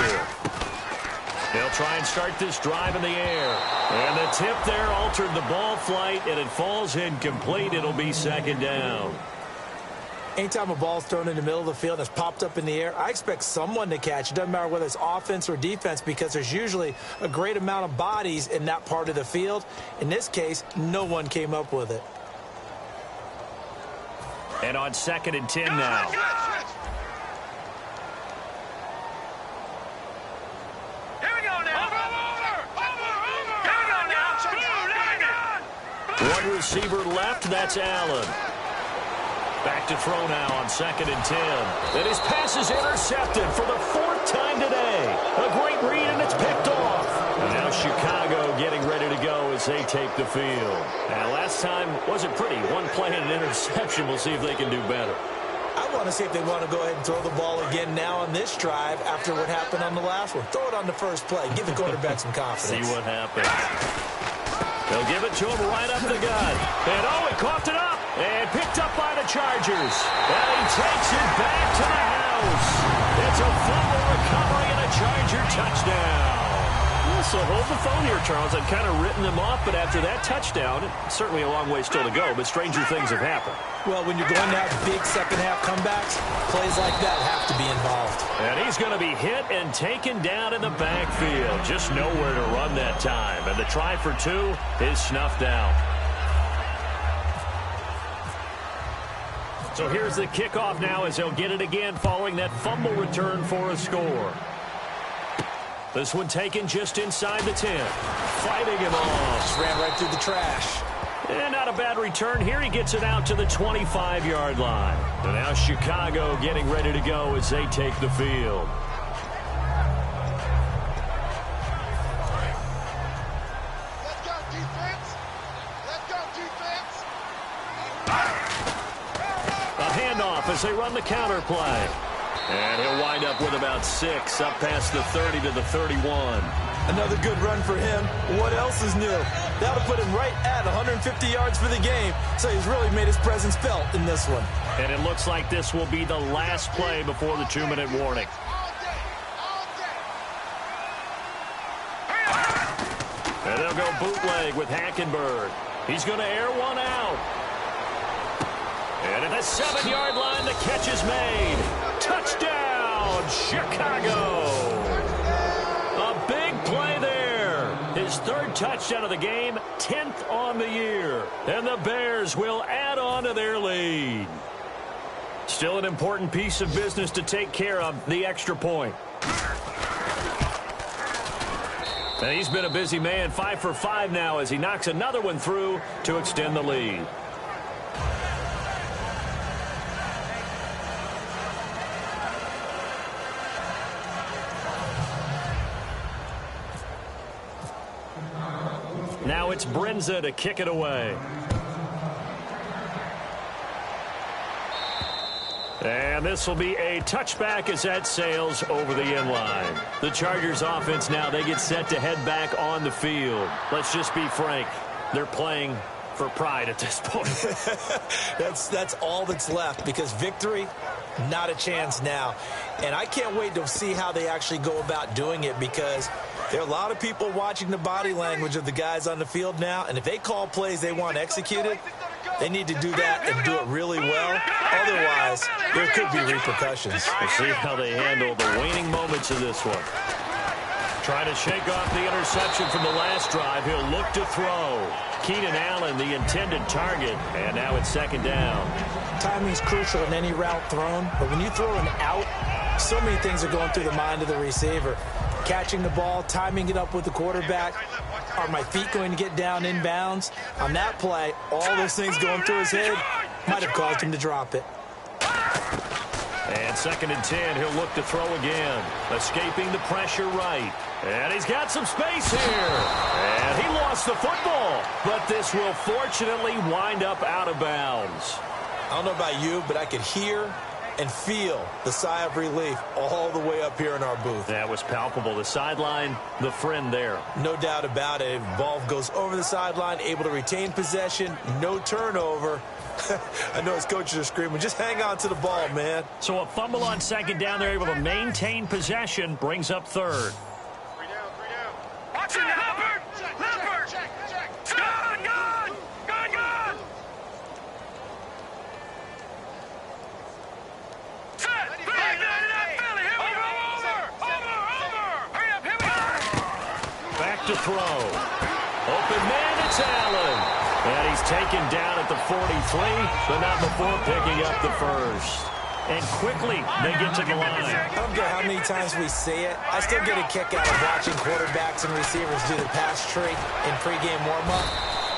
They'll try and start this drive in the air. And the tip there altered the ball flight, and it falls incomplete. It'll be 2nd down. Anytime a ball's thrown in the middle of the field that's popped up in the air, I expect someone to catch. It doesn't matter whether it's offense or defense because there's usually a great amount of bodies in that part of the field. In this case, no one came up with it. And on 2nd and 10 now. One receiver left, that's Allen. Back to throw now on 2nd and 10. And his pass is intercepted for the 4th time today. A great read, and it's picked off. And now Chicago getting ready to go as they take the field. Now, last time wasn't pretty. One play and an interception. We'll see if they can do better. I want to see if they want to go ahead and throw the ball again now on this drive after what happened on the last one. Throw it on the first play. Give the quarterback some confidence. See what happens. They'll give it to him right up the gut. And, he coughed it up. And picked up by the Chargers. And he takes it back to the house. It's a fumble recovery and a Charger touchdown. So hold the phone here, Charles. I'd kind of written them off, but after that touchdown, certainly a long way still to go, but stranger things have happened. Well, when you're going to have big second-half comebacks, plays like that have to be involved. And he's going to be hit and taken down in the backfield. Just nowhere to run that time. And the try for 2 is snuffed out. So here's the kickoff now as they'll get it again following that fumble return for a score. This one taken just inside the 10. Fighting him off. Just ran right through the trash. And not a bad return here. He gets it out to the 25-yard line. And now Chicago getting ready to go as they take the field. Let's go, defense. Let's go, defense. A handoff as they run the counter play. And he'll wind up with about 6 up past the 30 to the 31. Another good run for him. What else is new? That'll put him right at 150 yards for the game. So he's really made his presence felt in this one. And it looks like this will be the last play before the 2-minute warning. And they'll go bootleg with Hackenberg. He's going to air one out. And at the 7-yard line, the catch is made. Touchdown, Chicago. A big play there. His 3rd touchdown of the game, 10th on the year. And the Bears will add on to their lead. Still an important piece of business to take care of, the extra point. And he's been a busy man, 5 for 5 now as he knocks another one through to extend the lead. Now it's Brinza to kick it away. And this will be a touchback as that sails over the end line. The Chargers offense now, they get set to head back on the field. Let's just be frank. They're playing for pride at this point. That's all that's left because victory, Not a chance now. And I can't wait to see how they actually go about doing it, because there are a lot of people watching the body language of the guys on the field now, and if they call plays they want executed, they need to do that and do it really well. Otherwise, there could be repercussions. We'll see how they handle the waning moments of this one. Trying to shake off the interception from the last drive. He'll look to throw. Keenan Allen, the intended target, and now it's second down. Timing's crucial in any route thrown, but when you throw an out, so many things are going through the mind of the receiver. Catching the ball, timing it up with the quarterback. Are my feet going to get down inbounds? On that play, all those things going through his head might have caused him to drop it. And second and 10, he'll look to throw again. Escaping the pressure right. And he's got some space here. And he lost the football. But this will fortunately wind up out of bounds. I don't know about you, but I could hear and feel the sigh of relief all the way up here in our booth. That was palpable. The sideline, the friend there. No doubt about it. Ball goes over the sideline, able to retain possession, no turnover. I know his coaches are screaming, just hang on to the ball, man. So a fumble on second down. They're able to maintain possession, brings up third. 3 down. Watch it, Leopard! Leopard! Gun! Set! Big man in that belly! Here we go! Over! Hurry up, here we go! Back to throw. Open man, it's Allen. And he's taken down at the 43, but not before picking up the first. And quickly, they get to the line. I don't care how many times we say it. I still get a kick out of watching quarterbacks and receivers do the pass trick in pregame warm-up.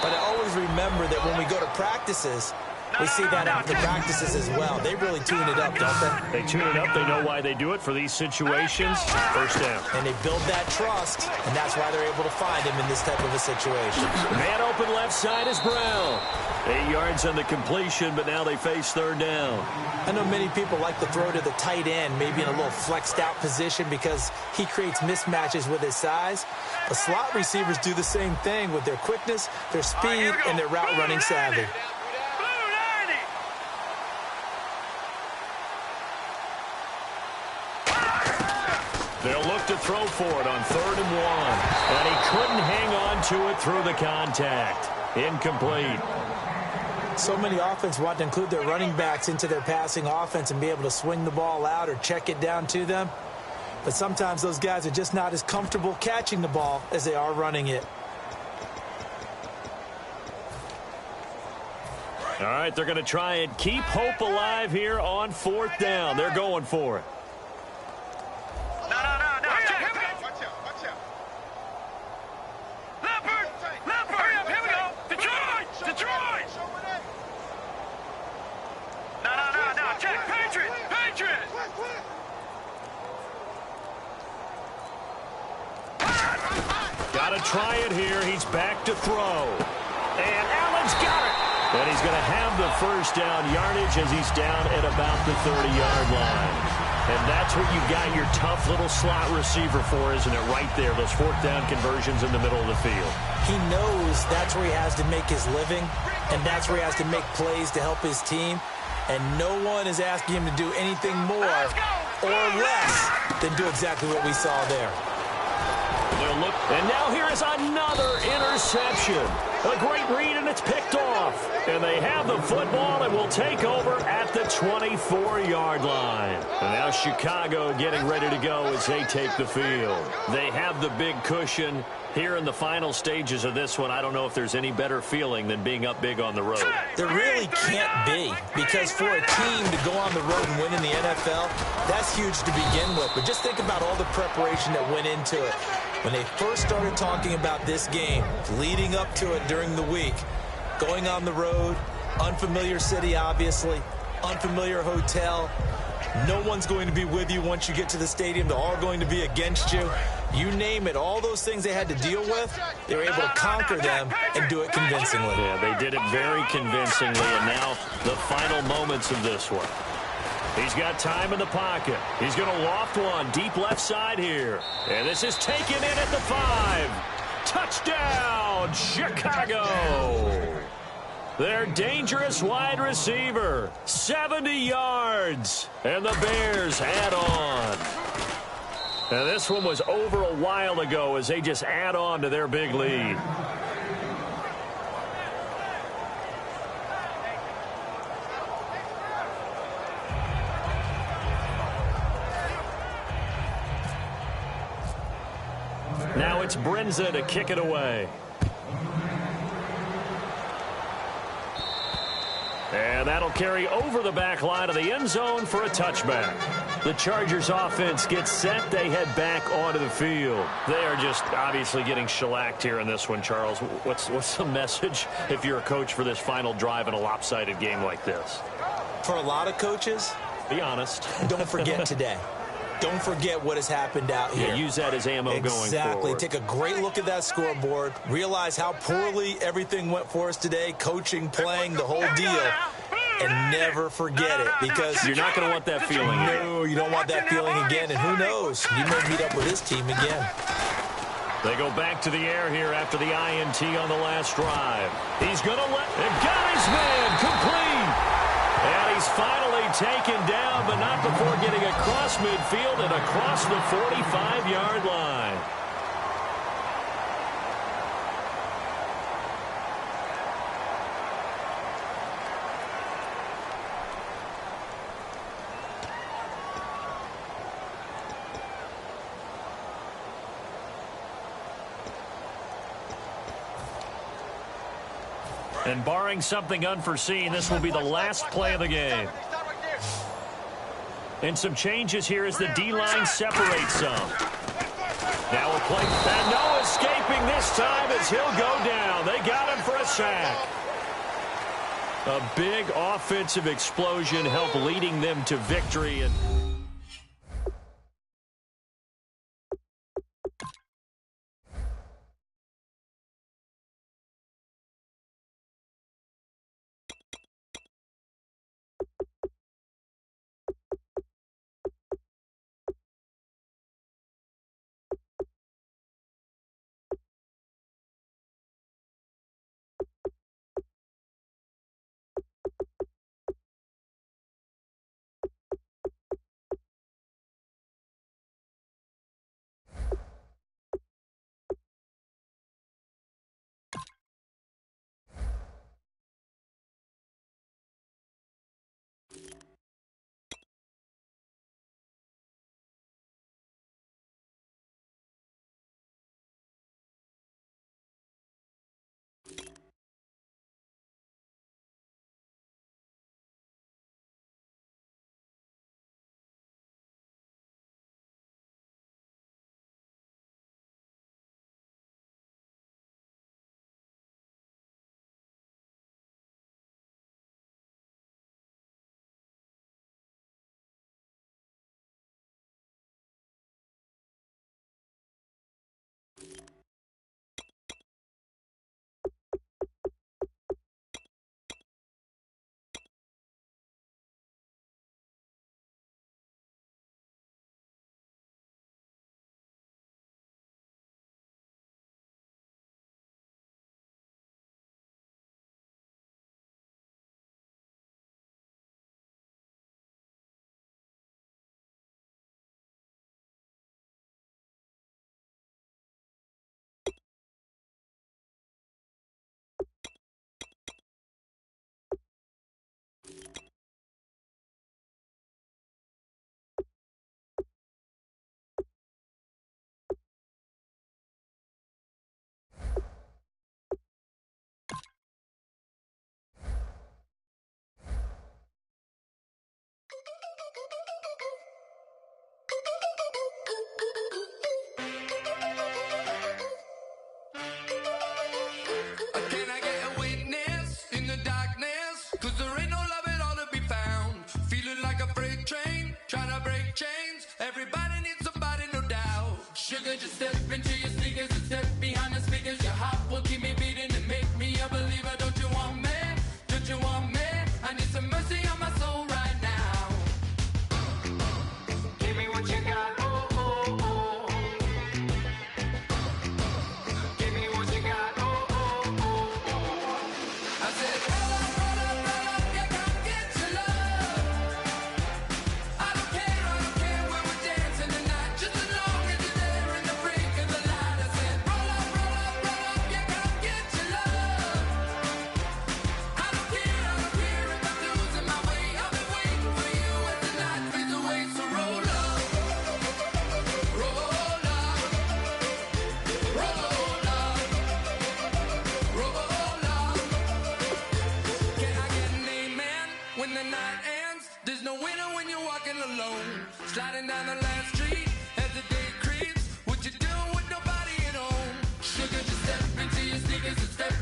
But I always remember that when we go to practices, we see that after practices as well. They really tune it up, don't they? They tune it up. They know why they do it for these situations. First down. And they build that trust, and that's why they're able to find him in this type of a situation. Man open left side is Brown. 8 yards on the completion, but now they face third down. I know many people like to throw to the tight end, maybe in a little flexed out position because he creates mismatches with his size. But slot receivers do the same thing with their quickness, their speed, and their route running savvy. They'll look to throw for it on 3rd and 1. And he couldn't hang on to it through the contact. Incomplete. So many offenses want to include their running backs into their passing offense and be able to swing the ball out or check it down to them. But sometimes those guys are just not as comfortable catching the ball as they are running it. All right, they're going to try and keep hope alive here on 4th down. They're going for it. No. Watch out. Leopard! Hurry up, here we go! Detroit! No. Check, Patriot! Got to try it here. He's back to throw. And Allen's got it. And he's going to have the first down yardage as he's down at about the 30-yard line. And that's what you got your tough little slot receiver for, isn't it? Right there, those 4th down conversions in the middle of the field. He knows that's where he has to make his living, and that's where he has to make plays to help his team. And no one is asking him to do anything more or less than do exactly what we saw there. They'll look, and now here is another interception. A great read, and it's picked off. And they have the football and will take over at the 24-yard line. And now Chicago getting ready to go as they take the field. They have the big cushion. Here in the final stages of this one, I don't know if there's any better feeling than being up big on the road. There really can't be, because for a team to go on the road and win in the NFL, that's huge to begin with. But just think about all the preparation that went into it. When they first started talking about this game, leading up to it during the week, going on the road, unfamiliar city, obviously, unfamiliar hotel. No one's going to be with you once you get to the stadium. They're all going to be against you. You name it, all those things they had to deal with, they were able to conquer them and do it convincingly. Yeah, they did it very convincingly, and now the final moments of this one. He's got time in the pocket. He's going to loft one deep left side here. And this is taken in at the 5. Touchdown, Chicago! Their dangerous wide receiver, 70 yards, and the Bears add on. And this one was over a while ago as they just add on to their big lead. Now it's Brinza to kick it away. And that'll carry over the back line of the end zone for a touchback. The Chargers offense gets set. They head back onto the field. They are just obviously getting shellacked here in this one, Charles. What's the message if you're a coach for this final drive in a lopsided game like this? For a lot of coaches, be honest. Don't forget today. Don't forget what has happened out here. Yeah, use that as ammo going forward. Exactly. Take a great look at that scoreboard. Realize how poorly everything went for us today, coaching, playing, the whole deal. And never forget it, because you're not going to want that feeling again. No, you don't want that feeling again. And who knows? You may meet up with this team again. They go back to the air here after the INT on the last drive. He's going to and got his man complete. And he's finally taken down, but not before getting across midfield and across the 45-yard line. And barring something unforeseen, this will be the last play of the game. And some changes here as the D-line separates some. Now a play, and no escaping this time as he'll go down. They got him for a sack. A big offensive explosion helped leading them to victory. And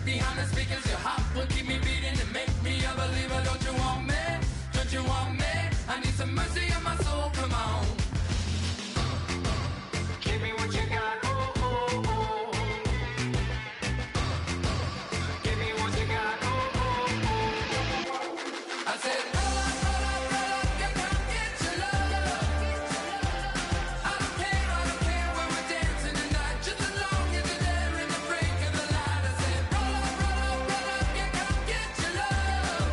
behind the speakers. Your heart will keep me beating and make me a believer. Don't you want me? Don't you want me? I need some mercy on my soul. Come on. Give me what you got. Oh, oh, oh. Give me what you got. Oh, oh, oh. I said, roll up, yeah, come get your love. I don't care when we're dancing tonight, just as long as you're there in the break of the light. I said, roll up, yeah, come get your love.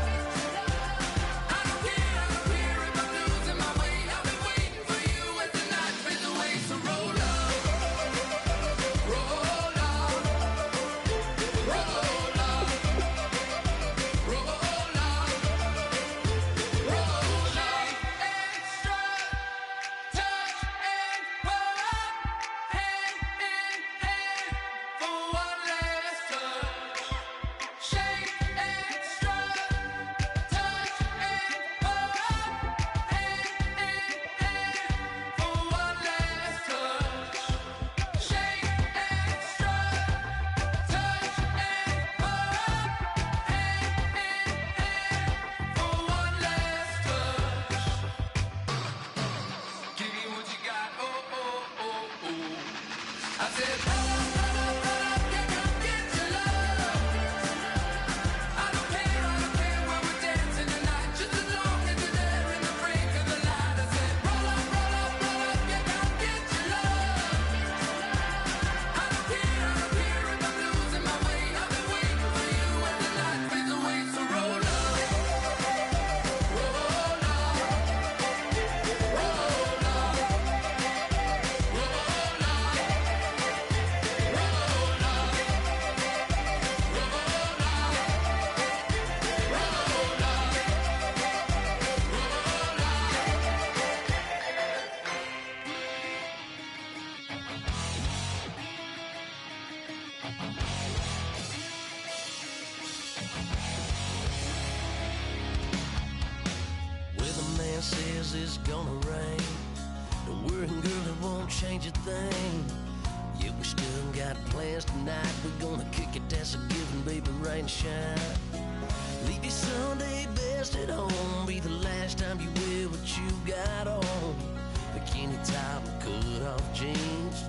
I don't care if I'm losing my way. I'll be waiting for you as the night fades away. So roll up, roll up, roll up, roll up, roll up. Extra, touch and pull up, hand in hand for one last touch. Shake extra, touch and pull up, hand in hand for one last touch. Shake extra, touch and pull up, hand in hand for one last touch. Give me what you got, oh, oh, oh, oh. I said, roll up, yeah, come get your love. I don't care when we're dancing tonight, just as long as you're there in the break of the light. I said, roll up, yeah, come get your love. I don't care if I'm losing my way. I've been waiting for you as the night fades away. So roll up, roll up, roll up, roll up, roll up. Weatherman says it's gonna rain. Don't worry, girl, it won't change a thing. Yeah, we still got plans tonight. We're gonna kick it, that's a given, baby, rain and shine. Leave your Sunday best at home. Be the last time you wear what you got on. Bikini top and cut off jeans.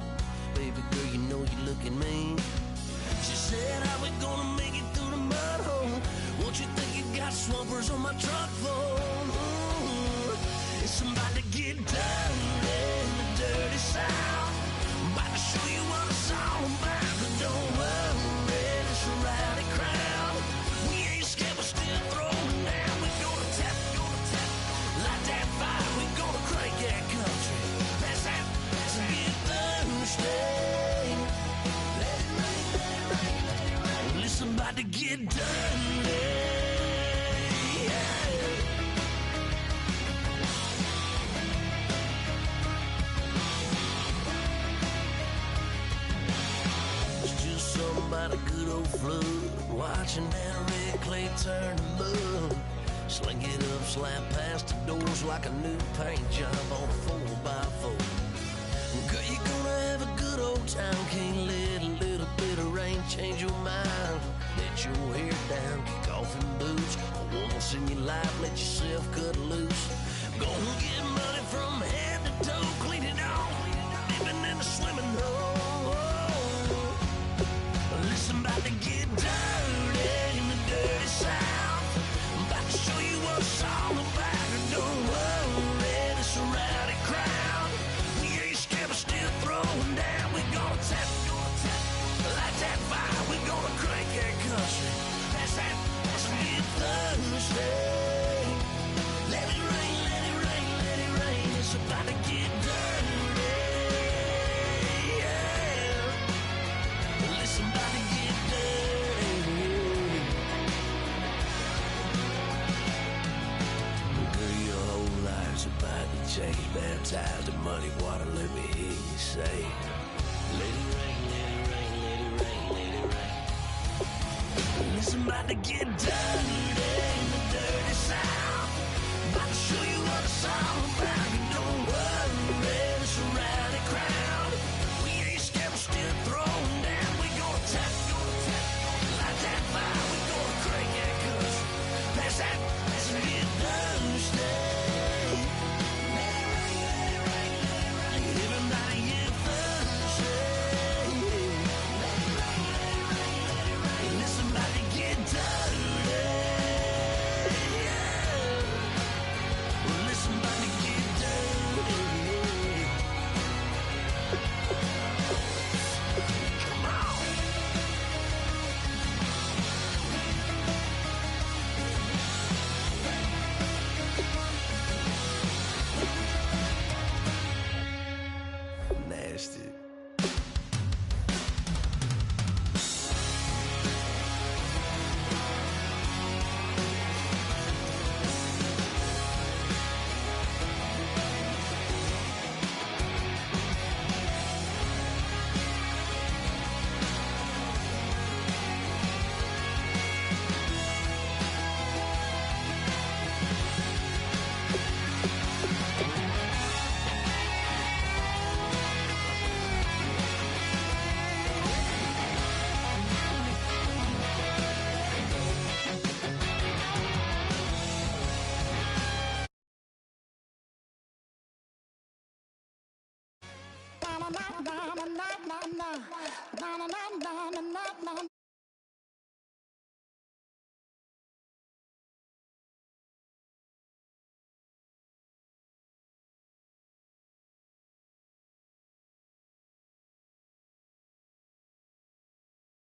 Baby girl, you know you're looking mean. She said, how we gonna make it through the mud hole? Won't you think you got swampers on my truck phone? Ooh, it's about to get dirty in the dirty south. I'm about to show you what it's all about. But don't worry, it's a rowdy crowd. We ain't scared, we're still throwing down. We're gonna tap, light that fire. We're gonna crank that country. Pass that, get Thursday. Let it rain, let it rain, let it rain. Well, it's about to get dirty. Yeah. It's just something about a good old flood. Watching that red clay turn to mud. Sling it up, slap past the doors like a new paint job on a 4x4. Girl, you're gonna have a good old time. Can't let a little bit of rain change your mind. Let your hair down, kick off in boots. Once in your life, let yourself cut loose. Gonna get money from head to toe, clean it off, dipping in the swimming hole. Listen, about to get dirty in the dirty south. I'm about to show you what it's all about. Don't worry, it's a rowdy crowd. We ain't scared, we're still throwing down. We're gonna tap, light that fire. We're gonna crank that country. Pass that, get Thursday. Let it rain, let it rain, let it rain. It's about to get dirty. Yeah. Listen, about to get dirty. Girl, your whole life's about to change. Baptized in muddy water, let me hear you say, let it rain, let it rain, let it rain, let it rain. Listen, about to get dirty in the dirty south. About to show you what it's all about. And don't worry, it's a rowdy crowd. We ain't scared, we're still throwing down. We gonna tap, light that na na na na na na na na na